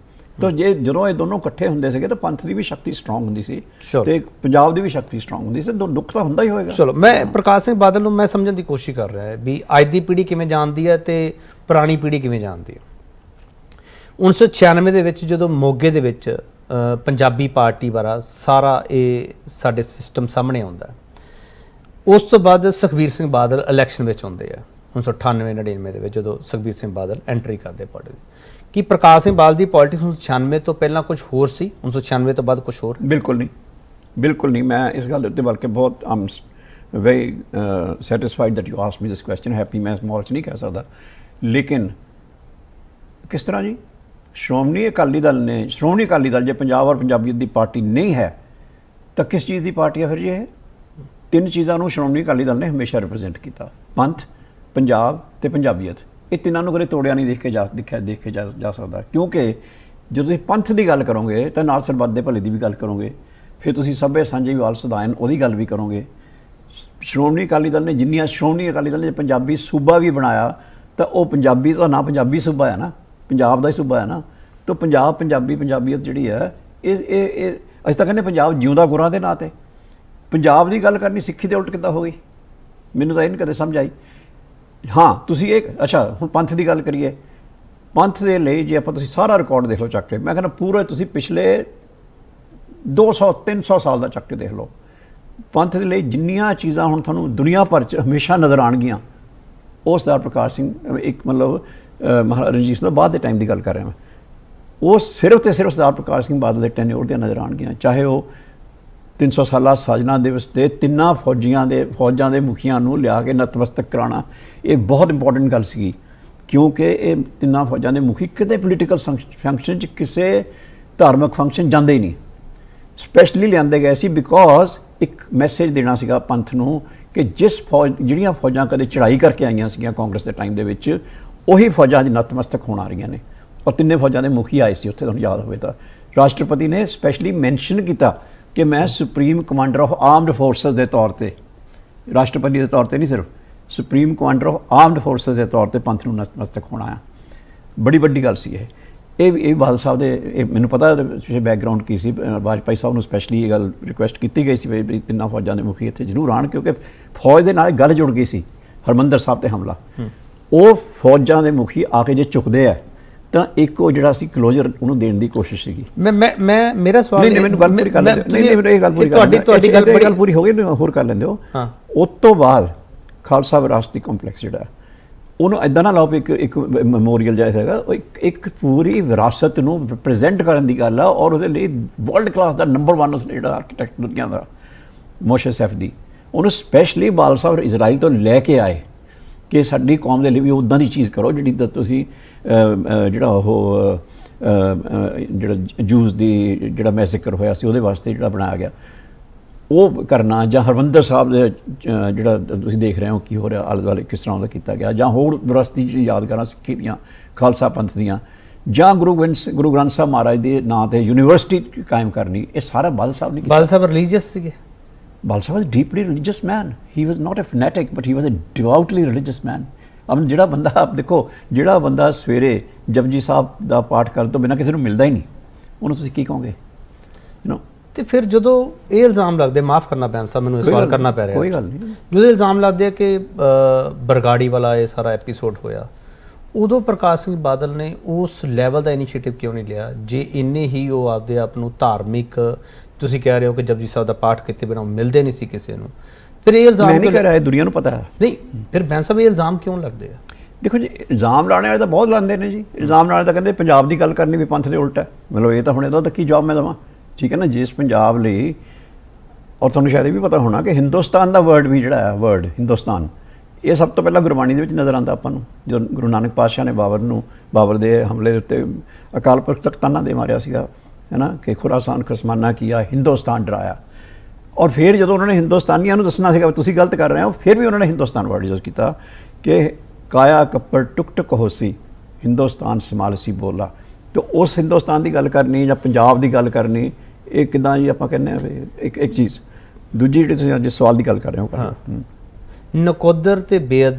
ਤਾਂ ਜਦੋਂ ਇਹ ਦੋਨੋਂ ਇਕੱਠੇ ਹੁੰਦੇ ਸੀਗੇ ਤਾਂ ਪੰਥ ਦੀ ਵੀ ਸ਼ਕਤੀ ਸਟਰੋਂਗ ਹੁੰਦੀ ਸੀ ਤੇ ਪੰਜਾਬ ਦੀ ਵੀ ਸ਼ਕਤੀ ਸਟਰੋਂਗ ਹੁੰਦੀ ਸੀ। ਦੁੱਖ ਤਾਂ ਹੁੰਦਾ ਹੀ ਹੋਏਗਾ। ਚਲੋ, ਮੈਂ ਪ੍ਰਕਾਸ਼ ਸਿੰਘ ਬਾਦਲ ਨੂੰ ਮੈਂ ਸਮਝਣ ਦੀ ਕੋਸ਼ਿਸ਼ ਕਰ ਰਿਹਾ ਵੀ ਅੱਜ ਦੀ ਪੀੜ੍ਹੀ ਕਿਵੇਂ ਜਾਣਦੀ ਹੈ ਤੇ ਪੁਰਾਣੀ ਪੀੜ੍ਹੀ ਕਿਵੇਂ ਜਾਣਦੀ ਹੈ। 1996 ਦੇ ਵਿੱਚ ਜਦੋਂ ਮੋਗੇ ਦੇ ਵਿੱਚ ਪੰਜਾਬੀ ਪਾਰਟੀ ਵਾਲਾ ਸਾਰਾ ਇਹ ਸਾਡੇ ਸਿਸਟਮ ਸਾਹਮਣੇ ਆਉਂਦਾ, ਉਸ ਤੋਂ ਬਾਅਦ ਸੁਖਬੀਰ ਸਿੰਘ ਬਾਦਲ ਇਲੈਕਸ਼ਨ ਵਿੱਚ ਆਉਂਦੇ ਆ 1998-99 ਦੇ ਵਿੱਚ, ਜਦੋਂ ਸੁਖਬੀਰ ਸਿੰਘ ਬਾਦਲ ਐਂਟਰੀ ਕਰਦੇ ਪਾਰਟੀ ਦੀ। ਕੀ ਪ੍ਰਕਾਸ਼ ਸਿੰਘ ਬਾਦਲ ਦੀ ਪੋਲਿਟਿਕਸ 1996 ਤੋਂ ਪਹਿਲਾਂ ਕੁਝ ਹੋਰ ਸੀ, 1996 ਤੋਂ ਬਾਅਦ ਕੁਝ ਹੋਰ? ਬਿਲਕੁਲ ਨਹੀਂ, ਬਿਲਕੁਲ ਨਹੀਂ। ਮੈਂ ਇਸ ਗੱਲ ਦੇ ਉੱਤੇ ਬਲਕਿ ਬਹੁਤ very satisfied that you ask me this question. Happy ਮੈਂ ਸਮਾਲ 'ਚ ਨਹੀਂ ਕਹਿ ਸਕਦਾ, ਲੇਕਿਨ ਕਿਸ ਤਰ੍ਹਾਂ ਜੀ ਸ਼੍ਰੋਮਣੀ ਅਕਾਲੀ ਦਲ ਜੇ ਪੰਜਾਬ ਔਰ ਪੰਜਾਬੀਅਤ ਦੀ ਪਾਰਟੀ ਨਹੀਂ ਹੈ ਤਾਂ ਕਿਸ ਚੀਜ਼ ਦੀ ਪਾਰਟੀ ਹੈ ਫਿਰ? ਇਹ ਤਿੰਨ ਚੀਜ਼ਾਂ ਨੂੰ ਸ਼੍ਰੋਮਣੀ ਅਕਾਲੀ ਦਲ ਨੇ ਹਮੇਸ਼ਾ ਰਿਪਰੈਜ਼ੈਂਟ ਕੀਤਾ, ਪੰਥ, ਪੰਜਾਬ ਤੇ ਪੰਜਾਬੀਅਤ। ਇਹ ਤਿੰਨਾਂ ਨੂੰ ਕਦੇ ਤੋੜਿਆ ਨਹੀਂ ਦੇਖੇ ਜਾ ਸਕਦਾ, ਕਿਉਂਕਿ ਜਦੋਂ ਤੁਸੀਂ ਪੰਥ ਦੀ ਗੱਲ ਕਰੋਗੇ ਤਾਂ ਨਾਲ ਸਰਬੱਤ ਦੇ ਭਲੇ ਦੀ ਵੀ ਗੱਲ ਕਰੋਗੇ, ਫਿਰ ਤੁਸੀਂ ਸਭੇ ਸਾਂਝੇ ਵਾਲ ਸਦਾਇਨ ਉਹਦੀ ਗੱਲ ਵੀ ਕਰੋਗੇ। ਸ਼੍ਰੋਮਣੀ ਅਕਾਲੀ ਦਲ ਨੇ ਪੰਜਾਬੀ ਸੂਬਾ ਵੀ ਬਣਾਇਆ ਤਾਂ ਉਹ ਪੰਜਾਬੀ ਦਾ ਨਾਂ ਪੰਜਾਬੀ ਸੂਬਾ ਹੈ ਨਾ, ਪੰਜਾਬ ਦਾ ਹੀ ਸੂਬਾ ਹੈ ਨਾ। ਤਾਂ ਪੰਜਾਬੀਅਤ ਜਿਹੜੀ ਹੈ ਇਹ ਅਸੀਂ ਤਾਂ ਕਹਿੰਦੇ ਪੰਜਾਬ ਜਿਉਂਦਾ ਗੁਰਾਂ ਦੇ ਨਾਂ 'ਤੇ। ਪੰਜਾਬ ਦੀ ਗੱਲ ਕਰਨੀ ਸਿੱਖੀ ਦੇ ਉਲਟ ਕਿੱਦਾਂ ਹੋ ਗਈ? ਮੈਨੂੰ ਤਾਂ ਇਹ ਨਹੀਂ ਕਦੇ ਸਮਝ ਆਈ। ਹਾਂ, ਤੁਸੀਂ ਅੱਛਾ ਹੁਣ ਪੰਥ ਦੀ ਗੱਲ ਕਰੀਏ। ਪੰਥ ਦੇ ਲਈ ਜੇ ਤੁਸੀਂ ਸਾਰਾ ਰਿਕਾਰਡ ਦੇਖ ਲਓ ਚੱਕ ਕੇ, ਮੈਂ ਕਹਿੰਦਾ ਪੂਰਾ ਤੁਸੀਂ ਪਿਛਲੇ 200-300 ਸਾਲ ਦਾ ਚੱਕ ਕੇ ਦੇਖ ਲਓ, ਪੰਥ ਦੇ ਲਈ ਜਿੰਨੀਆਂ ਚੀਜ਼ਾਂ ਹੁਣ ਤੁਹਾਨੂੰ ਦੁਨੀਆ ਭਰ 'ਚ ਹਮੇਸ਼ਾ ਨਜ਼ਰ ਆਉਣਗੀਆਂ, ਉਹ ਸਰਦਾਰ ਪ੍ਰਕਾਸ਼ ਸਿੰਘ ਇੱਕ ਮਤਲਬ ਮਹਾਰਾਜਾ ਰਣਜੀਤ ਸਿੰਘ ਤੋਂ ਬਾਅਦ ਦੇ ਟਾਈਮ ਦੀ ਗੱਲ ਕਰ ਰਿਹਾ ਮੈਂ, ਉਹ ਸਿਰਫ ਤੇ ਸਿਰਫ ਸਰਦਾਰ ਪ੍ਰਕਾਸ਼ ਸਿੰਘ ਬਾਦਲ ਦੇ ਟੈਨਿਓਰ ਦੀਆਂ ਨਜ਼ਰ ਆਉਣਗੀਆਂ। ਚਾਹੇ ਉਹ 300 ਸਾਲਾ ਸਾਜਨਾ ਦਿਵਸ ਤੇ ਤਿੰਨਾਂ ਫੌਜਾਂ ਦੇ ਮੁਖੀਆਂ ਨੂੰ ਲਿਆ ਕੇ ਨਤਮਸਤਕ ਕਰਾਉਣਾ, ਇਹ ਬਹੁਤ ਇੰਪੋਰਟੈਂਟ ਗੱਲ ਸੀਗੀ, ਕਿਉਂਕਿ ਇਹ ਤਿੰਨਾਂ ਫੌਜਾਂ ਦੇ ਮੁਖੀ ਕਿਤੇ ਪੋਲੀਟੀਕਲ ਫੰਕਸ਼ਨ 'ਚ ਕਿਸੇ ਧਾਰਮਿਕ ਫੰਕਸ਼ਨ ਜਾਂਦੇ ਹੀ ਨਹੀਂ, ਸਪੈਸ਼ਲੀ ਲਿਆਂਦੇ ਗਏ ਸੀ ਬਿਕੋਜ਼ ਇੱਕ ਮੈਸੇਜ ਦੇਣਾ ਸੀਗਾ ਪੰਥ ਨੂੰ ਕਿ ਜਿਸ ਫੌਜ ਜਿਹੜੀਆਂ ਫੌਜਾਂ ਕਦੇ ਚੜ੍ਹਾਈ ਕਰਕੇ ਆਈਆਂ ਸੀਗੀਆਂ ਕਾਂਗਰਸ ਦੇ ਟਾਈਮ ਦੇ ਵਿੱਚ, ਉਹੀ ਫੌਜਾਂ ਅੱਜ ਨਤਮਸਤਕ ਹੋਣ ਆ ਰਹੀਆਂ ਨੇ। ਔਰ ਤਿੰਨੇ ਫੌਜਾਂ ਦੇ ਮੁਖੀ ਆਏ ਸੀ ਉੱਥੇ, ਤੁਹਾਨੂੰ ਯਾਦ ਹੋਵੇ ਤਾਂ ਰਾਸ਼ਟਰਪਤੀ ਨੇ ਸਪੈਸ਼ਲੀ ਮੈਂਸ਼ਨ ਕੀਤਾ ਕਿ ਮੈਂ supreme commander of armed forces ਦੇ ਤੌਰ ਤੇ, ਰਾਸ਼ਟਰਪਤੀ ਦੇ ਤੌਰ ਤੇ ਨਹੀਂ, ਸਿਰਫ supreme commander of armed forces ਦੇ ਤੌਰ ਤੇ ਪੰਥ ਨੂੰ ਨਤਮਸਤਕ ਹੋਣਾ ਆ। ਬੜੀ ਵੱਡੀ ਗੱਲ ਸੀ ਇਹ ਬਾਦਲ ਸਾਹਿਬ ਦੇ, ਇਹ ਮੈਨੂੰ ਪਤਾ ਬੈਕਗਰਾਊਂਡ ਕੀ ਸੀ। ਵਾਜਪਾਈ ਸਾਹਿਬ ਨੂੰ ਸਪੈਸ਼ਲੀ ਇਹ ਗੱਲ ਰਿਕੁਐਸਟ ਕੀਤੀ ਗਈ ਸੀ ਵੀ ਤਿੰਨਾਂ ਫੌਜਾਂ ਦੇ ਮੁਖੀ ਇੱਥੇ ਜ਼ਰੂਰ ਆਉਣ, ਕਿਉਂਕਿ ਫੌਜ ਦੇ ਨਾਲ ਗੱਲ ਜੁੜ ਗਈ ਸੀ ਹਰਮੰਦਰ ਸਾਹਿਬ ਤੇ ਹਮਲਾ। ਉਹ ਫੌਜਾਂ ਦੇ ਮੁਖੀ ਆ ਕੇ ਜੇ ਚੁੱਕਦੇ ਆ ਤਾਂ ਇੱਕ ਉਹ ਜਿਹੜਾ ਸੀ ਕਲੋਜ਼ਰ ਉਹਨੂੰ ਦੇਣ ਦੀ ਕੋਸ਼ਿਸ਼ ਸੀਗੀ। ਮੈਂ ਮੇਰਾ ਸਵਾਲ ਨਹੀਂ, ਮੈਨੂੰ ਗੱਲ ਪੂਰੀ ਕਰ ਲੈਂਦੇ, ਨਹੀਂ ਇਹ ਗੱਲ ਪੂਰੀ ਕਰ ਲੈਂਦੇ, ਤੁਹਾਡੀ ਗੱਲ ਪੂਰੀ ਹੋ ਗਈ, ਹੋਰ ਕਰ ਲੈਂਦੇ ਹੋ। ਉਸ ਤੋਂ ਬਾਅਦ ਖਾਲਸਾ ਵਿਰਾਸਤੀ ਕੰਪਲੈਕਸ ਜਿਹੜਾ ਉਹਨੂੰ ਇੱਦਾਂ ਨਾ ਲਾਓ ਵੀ ਇੱਕ ਮੈਮੋਰੀਅਲ ਜਿਹਾ ਹੈਗਾ, ਉਹ ਇੱਕ ਪੂਰੀ ਵਿਰਾਸਤ ਨੂੰ ਰਿਪਰੈਜ਼ੈਂਟ ਕਰਨ ਦੀ ਗੱਲ ਆ। ਔਰ ਉਹਦੇ ਲਈ ਵਰਲਡ ਕਲਾਸ ਦਾ ਨੰਬਰ 1 ਉਸ ਜਿਹੜਾ ਆਰਕੀਟੈਕਟ ਦੁਨੀਆ ਦਾ ਮੋਸ਼ੇ ਸੈਫਦੀ, ਉਹਨੂੰ ਸਪੈਸ਼ਲੀ ਬਾਦਲ ਸਾਹਿਬ ਇਜ਼ਰਾਈਲ ਤੋਂ ਲੈ ਕੇ ਆਏ ਕਿ ਸਾਡੀ ਕੌਮ ਦੇ ਲਈ ਵੀ ਉੱਦਾਂ ਦੀ ਚੀਜ਼ ਕਰੋ ਜਿਹੜੀ ਤੁਸੀਂ ਜਿਹੜਾ ਉਹ ਜਿਹੜਾ ਜੂਸ ਦੀ ਜਿਹੜਾ ਮੈਸੇਕਰ ਹੋਇਆ ਸੀ ਉਹਦੇ ਵਾਸਤੇ ਜਿਹੜਾ ਬਣਾਇਆ ਗਿਆ ਉਹ ਕਰਨਾ, ਜਾਂ ਹਰਮੰਦਰ ਸਾਹਿਬ ਦੇ ਜਿਹੜਾ ਤੁਸੀਂ ਦੇਖ ਰਹੇ ਹੋ ਕੀ ਹੋ ਰਿਹਾ ਆਲੇ ਦੁਆਲੇ ਕਿਸ ਤਰ੍ਹਾਂ ਦਾ ਕੀਤਾ ਗਿਆ, ਜਾਂ ਹੋਰ ਵਿਰਾਸਤੀ ਯਾਦਗਾਰਾਂ ਸਿੱਖੀ ਦੀਆਂ ਖਾਲਸਾ ਪੰਥ ਦੀਆਂ, ਜਾਂ ਗੁਰੂ ਗ੍ਰੰਥ ਸਾਹਿਬ ਮਹਾਰਾਜ ਦੇ ਨਾਂ 'ਤੇ ਯੂਨੀਵਰਸਿਟੀ ਕਾਇਮ ਕਰਨੀ, ਇਹ ਸਾਰਾ ਬਾਦਲ ਸਾਹਿਬ ਨੇ ਕੀਤਾ। ਬਾਦਲ ਸਾਹਿਬ ਰਿਲੀਜੀਅਸ ਸੀਗੇ। Badal Sahib was deeply religious man. He was not a fanatic but he was a devoutly religious man. ਅਬ ਜਿਹੜਾ ਬੰਦਾ, ਆਪ ਦੇਖੋ, ਜਿਹੜਾ ਬੰਦਾ ਸਵੇਰੇ ਜਪਜੀ ਸਾਹਿਬ ਦਾ ਪਾਠ ਕਰਨ ਤੋਂ ਬਿਨਾਂ ਕਿਸੇ ਨੂੰ ਮਿਲਦਾ ਹੀ ਨਹੀਂ, ਉਹਨੂੰ ਤੁਸੀਂ ਕੀ ਕਹੋਗੇ? ਤੇ ਫਿਰ ਜਦੋਂ ਇਹ ਇਲਜ਼ਾਮ ਲੱਗਦੇ, ਮਾਫ ਕਰਨਾ ਬੈਂਸ ਸਾਹਿਬ ਮੈਨੂੰ ਇਹ ਸਵਾਲ ਕਰਨਾ ਪੈ ਰਿਹਾ, ਕੋਈ ਗੱਲ ਨਹੀਂ, ਜਦੋਂ ਇਲਜ਼ਾਮ ਲੱਗਦੇ ਆ ਕਿ ਬਰਗਾੜੀ ਵਾਲਾ ਇਹ ਸਾਰਾ ਐਪੀਸੋਡ ਹੋਇਆ, ਉਦੋਂ ਪ੍ਰਕਾਸ਼ ਸਿੰਘ ਬਾਦਲ ਨੇ ਉਸ ਲੈਵਲ ਦਾ ਇਨੀਸ਼ੀਏਟਿਵ ਕਿਉਂ ਨਹੀਂ ਲਿਆ? ਜੇ ਇੰਨੇ ਹੀ ਉਹ ਆਪਦੇ ਆਪ ਨੂੰ ਧਾਰਮਿਕ, ਤੁਸੀਂ ਕਹਿ ਰਹੇ ਹੋ ਕਿ ਜਪਜੀ ਸਾਹਿਬ ਦਾ ਪਾਠ ਕੀਤੇ ਬਿਨਾਂ ਮਿਲਦੇ ਨਹੀਂ ਸੀ ਕਿਸੇ ਨੂੰ, ਫਿਰ ਇਹ ਇਲਜ਼ਾਮ ਮੈਂ ਨਹੀਂ ਕਹਿ ਰਿਹਾ, ਦੁਨੀਆ ਨੂੰ ਪਤਾ ਹੈ। ਨਹੀਂ, ਫਿਰ ਬੈਂਸ ਸਾਹਿਬ ਇਹ ਇਲਜ਼ਾਮ ਕਿਉਂ ਲੱਗਦੇ ਆ? ਦੇਖੋ ਜੀ, ਇਲਜ਼ਾਮ ਲਾਉਣੇ ਵਾਲੇ ਤਾਂ ਬਹੁਤ ਲਾਉਂਦੇ ਨੇ ਜੀ। ਇਲਜ਼ਾਮ ਲਾਉਣੇ ਤਾਂ ਕਹਿੰਦੇ ਪੰਜਾਬ ਦੀ ਗੱਲ ਕਰਨੀ ਵੀ ਪੰਥ ਦੇ ਉਲਟ ਹੈ। ਮਤਲਬ ਇਹ ਤਾਂ ਹੁਣ ਇਹਦਾ ਤਾਂ ਕੀ ਜਵਾਬ ਮੈਂ ਦੇਵਾਂ? ਠੀਕ ਹੈ ਨਾ, ਜਿਸ ਪੰਜਾਬ ਲਈ, ਔਰ ਤੁਹਾਨੂੰ ਸ਼ਾਇਦ ਇਹ ਵੀ ਪਤਾ ਹੋਣਾ ਕਿ ਹਿੰਦੁਸਤਾਨ ਦਾ ਵਰਡ ਵੀ ਜਿਹੜਾ ਹੈ, ਵਰਡ ਹਿੰਦੁਸਤਾਨ, ਇਹ ਸਭ ਤੋਂ ਪਹਿਲਾਂ ਗੁਰਬਾਣੀ ਦੇ ਵਿੱਚ ਨਜ਼ਰ ਆਉਂਦਾ ਆਪਾਂ ਨੂੰ। ਜਦੋਂ ਗੁਰੂ ਨਾਨਕ ਪਾਤਸ਼ਾਹ ਨੇ ਬਾਬਰ ਦੇ ਹਮਲੇ ਦੇ ਉੱਤੇ ਅਕਾਲ ਪੁਰਖ ਤੱਕ ਤਾਨਾ ਦੇ ਮਾਰਿਆ ਸੀਗਾ, ਹੈ ਨਾ, ਕਿ ਖੁਰਾਸਾਨ ਖਸਮਾਨਾ ਕੀਆ, ਹਿੰਦੁਸਤਾਨ ਡਰਾਇਆ। ਔਰ ਫਿਰ ਜਦੋਂ ਉਹਨਾਂ ਨੇ ਹਿੰਦੁਸਤਾਨੀਆਂ ਨੂੰ ਦੱਸਣਾ ਸੀਗਾ ਤੁਸੀਂ ਗਲਤ ਕਰ ਰਹੇ ਹੋ, ਫਿਰ ਵੀ ਉਹਨਾਂ ਨੇ ਹਿੰਦੁਸਤਾਨ ਵਰਡ ਯੂਜ਼ ਕੀਤਾ ਕਿ ਕਾਇਆ ਕੱਪੜ ਟੁਕ ਟੁਕ ਹੋਸੀ, ਹਿੰਦੁਸਤਾਨ ਸਮਾਲਸੀ ਬੋਲਾ। ਤੇ ਉਸ ਹਿੰਦੁਸਤਾਨ ਦੀ ਗੱਲ ਕਰਨੀ ਜਾਂ ਪੰਜਾਬ ਦੀ ਗੱਲ ਕਰਨੀ, ਇਹ ਕਿੱਦਾਂ ਜੀ ਆਪਾਂ ਕਹਿੰਦੇ ਹਾਂ ਵੀ ਇੱਕ ਚੀਜ਼। ਦੂਜੀ ਜਿਹੜੀ ਤੁਸੀਂ ਅੱਜ ਸਵਾਲ ਦੀ ਗੱਲ ਕਰ ਰਹੇ ਹੋ, ਨਕੋਦਰ ਤੇ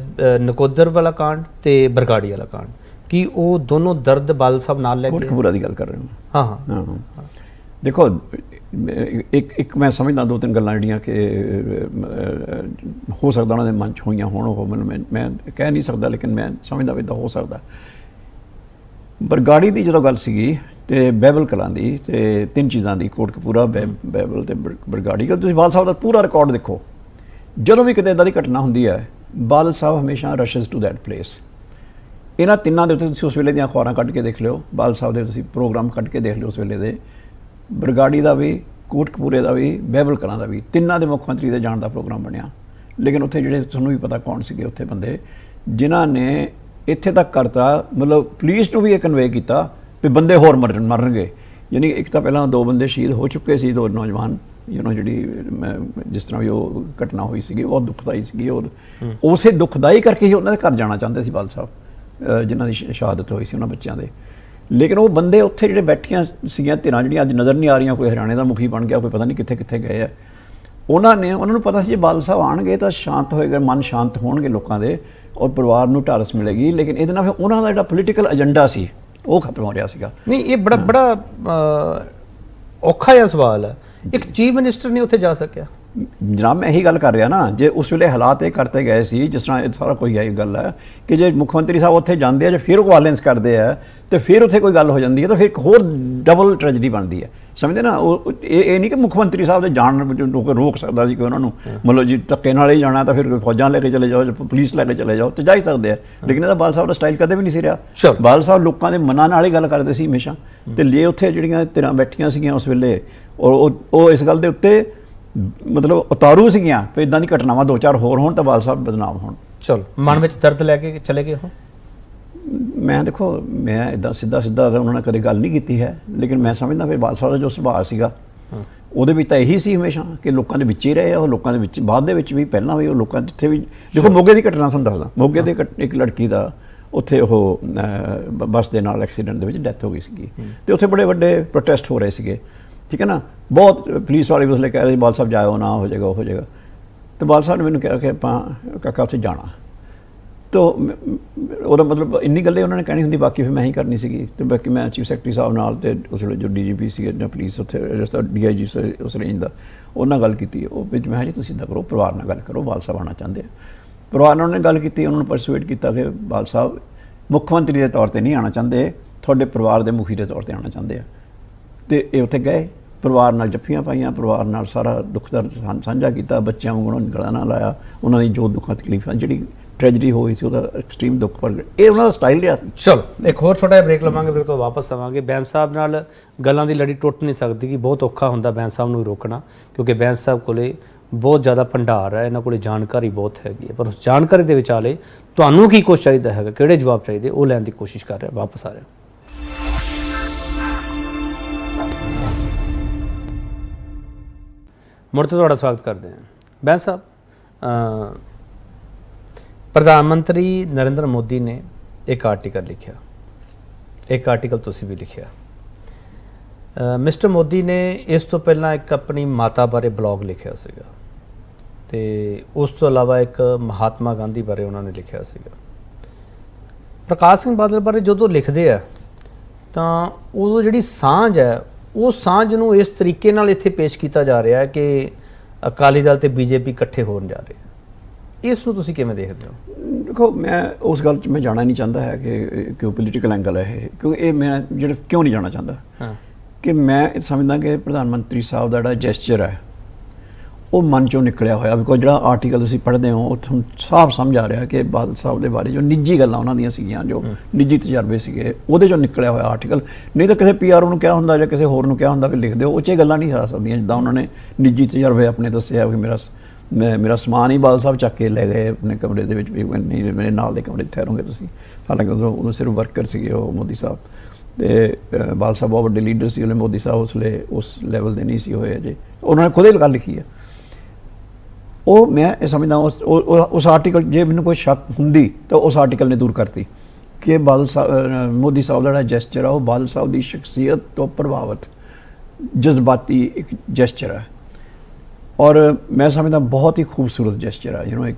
ਨਕੋਦਰ ਵਾਲਾ ਕਾਂਡ ਤੇ ਬਰਗਾੜੀ ਵਾਲਾ ਕਾਂਡ, ਕੀ ਉਹ ਦੋਨੋਂ ਦਰਦ ਬਾਦਲ ਸਾਹਿਬ ਨਾਲ ਲੈ ਕੇ? ਕੋਟਕਪੂਰਾ ਦੀ ਗੱਲ ਕਰ ਰਹੇ ਹੋ? ਹਾਂ। ਦੇਖੋ, ਇੱਕ ਮੈਂ ਸਮਝਦਾ ਦੋ ਤਿੰਨ ਗੱਲਾਂ ਜਿਹੜੀਆਂ ਕਿ ਹੋ ਸਕਦਾ ਉਹਨਾਂ ਦੇ ਮਨ 'ਚ ਹੋਈਆਂ ਹੋਣ, ਉਹ ਮੈਂ ਕਹਿ ਨਹੀਂ ਸਕਦਾ, ਲੇਕਿਨ ਮੈਂ ਸਮਝਦਾ ਵੀ ਇੱਦਾਂ ਹੋ ਸਕਦਾ। ਬਰਗਾੜੀ ਦੀ ਜਦੋਂ ਗੱਲ ਸੀਗੀ ਤੇ ਬਹਿਬਲ ਕਲਾਂ ਦੀ, ਤੇ ਤਿੰਨ ਚੀਜ਼ਾਂ ਦੀ, ਕੋਟਕਪੂਰਾ, ਬਹਿਬਲ ਤੇ ਬਰਗਾੜੀ, ਕਿ ਤੁਸੀਂ ਬਾਦਲ ਸਾਹਿਬ ਦਾ ਪੂਰਾ ਰਿਕਾਰਡ ਦੇਖੋ। ਜਦੋਂ ਵੀ ਕਿਤੇ ਇੱਦਾਂ ਦੀ ਘਟਨਾ ਹੁੰਦੀ ਹੈ, ਬਾਦਲ ਸਾਹਿਬ ਹਮੇਸ਼ਾ ਰਸ਼ਸ ਟੂ ਦੈਟ ਪਲੇਸ। ਇਹਨਾਂ ਤਿੰਨਾਂ ਦੇ ਉੱਤੇ ਤੁਸੀਂ ਉਸ ਵੇਲੇ ਦੀਆਂ ਅਖਬਾਰਾਂ ਕੱਢ ਕੇ ਦੇਖ ਲਿਓ, ਬਾਦਲ ਸਾਹਿਬ ਦੇ ਤੁਸੀਂ ਪ੍ਰੋਗਰਾਮ ਕੱਢ ਕੇ ਦੇਖ ਲਿਓ ਉਸ ਵੇਲੇ ਦੇ, ਬਰਗਾੜੀ ਦਾ ਵੀ, ਕੋਟਕਪੂਰੇ ਦਾ ਵੀ, ਬਹਿਬਲ ਕਲਾਂ ਦਾ ਵੀ, ਤਿੰਨਾਂ ਦੇ ਮੁੱਖ ਮੰਤਰੀ ਦੇ ਜਾਣ ਦਾ ਪ੍ਰੋਗਰਾਮ ਬਣਿਆ। ਲੇਕਿਨ ਉੱਥੇ ਜਿਹੜੇ ਤੁਹਾਨੂੰ ਵੀ ਪਤਾ ਕੌਣ ਸੀਗੇ ਉੱਥੇ ਬੰਦੇ ਜਿਨ੍ਹਾਂ ਨੇ ਇੱਥੇ ਤੱਕ ਕਰਤਾ, ਮਤਲਬ ਪੁਲਿਸ ਨੂੰ ਵੀ ਇਹ ਕਨਵੇ ਕੀਤਾ ਵੀ ਬੰਦੇ ਹੋਰ ਮਰਨਗੇ। ਯਾਨੀ ਇੱਕ ਤਾਂ ਪਹਿਲਾਂ 2 ਬੰਦੇ ਸ਼ਹੀਦ ਹੋ ਚੁੱਕੇ ਸੀ, 2 ਨੌਜਵਾਨ, ਜਿਹੜੀ ਜਿਸ ਤਰ੍ਹਾਂ ਵੀ ਉਹ ਘਟਨਾ ਹੋਈ ਸੀਗੀ ਬਹੁਤ ਦੁਖਦਾਈ ਸੀਗੀ। ਉਸੇ ਦੁਖਦਾਈ ਕਰਕੇ ਹੀ ਉਹਨਾਂ ਦੇ ਘਰ ਜਾਣਾ ਚਾਹੁੰਦੇ ਸੀ ਬਾਦਲ ਸਾਹਿਬ, ਜਿਨ੍ਹਾਂ ਦੀ ਸ਼ਹਾਦਤ ਹੋਈ ਸੀ ਉਹਨਾਂ ਬੱਚਿਆਂ ਦੇ। ਲੇਕਿਨ ਉਹ ਬੰਦੇ ਉੱਥੇ ਜਿਹੜੇ ਬੈਠੀਆਂ ਸੀਗੀਆਂ ਧਿਰਾਂ ਜਿਹੜੀਆਂ ਅੱਜ ਨਜ਼ਰ ਨਹੀਂ ਆ ਰਹੀਆਂ, ਕੋਈ ਹਰਿਆਣੇ ਦਾ ਮੁਖੀ ਬਣ ਗਿਆ, ਕੋਈ ਪਤਾ ਨਹੀਂ ਕਿੱਥੇ ਕਿੱਥੇ ਗਏ ਆ, ਉਹਨਾਂ ਨੂੰ ਪਤਾ ਸੀ ਜੇ ਬਾਦਲ ਸਾਹਿਬ ਆਉਣਗੇ ਤਾਂ ਸ਼ਾਂਤ ਹੋਏਗਾ, ਮਨ ਸ਼ਾਂਤ ਹੋਣਗੇ ਲੋਕਾਂ ਦੇ, ਔਰ ਪਰਿਵਾਰ ਨੂੰ ਢਾਰਸ ਮਿਲੇਗੀ। ਲੇਕਿਨ ਇਹਦੇ ਨਾਲ ਫਿਰ ਉਹਨਾਂ ਦਾ ਜਿਹੜਾ ਪੋਲੀਟੀਕਲ ਏਜੰਡਾ ਸੀ ਉਹ ਖਤਮ ਹੋ ਰਿਹਾ ਸੀਗਾ। ਨਹੀਂ, ਇਹ ਬੜਾ ਔਖਾ ਜਿਹਾ ਸਵਾਲ ਹੈ। ਇੱਕ ਚੀਫ ਮਿਨਿਸਟਰ ਨਹੀਂ ਉੱਥੇ ਜਾ ਸਕਿਆ। ਜਨਾਬ, ਮੈਂ ਇਹੀ ਗੱਲ ਕਰ ਰਿਹਾ ਨਾ, ਜੇ ਉਸ ਵੇਲੇ ਹਾਲਾਤ ਇਹ ਕਰਤੇ ਗਏ ਸੀ, ਜਿਸ ਤਰ੍ਹਾਂ ਇਹ ਸਾਰਾ ਕੋਈ ਇਹ ਗੱਲ ਹੈ ਕਿ ਜੇ ਮੁੱਖ ਮੰਤਰੀ ਸਾਹਿਬ ਉੱਥੇ ਜਾਂਦੇ ਆ, ਜੇ ਫਿਰ ਉਹ ਵਾਇਲੈਂਸ ਕਰਦੇ ਆ ਤੇ ਫਿਰ ਉੱਥੇ ਕੋਈ ਗੱਲ ਹੋ ਜਾਂਦੀ ਹੈ, ਤਾਂ ਫਿਰ ਇੱਕ ਹੋਰ ਡਬਲ ਟ੍ਰੈਜਡੀ ਬਣਦੀ ਹੈ। ਸਮਝਦੇ ਨਾ, ਉਹ ਇਹ ਨਹੀਂ ਕਿ ਮੁੱਖ ਮੰਤਰੀ ਸਾਹਿਬ ਦੇ ਜਾਣ ਰੋਕ ਸਕਦਾ ਸੀ ਕਿ ਉਹਨਾਂ ਨੂੰ, ਮਤਲਬ ਜੀ ਧੱਕੇ ਨਾਲ ਹੀ ਜਾਣਾ ਤਾਂ ਫਿਰ ਫੌਜਾਂ ਲੈ ਕੇ ਚਲੇ ਜਾਓ, ਪੁਲਿਸ ਲੈ ਕੇ ਚਲੇ ਜਾਓ, ਤੇ ਜਾ ਹੀ ਸਕਦੇ ਆ। ਲੇਕਿਨ ਇਹਦਾ ਬਾਦਲ ਸਾਹਿਬ ਦਾ ਸਟਾਈਲ ਕਦੇ ਵੀ ਨਹੀਂ ਸੀ ਰਿਹਾ। ਬਾਦਲ ਸਾਹਿਬ ਲੋਕਾਂ ਦੇ ਮਨਾਂ ਨਾਲ ਹੀ ਗੱਲ ਕਰਦੇ ਸੀ ਹਮੇਸ਼ਾ। ਤੇ ਲੈ ਉੱਥੇ ਜਿਹੜੀਆਂ ਧਿਰਾਂ ਬੈਠੀਆਂ ਸੀਗੀਆਂ ਉਸ ਵੇਲੇ, ਔਰ ਉਹ ਇਸ ਗੱਲ ਦੇ ਉੱਤੇ ਮਤਲਬ ਉਤਾਰੂ ਸੀਗੀਆਂ ਕਿ ਇੱਦਾਂ ਦੀ ਘਟਨਾਵਾਂ 2-4 ਹੋਰ ਹੋਣ ਤਾਂ ਬਾਦਲ ਸਾਹਿਬ ਬਦਨਾਮ ਹੋਣ। ਚਲੋ, ਮਨ ਵਿੱਚ ਦਰਦ ਲੈ ਕੇ ਚਲੇ ਗਏ ਹੋ? ਮੈਂ ਦੇਖੋ, ਮੈਂ ਇੱਦਾਂ ਸਿੱਧਾ ਤਾਂ ਉਹਨਾਂ ਨਾਲ ਕਦੇ ਗੱਲ ਨਹੀਂ ਕੀਤੀ ਹੈ, ਲੇਕਿਨ ਮੈਂ ਸਮਝਦਾ ਵੀ ਬਾਦਲ ਸਾਹਿਬ ਦਾ ਜੋ ਸੁਭਾਅ ਸੀਗਾ ਉਹਦੇ ਵਿੱਚ ਤਾਂ ਇਹੀ ਸੀ ਹਮੇਸ਼ਾ ਕਿ ਲੋਕਾਂ ਦੇ ਵਿੱਚ ਹੀ ਰਹੇ ਆ ਉਹ, ਲੋਕਾਂ ਦੇ ਵਿੱਚ ਬਾਅਦ ਦੇ ਵਿੱਚ ਵੀ, ਪਹਿਲਾਂ ਵੀ ਉਹ ਲੋਕਾਂ ਜਿੱਥੇ ਵੀ ਦੇਖੋ ਮੋਗੇ ਦੀ ਘਟਨਾ ਤੁਹਾਨੂੰ ਦੱਸਦਾ, ਮੋਗੇ ਦੇ ਇੱਕ ਲੜਕੀ ਦਾ ਉੱਥੇ ਉਹ ਬੱਸ ਦੇ ਨਾਲ ਐਕਸੀਡੈਂਟ ਦੇ ਵਿੱਚ ਡੈਥ ਹੋ ਗਈ ਸੀਗੀ ਤੇ ਉੱਥੇ ਬੜੇ ਵੱਡੇ ਪ੍ਰੋਟੈਸਟ ਹੋ ਰਹੇ ਸੀਗੇ, ਠੀਕ ਹੈ ਨਾ, ਬਹੁਤ ਪੁਲਿਸ ਵਾਲੇ ਉਸ ਲਈ ਕਹਿ ਰਹੇ ਸੀ ਬਾਲ ਸਾਹਿਬ ਜਾਇਓ ਨਾ ਹੋ ਜਾਏਗਾ ਉਹ ਹੋ ਜਾਏਗਾ, ਤੇ ਬਾਲ ਸਾਹਿਬ ਨੇ ਮੈਨੂੰ ਕਿਹਾ ਕਿ ਆਪਾਂ ਕਾਕਾ ਉੱਥੇ ਜਾਣਾ, ਤੋ ਉਹਦਾ ਮਤਲਬ ਇੰਨੀ ਗੱਲੇ ਉਹਨਾਂ ਨੇ ਕਹਿਣੀ ਹੁੰਦੀ, ਬਾਕੀ ਫਿਰ ਮੈਂ ਹੀ ਕਰਨੀ ਸੀਗੀ, ਤੇ ਬਾਕੀ ਮੈਂ ਚੀਫ ਸੈਕਟਰੀ ਸਾਹਿਬ ਨਾਲ ਤੇ ਉਸ ਵੇਲੇ ਜੋ DGP ਸੀ ਜਾਂ ਪੁਲਿਸ ਉੱਥੇ DIG ਉਸ ਰੇਂਜ ਦਾ ਉਹਨਾਂ ਗੱਲ ਕੀਤੀ, ਉਹ ਵਿੱਚ ਮੈਂ ਜੀ ਤੁਸੀਂ ਇੱਦਾਂ ਕਰੋ ਪਰਿਵਾਰ ਨਾਲ ਗੱਲ ਕਰੋ, ਬਾਲ ਸਾਹਿਬ ਆਉਣਾ ਚਾਹੁੰਦੇ ਆ, ਪਰਿਵਾਰ ਨਾਲ ਉਹਨੇ ਗੱਲ ਕੀਤੀ, ਉਹਨਾਂ ਨੂੰ ਪਰਸੂਏਟ ਕੀਤਾ ਕਿ ਬਾਲ ਸਾਹਿਬ ਮੁੱਖ ਮੰਤਰੀ ਦੇ ਤੌਰ 'ਤੇ ਨਹੀਂ ਆਉਣਾ ਚਾਹੁੰਦੇ, ਤੁਹਾਡੇ ਪਰਿਵਾਰ ਦੇ ਮੁਖੀ ਦੇ ਤੌਰ 'ਤੇ ਆਉਣਾ ਚਾਹੁੰਦੇ ਆ, ਤੇ ਇਹ ਉੱਥੇ ਗਏ, ਪਰਿਵਾਰ ਨਾਲ ਜੱਫੀਆਂ ਪਾਈਆਂ, ਪਰਿਵਾਰ ਨਾਲ ਸਾਰਾ ਦੁੱਖ ਦਰਦ ਸਾਂਝਾ ਕੀਤਾ, ਬੱਚਿਆਂ ਵਾਂਗੂ ਗਲਾ ਨਾ ਲਾਇਆ, ਉਹਨਾਂ ਦੀ ਜੋ ਦੁੱਖਾਂ ਤਕਲੀਫਾਂ ਜਿਹੜੀ ਟ੍ਰੈਜਡੀ ਹੋਈ ਸੀ ਉਹਦਾ ਐਕਸਟ੍ਰੀਮ ਦੁੱਖ ਪਰ ਇਹ ਉਹਨਾਂ ਦਾ ਸਟਾਈਲ ਰਿਹਾ। ਚਲੋ ਇੱਕ ਹੋਰ ਛੋਟਾ ਜਿਹਾ ਬ੍ਰੇਕ ਲਵਾਂਗੇ, ਫਿਰ ਤੋਂ ਵਾਪਸ ਆਵਾਂਗੇ। ਬੈਂਸ ਸਾਹਿਬ ਨਾਲ ਗੱਲਾਂ ਦੀ ਲੜੀ ਟੁੱਟ ਨਹੀਂ ਸਕਦੀ ਕਿ ਬਹੁਤ ਔਖਾ ਹੁੰਦਾ ਬੈਂਸ ਸਾਹਿਬ ਨੂੰ ਰੋਕਣਾ, ਕਿਉਂਕਿ ਬੈਂਸ ਸਾਹਿਬ ਕੋਲੇ ਬਹੁਤ ਜ਼ਿਆਦਾ ਭੰਡਾਰ ਹੈ, ਇਹਨਾਂ ਕੋਲੇ ਜਾਣਕਾਰੀ ਬਹੁਤ ਹੈਗੀ ਹੈ, ਪਰ ਉਸ ਜਾਣਕਾਰੀ ਦੇ ਵਿਚਾਲੇ ਤੁਹਾਨੂੰ ਕੀ ਕੁਛ ਚਾਹੀਦਾ ਹੈਗਾ, ਕਿਹੜੇ ਜਵਾਬ ਚਾਹੀਦੇ, ਉਹ ਲੈਣ ਦੀ ਕੋਸ਼ਿਸ਼ ਕਰ ਰਿਹਾ। ਵਾਪਸ ਆ ਰਿਹਾ। ਮੁੜ ਤੋਂ ਤੁਹਾਡਾ ਸਵਾਗਤ ਕਰਦੇ ਹਾਂ। ਬੈਂਸ ਸਾਹਿਬ, ਪ੍ਰਧਾਨ ਮੰਤਰੀ ਨਰਿੰਦਰ ਮੋਦੀ ਨੇ ਇੱਕ ਆਰਟੀਕਲ ਲਿਖਿਆ, ਇੱਕ ਆਰਟੀਕਲ ਤੁਸੀਂ ਵੀ ਲਿਖਿਆ। ਮਿਸਟਰ ਮੋਦੀ ਨੇ ਇਸ ਤੋਂ ਪਹਿਲਾਂ ਇੱਕ ਆਪਣੀ ਮਾਤਾ ਬਾਰੇ ਬਲੌਗ ਲਿਖਿਆ ਸੀਗਾ, ਤੇ ਉਸ ਤੋਂ ਇਲਾਵਾ ਇੱਕ ਮਹਾਤਮਾ ਗਾਂਧੀ ਬਾਰੇ ਉਹਨਾਂ ਨੇ ਲਿਖਿਆ ਸੀਗਾ। ਪ੍ਰਕਾਸ਼ ਸਿੰਘ ਬਾਦਲ ਬਾਰੇ ਜਦੋਂ ਲਿਖਦੇ ਆ ਤਾਂ ਉਦੋਂ ਜਿਹੜੀ ਸਾਂਝ ਹੈ, ਉਹ ਸਾਂਝ ਨੂੰ ਇਸ ਤਰੀਕੇ ਨਾਲ ਇੱਥੇ ਪੇਸ਼ ਕੀਤਾ ਜਾ ਰਿਹਾ ਹੈ ਕਿ ਅਕਾਲੀ ਦਲ ਤੇ BJP ਇਕੱਠੇ ਹੋਣ ਜਾ ਰਹੇ ਆ। ਇਸ ਨੂੰ ਤੁਸੀਂ ਕਿਵੇਂ ਦੇਖਦੇ ਹੋ? ਦੇਖੋ ਮੈਂ ਉਸ ਗੱਲ 'ਚ ਮੈਂ ਜਾਣਾ ਨਹੀਂ ਚਾਹੁੰਦਾ ਹੈ ਕਿ ਪੋਲੀਟੀਕਲ ਐਂਗਲ ਹੈ ਇਹ, ਕਿਉਂਕਿ ਇਹ ਮੈਂ ਜਿਹੜਾ ਕਿਉਂ ਨਹੀਂ ਜਾਣਾ ਚਾਹੁੰਦਾ ਕਿ ਮੈਂ ਸਮਝਦਾ ਕਿ ਪ੍ਰਧਾਨ ਮੰਤਰੀ ਸਾਹਿਬ ਦਾ ਜਿਹੜਾ ਜੈਸਚਰ ਹੈ ਉਹ ਮਨ 'ਚੋਂ ਨਿਕਲਿਆ ਹੋਇਆ। ਬਿਕੋਜ਼ ਜਿਹੜਾ ਆਰਟੀਕਲ ਤੁਸੀਂ ਪੜ੍ਹਦੇ ਹੋ ਉਹ ਤੁਹਾਨੂੰ ਸਾਫ਼ ਸਮਝ ਆ ਰਿਹਾ ਕਿ ਬਾਦਲ ਸਾਹਿਬ ਦੇ ਬਾਰੇ ਜੋ ਨਿੱਜੀ ਗੱਲਾਂ ਉਹਨਾਂ ਦੀਆਂ ਸੀਗੀਆਂ, ਜੋ ਨਿੱਜੀ ਤਜਰਬੇ ਸੀਗੇ, ਉਹਦੇ 'ਚੋਂ ਨਿਕਲਿਆ ਹੋਇਆ ਆਰਟੀਕਲ। ਨਹੀਂ ਤਾਂ ਕਿਸੇ PRO ਨੂੰ ਕਿਹਾ ਹੁੰਦਾ ਜਾਂ ਕਿਸੇ ਹੋਰ ਨੂੰ ਕਿਹਾ ਹੁੰਦਾ ਵੀ ਲਿਖ ਦਿਓ, ਉਹ 'ਚ ਇਹ ਗੱਲਾਂ ਨਹੀਂ ਆ ਸਕਦੀਆਂ ਜਿੱਦਾਂ ਉਹਨਾਂ ਨੇ ਨਿੱਜੀ ਤਜਰਬੇ ਆਪਣੇ ਦੱਸਿਆ ਕਿ ਮੇਰਾ ਸਮਾਨ ਹੀ ਬਾਦਲ ਸਾਹਿਬ ਚੱਕ ਕੇ ਲੈ ਗਏ ਆਪਣੇ ਕਮਰੇ ਦੇ ਵਿੱਚ, ਵੀ ਨਹੀਂ ਮੇਰੇ ਨਾਲ ਦੇ ਕਮਰੇ 'ਚ ਠਹਿਰੋਗੇ ਤੁਸੀਂ। ਹਾਲਾਂਕਿ ਉਦੋਂ ਸਿਰਫ ਵਰਕਰ ਸੀਗੇ ਉਹ ਮੋਦੀ ਸਾਹਿਬ, ਤੇ ਬਾਦਲ ਸਾਹਿਬ ਬਹੁਤ ਵੱਡੇ ਲੀਡਰ ਸੀ ਉਹਨੇ, ਮੋਦੀ ਸਾਹਿਬ ਉਸ ਲੈਵਲ ਦੇ ਨਹੀਂ ਸੀ ਹੋਏ ਅਜੇ। ਉਹਨਾਂ ਨੇ ਖੁਦ ਹੀ ਗੱਲ ਲਿਖੀ ਹੈ। ਉਹ ਮੈਂ ਇਹ ਸਮਝਦਾ ਉਸ ਆਰਟੀਕਲ ਜੇ ਮੈਨੂੰ ਕੋਈ ਸ਼ੱਕ ਹੁੰਦੀ ਤਾਂ ਉਸ ਆਰਟੀਕਲ ਨੇ ਦੂਰ ਕਰਤੀ ਕਿ ਬਾਦਲ ਸਾਹਿਬ ਮੋਦੀ ਸਾਹਿਬ ਦਾ ਜਿਹੜਾ ਜੈਸਚਰ ਆ ਉਹ ਬਾਦਲ ਸਾਹਿਬ ਦੀ ਸ਼ਖਸੀਅਤ ਤੋਂ ਪ੍ਰਭਾਵਿਤ ਜਜ਼ਬਾਤੀ ਇੱਕ ਜੈਸਚਰ ਹੈ, ਔਰ ਮੈਂ ਸਮਝਦਾ ਬਹੁਤ ਹੀ ਖੂਬਸੂਰਤ ਜੈਸਚਰ ਹੈ।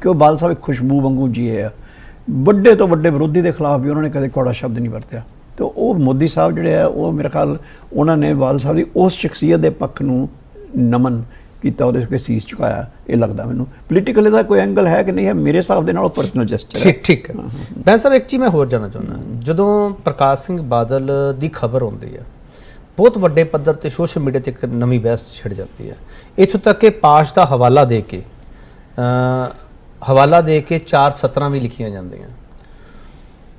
ਕਿਉਂ ਬਾਦਲ ਸਾਹਿਬ ਇੱਕ ਖੁਸ਼ਬੂ ਵਾਂਗੂ ਜੀਏ ਆ, ਵੱਡੇ ਤੋਂ ਵੱਡੇ ਵਿਰੋਧੀ ਦੇ ਖਿਲਾਫ ਵੀ ਉਹਨਾਂ ਨੇ ਕਦੇ ਕੌੜਾ ਸ਼ਬਦ ਨਹੀਂ ਵਰਤਿਆ। ਤੇ ਉਹ ਮੋਦੀ ਸਾਹਿਬ ਜਿਹੜੇ ਆ ਉਹ ਮੇਰੇ ਖਿਆਲ ਉਹਨਾਂ ਨੇ ਬਾਦਲ ਸਾਹਿਬ ਦੀ ਉਸ ਸ਼ਖਸੀਅਤ ਦੇ ਪੱਖ ਨੂੰ ਨਮਨ ਕੀਤਾ, ਉਹਦੇ ਉੱਤੇ ਸੀਸ ਝੁਕਾਇਆ। ਇਹ ਲੱਗਦਾ ਮੈਨੂੰ ਪੋਲੀਟੀਕਲ ਦਾ ਕੋਈ ਐਂਗਲ ਹੈ ਕਿ ਨਹੀਂ ਹੈ, ਮੇਰੇ ਹਿਸਾਬ ਦੇ ਨਾਲ ਉਹ ਪਰਸਨਲ ਜੈਸਚਰ ਹੈ। ਠੀਕ ਹੈ ਬੈਂਸ ਸਾਹਿਬ, ਇੱਕ ਚੀਜ਼ ਮੈਂ ਹੋਰ ਜਾਣਨਾ ਚਾਹੁੰਦਾ, ਜਦੋਂ ਪ੍ਰਕਾਸ਼ ਸਿੰਘ ਬਾਦਲ ਦੀ ਖਬਰ ਆਉਂਦੀ ਹੈ ਬਹੁਤ ਵੱਡੇ ਪੱਧਰ ਤੇ ਸੋਸ਼ਲ ਮੀਡੀਆ ਤੇ ਇੱਕ ਨਵੀਂ ਬਹਿਸ ਛਿੜ ਜਾਂਦੀ ਹੈ, ਇੱਥੋਂ ਤੱਕ ਕਿ ਪਾਸ਼ ਦਾ ਹਵਾਲਾ ਦੇ ਕੇ 4 ਸਤਰਾਂ ਵੀ ਲਿਖੀਆਂ ਜਾਂਦੀਆਂ।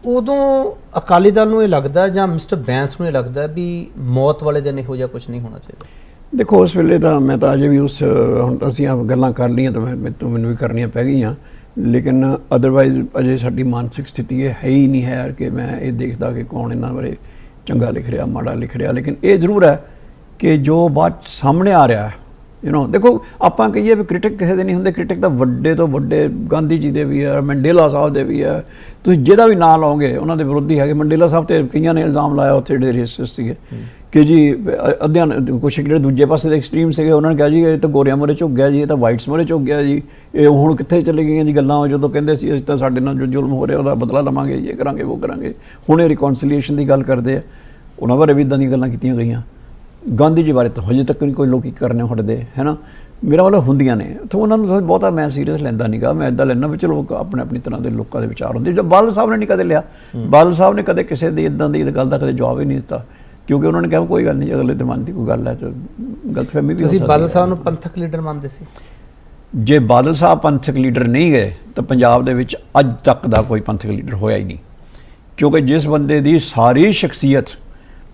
ਉਦੋਂ ਅਕਾਲੀ ਦਲ ਨੂੰ ਇਹ ਲੱਗਦਾ ਜਾਂ ਮਿਸਟਰ ਬੈਂਸ ਨੂੰ ਇਹ ਲੱਗਦਾ ਵੀ ਮੌਤ ਵਾਲੇ ਦਿਨ ਇਹੋ ਜਿਹਾ ਕੁਝ ਨਹੀਂ ਹੋਣਾ ਚਾਹੀਦਾ? ਦੇਖੋ ਉਸ ਵੇਲੇ ਤਾਂ ਮੈਂ ਤਾਂ ਅਜੇ ਵੀ ਹੁਣ ਅਸੀਂ ਆ ਗੱਲਾਂ ਕਰ ਲਈਆਂ ਤਾਂ ਮੈਨੂੰ ਵੀ ਕਰਨੀਆਂ ਪੈ ਗਈਆਂ, ਲੇਕਿਨ ਅਦਰਵਾਈਜ਼ ਅਜੇ ਸਾਡੀ ਮਾਨਸਿਕ ਸਥਿਤੀ ਇਹ ਹੈ ਹੀ ਨਹੀਂ ਹੈ ਕਿ ਮੈਂ ਇਹ ਦੇਖਦਾ ਕਿ ਕੌਣ ਇਹਨਾਂ ਬਾਰੇ ਚੰਗਾ ਲਿਖ ਰਿਹਾ ਮਾੜਾ ਲਿਖ ਰਿਹਾ। ਲੇਕਿਨ ਇਹ ਜ਼ਰੂਰ ਹੈ ਕਿ ਜੋ ਬਾਤ ਸਾਹਮਣੇ ਆ ਰਿਹਾ ਦੇਖੋ ਆਪਾਂ ਕਹੀਏ ਵੀ ਕ੍ਰਿਟਿਕ ਕਿਸੇ ਦੇ ਨਹੀਂ ਹੁੰਦੇ, ਕ੍ਰਿਟਿਕ ਤਾਂ ਵੱਡੇ ਤੋਂ ਵੱਡੇ ਗਾਂਧੀ ਜੀ ਦੇ ਵੀ ਹੈ, ਮੰਡੇਲਾ ਸਾਹਿਬ ਦੇ ਵੀ ਹੈ, ਤੁਸੀਂ ਜਿਹਦਾ ਵੀ ਨਾਂ ਲਓਗੇ ਉਹਨਾਂ ਦੇ ਵਿਰੋਧੀ ਹੈਗੇ। ਮੰਡੇਲਾ ਸਾਹਿਬ ਤੇ ਕਈਆਂ ਨੇ ਇਲਜ਼ਾਮ ਲਾਇਆ ਉੱਥੇ ਜਿਹੜੇ ਰੇਸਿਸਟ ਸੀਗੇ ਕਿ ਜੀ ਅੱਧਿਆਂ ਕੁਛ ਜਿਹੜੇ ਦੂਜੇ ਪਾਸੇ ਦੇ ਐਕਸਟ੍ਰੀਮ ਸੀਗੇ ਉਹਨਾਂ ਨੇ ਕਿਹਾ ਜੀ ਇਹ ਤਾਂ ਗੋਰਿਆਂ ਮੋਰੇ ਝੁੱਕ ਗਿਆ ਜੀ, ਇਹ ਤਾਂ ਵਾਈਟਸ ਮੋਰੇ ਝੁੱਕ ਗਿਆ ਜੀ, ਇਹ ਹੁਣ ਕਿੱਥੇ ਚਲੇ ਗਈਆਂ ਜੀ ਗੱਲਾਂ। ਜਦੋਂ ਕਹਿੰਦੇ ਸੀ ਅਸੀਂ ਤਾਂ ਸਾਡੇ ਨਾਲ ਜੋ ਜ਼ੁਲਮ ਹੋ ਰਿਹਾ ਉਹਦਾ ਬਦਲਾ ਲਵਾਂਗੇ, ਇਹ ਕਰਾਂਗੇ ਉਹ ਕਰਾਂਗੇ, ਹੁਣ ਇਹ ਰਿਕਨਸੀਲੀਏਸ਼ਨ ਦੀ ਗੱਲ ਕਰਦੇ ਆ, ਉਹਨਾਂ ਬਾਰੇ ਵੀ ਇੱਦਾਂ ਦੀਆਂ ਗੱਲਾਂ ਕੀਤੀਆਂ ਗਈਆਂ। ਗਾਂਧੀ ਜੀ ਬਾਰੇ ਤਾਂ ਹਜੇ ਤੱਕ ਨਹੀਂ ਕੋਈ ਲੋਕ ਕਰਨੇ ਹਟਦੇ ਹੈ ਨਾ, ਮੇਰਾ ਵੱਲੋਂ ਹੁੰਦੀਆਂ ਨੇ, ਤਾਂ ਉਹਨਾਂ ਨੂੰ ਬਹੁਤਾ ਮੈਂ ਸੀਰੀਅਸ ਲੈਂਦਾ ਨਹੀਂ ਗਾ। ਮੈਂ ਇੱਦਾਂ ਲੈਂਦਾ ਵੀ ਚਲੋ ਆਪਣੀ ਤਰ੍ਹਾਂ ਦੇ ਲੋਕਾਂ ਦੇ ਵਿਚਾਰ ਹੁੰਦੇ। ਜਦ ਬਾਦਲ ਸਾਹਿਬ ਨੇ ਨਹੀਂ ਕਦੇ ਲਿਆ, ਬਾਦਲ ਸਾਹਿਬ ਨੇ ਕਦੇ ਕਿਸੇ ਦੀ ਇੱਦਾਂ ਦੀ ਗੱਲ ਦਾ ਕਦੇ ਜਵਾਬ ਹੀ ਨਹੀਂ ਦਿੱਤਾ, ਕਿਉਂਕਿ ਉਹਨਾਂ ਨੇ ਕਿਹਾ ਕੋਈ ਗੱਲ ਨਹੀਂ, ਅਗਲੇ ਦੇ ਮਨ ਦੀ ਕੋਈ ਗੱਲ ਹੈ ਤਾਂ ਗਲਤਫਹਿਮੀ ਵੀ ਹੋ ਸਕਦੀ ਹੈ। ਤੁਸੀਂ ਬਾਦਲ ਸਾਹਿਬ ਨੂੰ ਪੰਥਕ ਲੀਡਰ ਮੰਨਦੇ ਸੀ? ਜੇ ਬਾਦਲ ਸਾਹਿਬ ਪੰਥਕ ਲੀਡਰ ਨਹੀਂ ਗਏ ਤਾਂ ਪੰਜਾਬ ਦੇ ਵਿੱਚ ਅੱਜ ਤੱਕ ਦਾ ਕੋਈ ਪੰਥਕ ਲੀਡਰ ਹੋਇਆ ਹੀ ਨਹੀਂ, ਕਿਉਂਕਿ ਜਿਸ ਬੰਦੇ ਦੀ ਸਾਰੀ ਸ਼ਖਸੀਅਤ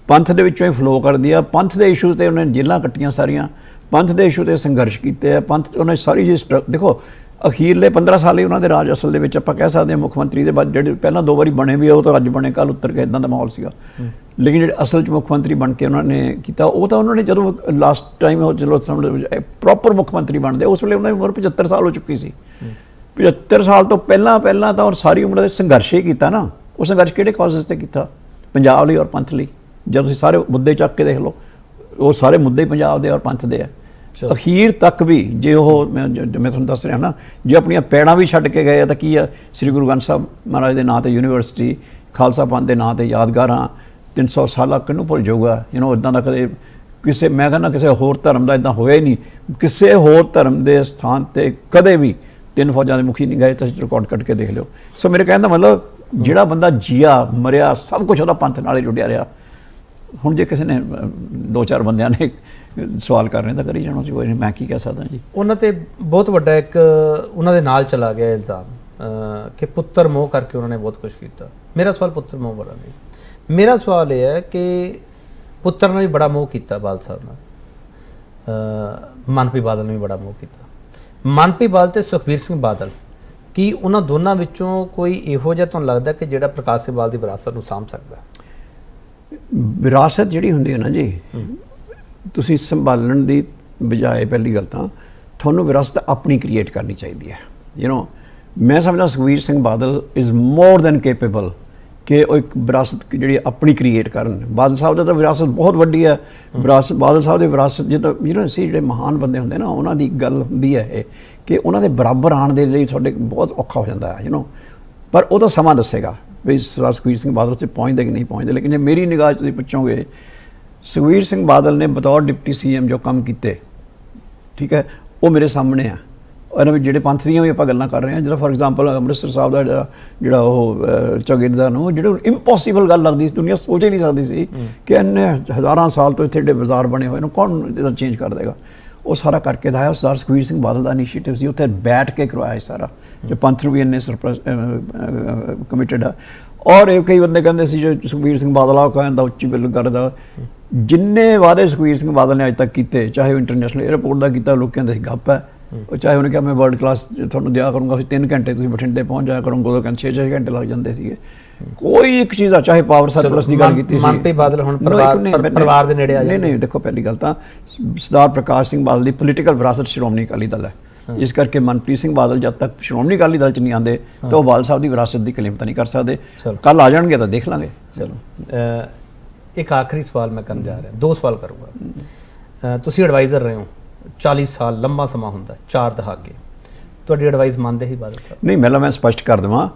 ਪੰਥ ਦੇ ਵਿੱਚੋਂ ਹੀ ਫਲੋ ਕਰਦੀ ਆ, ਪੰਥ ਦੇ ਇਸ਼ੂਜ਼ 'ਤੇ ਉਹਨੇ ਜੇਲਾਂ ਕੱਟੀਆਂ ਸਾਰੀਆਂ, ਪੰਥ ਦੇ ਇਸ਼ੂ 'ਤੇ ਸੰਘਰਸ਼ ਕੀਤੇ ਆ, ਪੰਥ ਉਹਨੇ ਸਾਰੀ ਜੀ ਦੇਖੋ ਅਖੀਰਲੇ 15 ਸਾਲ ਹੀ ਉਹਨਾਂ ਦੇ ਰਾਜ ਅਸਲ ਦੇ ਵਿੱਚ ਆਪਾਂ ਕਹਿ ਸਕਦੇ ਹਾਂ ਮੁੱਖ ਮੰਤਰੀ ਦੇ ਬਾਅਦ ਜਿਹੜੇ ਪਹਿਲਾਂ 2 ਵਾਰੀ ਬਣੇ ਵੀ ਉਹ ਤਾਂ ਅੱਜ ਬਣੇ ਕੱਲ੍ਹ ਉੱਤਰ ਕੇ ਇੱਦਾਂ ਦਾ ਮਾਹੌਲ ਸੀਗਾ। ਲੇਕਿਨ ਜਿਹੜੇ ਅਸਲ 'ਚ ਮੁੱਖ ਮੰਤਰੀ ਬਣ ਕੇ ਉਹਨਾਂ ਨੇ ਕੀਤਾ ਉਹ ਤਾਂ ਉਹਨਾਂ ਨੇ ਜਦੋਂ ਲਾਸਟ ਟਾਈਮ ਉਹ ਚਲੋ ਪ੍ਰੋਪਰ ਮੁੱਖ ਮੰਤਰੀ ਬਣਦੇ ਉਸ ਵੇਲੇ ਉਹਨਾਂ ਦੀ ਉਮਰ 75 ਸਾਲ ਹੋ ਚੁੱਕੀ ਸੀ। 75 ਸਾਲ ਤੋਂ ਪਹਿਲਾਂ ਤਾਂ ਸਾਰੀ ਉਮਰ ਦੇ ਸੰਘਰਸ਼ ਹੀ ਕੀਤਾ ਨਾ। ਉਹ ਸੰਘਰਸ਼ ਕਿਹੜੇ ਕਾਜ਼ਸ 'ਤੇ ਕੀਤਾ? ਪੰਜਾਬ ਲਈ ਔਰ ਪੰਥ ਲਈ। ਜਦ ਤੁਸੀਂ ਸਾਰੇ ਮੁੱਦੇ ਚੱਕ ਕੇ ਦੇਖ ਲਓ ਉਹ ਸਾਰੇ ਮੁੱਦੇ ਹੀ ਪੰਜਾਬ ਦੇ ਔਰ ਪੰਥ ਦੇ ਆ। ਅਖੀਰ ਤੱਕ ਵੀ ਜੇ ਉਹ ਮੈਂ ਤੁਹਾਨੂੰ ਦੱਸ ਰਿਹਾ ਨਾ ਜੇ ਆਪਣੀਆਂ ਪੈੜਾਂ ਵੀ ਛੱਡ ਕੇ ਗਏ ਤਾਂ ਕੀ ਆ ਸ੍ਰੀ ਗੁਰੂ ਗ੍ਰੰਥ ਸਾਹਿਬ ਮਹਾਰਾਜ ਦੇ ਨਾਂ 'ਤੇ ਯੂਨੀਵਰਸਿਟੀ, ਖਾਲਸਾ ਪੰਥ ਦੇ ਨਾਂ 'ਤੇ ਯਾਦਗਾਰਾਂ, 300 ਸਾਲਾ ਕਿਹਨੂੰ ਭੁੱਲ ਜਾਊਗਾ। ਇੱਦਾਂ ਦਾ ਕਦੇ ਕਿਸੇ ਮੈਂ ਕਹਿੰਦਾ ਕਿਸੇ ਹੋਰ ਧਰਮ ਦਾ ਇੱਦਾਂ ਹੋਇਆ ਹੀ ਨਹੀਂ। ਕਿਸੇ ਹੋਰ ਧਰਮ ਦੇ ਸਥਾਨ 'ਤੇ ਕਦੇ ਵੀ 3 ਫੌਜਾਂ ਦੇ ਮੁਖੀ ਨਹੀਂ ਗਏ। ਤੁਸੀਂ ਰਿਕਾਰਡ ਕੱਢ ਕੇ ਦੇਖ ਲਿਓ। ਸੋ ਮੇਰੇ ਕਹਿਣ ਦਾ ਮਤਲਬ ਜਿਹੜਾ ਬੰਦਾ ਜੀਆ ਮਰਿਆ ਸਭ ਕੁਛ ਉਹਦਾ ਪੰਥ ਨਾਲ ਹੀ ਜੁੜਿਆ ਰਿਹਾ। ਹੁਣ ਜੇ ਕਿਸੇ ਨੇ 2-4 ਬੰਦਿਆਂ ਨੇ ਸਵਾਲ ਕਰ ਰਹੇ ਤਾਂ ਕਰੀ ਜਾਣਾ ਸੀ, ਮੈਂ ਕੀ ਕਹਿ ਸਕਦਾ ਜੀ। ਉਹਨਾਂ 'ਤੇ ਬਹੁਤ ਵੱਡਾ ਇੱਕ ਉਹਨਾਂ ਦੇ ਨਾਲ ਚਲਾ ਗਿਆ ਇਲਜ਼ਾਮ ਕਿ ਪੁੱਤਰ ਮੋਹ ਕਰਕੇ ਉਹਨਾਂ ਨੇ ਬਹੁਤ ਕੁਛ ਕੀਤਾ। ਮੇਰਾ ਸਵਾਲ ਪੁੱਤਰ ਮੋਹ ਵਾਲਾ ਨਹੀਂ। ਮੇਰਾ ਸਵਾਲ ਇਹ ਹੈ ਕਿ ਪੁੱਤਰ ਨੇ ਵੀ ਬੜਾ ਮੋਹ ਕੀਤਾ ਬਾਦਲ ਸਾਹਿਬ ਨਾਲ, ਮਨਪ੍ਰੀਤ ਬਾਦਲ ਨੇ ਵੀ ਬੜਾ ਮੋਹ ਕੀਤਾ। ਮਨਪ੍ਰੀਤ ਬਾਦਲ ਤੇ ਸੁਖਬੀਰ ਸਿੰਘ ਬਾਦਲ, ਕੀ ਉਹਨਾਂ ਦੋਨਾਂ ਵਿੱਚੋਂ ਕੋਈ ਇਹੋ ਜਿਹਾ ਤੁਹਾਨੂੰ ਲੱਗਦਾ ਕਿ ਜਿਹੜਾ ਪ੍ਰਕਾਸ਼ ਸਿੰਘ ਬਾਦਲ ਦੀ ਵਿਰਾਸਤ ਨੂੰ ਸਾਂਭ ਸਕਦਾ? ਵਿਰਾਸਤ ਜਿਹੜੀ ਹੁੰਦੀ ਹੈ ਨਾ ਜੀ, ਤੁਸੀਂ ਸੰਭਾਲਣ ਦੀ ਬਜਾਏ ਪਹਿਲੀ ਗੱਲ ਤਾਂ ਤੁਹਾਨੂੰ ਵਿਰਾਸਤ ਆਪਣੀ ਕ੍ਰੀਏਟ ਕਰਨੀ ਚਾਹੀਦੀ ਹੈ। ਮੈਂ ਸਮਝਦਾ Sukhbir Singh Badal is more than capable ਕਿ ਉਹ ਇੱਕ ਵਿਰਾਸਤ ਜਿਹੜੀ ਆਪਣੀ ਕ੍ਰੀਏਟ ਕਰਨ। ਬਾਦਲ ਸਾਹਿਬ ਦਾ ਤਾਂ ਵਿਰਾਸਤ ਬਹੁਤ ਵੱਡੀ ਹੈ। ਬਾਦਲ ਸਾਹਿਬ ਦੀ ਵਿਰਾਸਤ ਜਿੱਦਾਂ ਅਸੀਂ ਜਿਹੜੇ ਮਹਾਨ ਬੰਦੇ ਹੁੰਦੇ ਨਾ ਉਹਨਾਂ ਦੀ ਗੱਲ ਹੁੰਦੀ ਹੈ ਇਹ ਕਿ ਉਹਨਾਂ ਦੇ ਬਰਾਬਰ ਆਉਣ ਦੇ ਲਈ ਸਾਡੇ ਬਹੁਤ ਔਖਾ ਹੋ ਜਾਂਦਾ ਹੈ ਪਰ ਉਹ ਤਾਂ ਸਮਾਂ ਦੱਸੇਗਾ ਵੀ ਸੁਖਬੀਰ ਸਿੰਘ ਬਾਦਲ ਉੱਥੇ ਪਹੁੰਚਦੇ ਕਿ ਨਹੀਂ ਪਹੁੰਚਦੇ। ਲੇਕਿਨ ਜੇ ਮੇਰੀ ਨਿਗਾਹ 'ਚ ਤੁਸੀਂ ਪੁੱਛੋਗੇ ਸੁਖਬੀਰ ਸਿੰਘ ਬਾਦਲ ਨੇ ਬਤੌਰ ਡਿਪਟੀ CM ਜੋ ਕੰਮ ਕੀਤੇ, ਠੀਕ ਹੈ, ਉਹ ਮੇਰੇ ਸਾਹਮਣੇ ਆ। ਇਹਨਾਂ ਵਿੱਚ ਜਿਹੜੇ ਪੰਥ ਦੀਆਂ ਵੀ ਆਪਾਂ ਗੱਲਾਂ ਕਰ ਰਹੇ ਹਾਂ, ਜਿਹੜਾ ਫੋਰ ਐਗਜ਼ਾਮਪਲ ਅੰਮ੍ਰਿਤਸਰ ਸਾਹਿਬ ਦਾ ਜਿਹੜਾ ਉਹ ਚੌਗਿਰਦਾ ਨੂੰ ਜਿਹੜੇ ਇੰਪੋਸੀਬਲ ਗੱਲ ਲੱਗਦੀ ਸੀ, ਦੁਨੀਆ ਸੋਚ ਹੀ ਨਹੀਂ ਸਕਦੀ ਸੀ ਕਿ ਇੰਨੇ ਹਜ਼ਾਰਾਂ ਸਾਲ ਤੋਂ ਇੱਥੇ ਏਡੇ ਬਾਜ਼ਾਰ ਬਣੇ ਹੋਏ ਨੂੰ ਕੌਣ ਇਹਦਾ ਚੇਂਜ ਕਰ ਦੇਗਾ। ਉਹ ਸਾਰਾ ਕਰਕੇ ਦਿਖਾਇਆ। ਸਰਦਾਰ ਸੁਖਬੀਰ ਸਿੰਘ ਬਾਦਲ ਦਾ ਇਨੀਸ਼ੀਏਟਿਵ ਸੀ, ਉੱਥੇ ਬੈਠ ਕੇ ਕਰਵਾਇਆ ਸਾਰਾ। ਜੋ ਪੰਥ ਨੂੰ ਵੀ ਇੰਨੇ ਕਮਿਟਡ ਆ। ਔਰ ਇਹ ਕਈ ਬੰਦੇ ਕਹਿੰਦੇ ਸੀ ਜੋ ਸੁਖਬੀਰ ਸਿੰਘ ਬਾਦਲ ਆ ਕਹਿੰਦਾ ਉੱਚੀ ਬਿੱਲ ਕਰਦਾ। ਜਿੰਨੇ ਵਾਅਦੇ ਸੁਖਬੀਰ ਸਿੰਘ ਬਾਦਲ ਨੇ ਅੱਜ ਤੱਕ ਕੀਤੇ, ਚਾਹੇ ਉਹ ਇੰਟਰਨੈਸ਼ਨਲ ਏਅਰਪੋਰਟ ਦਾ ਕੀਤਾ, ਲੋਕ ਕਹਿੰਦੇ ਸੀ ਗੱਪ ਹੈ। ਉਹ ਚਾਹੇ ਉਹਨੇ ਕਿਹਾ ਮੈਂ ਵਰਲਡ ਕਲਾਸ ਤੁਹਾਨੂੰ ਦਿਆ ਕਰੂੰਗਾ, 3 ਘੰਟੇ ਤੁਸੀਂ ਬਠਿੰਡੇ ਪਹੁੰਚ ਜਾਇਆ ਕਰੋਗੇ, ਉਦੋਂ ਕਹਿੰਦੇ 6 ਘੰਟੇ ਲੱਗ ਜਾਂਦੇ ਸੀਗੇ। ਕੋਈ ਇੱਕ ਚੀਜ਼ ਆ, ਚਾਹੇ ਪਾਵਰ ਸਰਪਲਸ ਦੀ ਗੱਲ ਕੀਤੀ ਸੀ। ਮਨਪ੍ਰੀਤ ਬਾਦਲ ਹੁਣ ਪਰਿਵਾਰ ਦੇ ਨੇੜੇ ਆ ਜਾਂਦੇ। ਨਹੀਂ ਦੇਖੋ ਪਹਿਲੀ ਗੱਲ ਤਾਂ ਸਰਦਾਰ ਪ੍ਰਕਾਸ਼ ਸਿੰਘ ਬਾਦਲ ਦੀ ਪੋਲੀਟੀਕਲ ਵਿਰਾਸਤ ਸ਼੍ਰੋਮਣੀ ਅਕਾਲੀ ਦਲ ਹੈ। ਇਸ ਕਰਕੇ ਮਨਪ੍ਰੀਤ ਸਿੰਘ ਬਾਦਲ ਜਦ ਤੱਕ ਸ਼੍ਰੋਮਣੀ ਅਕਾਲੀ ਦਲ 'ਚ ਨਹੀਂ ਆਉਂਦੇ ਤਾਂ ਉਹ ਬਾਦਲ ਸਾਹਿਬ ਦੀ ਵਿਰਾਸਤ ਦੀ ਕਲੇਮ ਤਾਂ ਨਹੀਂ ਕਰ ਸਕਦੇ। ਕੱਲ੍ਹ ਆ ਜਾਣਗੇ ਤਾਂ ਦੇਖ ਲਾਂਗੇ। ਚਲੋ ਇੱਕ ਆਖਰੀ ਸਵਾਲ ਮੈਂ ਕਰਨ ਜਾ ਰਿਹਾ, 2 ਸਵਾਲ ਕਰੂੰਗਾ। ਤੁਸੀਂ ਐਡਵਾਈਜ਼ਰ ਰਹੇ ਹੋ 40 ਸਾਲ, ਲੰਬਾ ਸਮਾਂ ਹੁੰਦਾ, 4 ਦਹਾਕੇ। ਤੁਹਾਡੀ ਐਡਵਾਈਸ ਮੰਨਦੇ ਹੀ ਬਾਦਲ ਸਾਹਿਬ? ਨਹੀਂ, ਪਹਿਲਾਂ ਮੈਂ ਸਪਸ਼ਟ ਕਰ ਦੇਵਾਂ,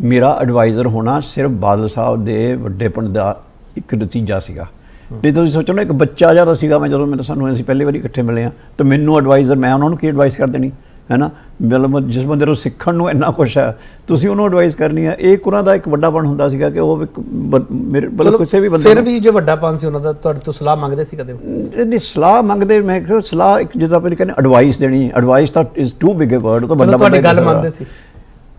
ਮੇਰਾ ਐਡਵਾਈਜ਼ਰ ਹੋਣਾ ਸਿਰਫ ਬਾਦਲ ਸਾਹਿਬ ਦੇ ਵੱਡੇਪਣ ਦਾ ਇੱਕ ਨਤੀਜਾ ਸੀਗਾ। ਨਹੀਂ ਤੁਸੀਂ ਸੋਚੋ ਨਾ ਇੱਕ ਬੱਚਾ ਜਿਹਾ ਤਾਂ ਸੀਗਾ ਮੈਂ ਜਦੋਂ ਸਾਨੂੰ ਅਸੀਂ ਪਹਿਲੀ ਵਾਰੀ ਇਕੱਠੇ ਮਿਲੇ ਹਾਂ ਤਾਂ ਮੈਨੂੰ ਐਡਵਾਈਜ਼ਰ, ਮੈਂ ਉਹਨਾਂ ਨੂੰ ਕੀ ਐਡਵਾਈਸ ਕਰ ਦੇਣੀ ਹੈ ਨਾ। ਮਤਲਬ ਜਿਸ ਬੰਦੇ ਨੂੰ ਸਿੱਖਣ ਨੂੰ ਇੰਨਾ ਕੁਛ ਹੈ ਤੁਸੀਂ ਉਹਨੂੰ ਐਡਵਾਈਸ ਕਰਨੀ ਹੈ। ਇਹ ਉਹਨਾਂ ਦਾ ਇੱਕ ਵੱਡਾਪਣ ਹੁੰਦਾ ਸੀਗਾ ਕਿ ਉਹ ਮੇਰੇ ਮਤਲਬ ਕਿਸੇ ਵੀ ਬੰਦੇ ਫਿਰ ਵੀ ਜੇ ਵੱਡਾਪਣ ਸੀ ਉਹਨਾਂ ਦਾ ਤੁਹਾਡੇ ਤੋਂ ਸਲਾਹ ਮੰਗਦੇ ਸੀ ਕਦੇ? ਨਹੀਂ ਸਲਾਹ ਮੰਗਦੇ, ਮੈਂ ਕਿਹਾ ਸਲਾਹ ਇੱਕ ਜਿੱਦਾਂ ਆਪਾਂ ਕਹਿੰਦੇ ਐਡਵਾਈਸ ਦੇਣੀ, ਐਡਵਾਈਸ ਤਾਂ is too big a word. ਉਹ ਤਾਂ ਵੱਡਾ ਤੁਹਾਡੀ ਗੱਲ ਮੰਨਦੇ ਸੀ?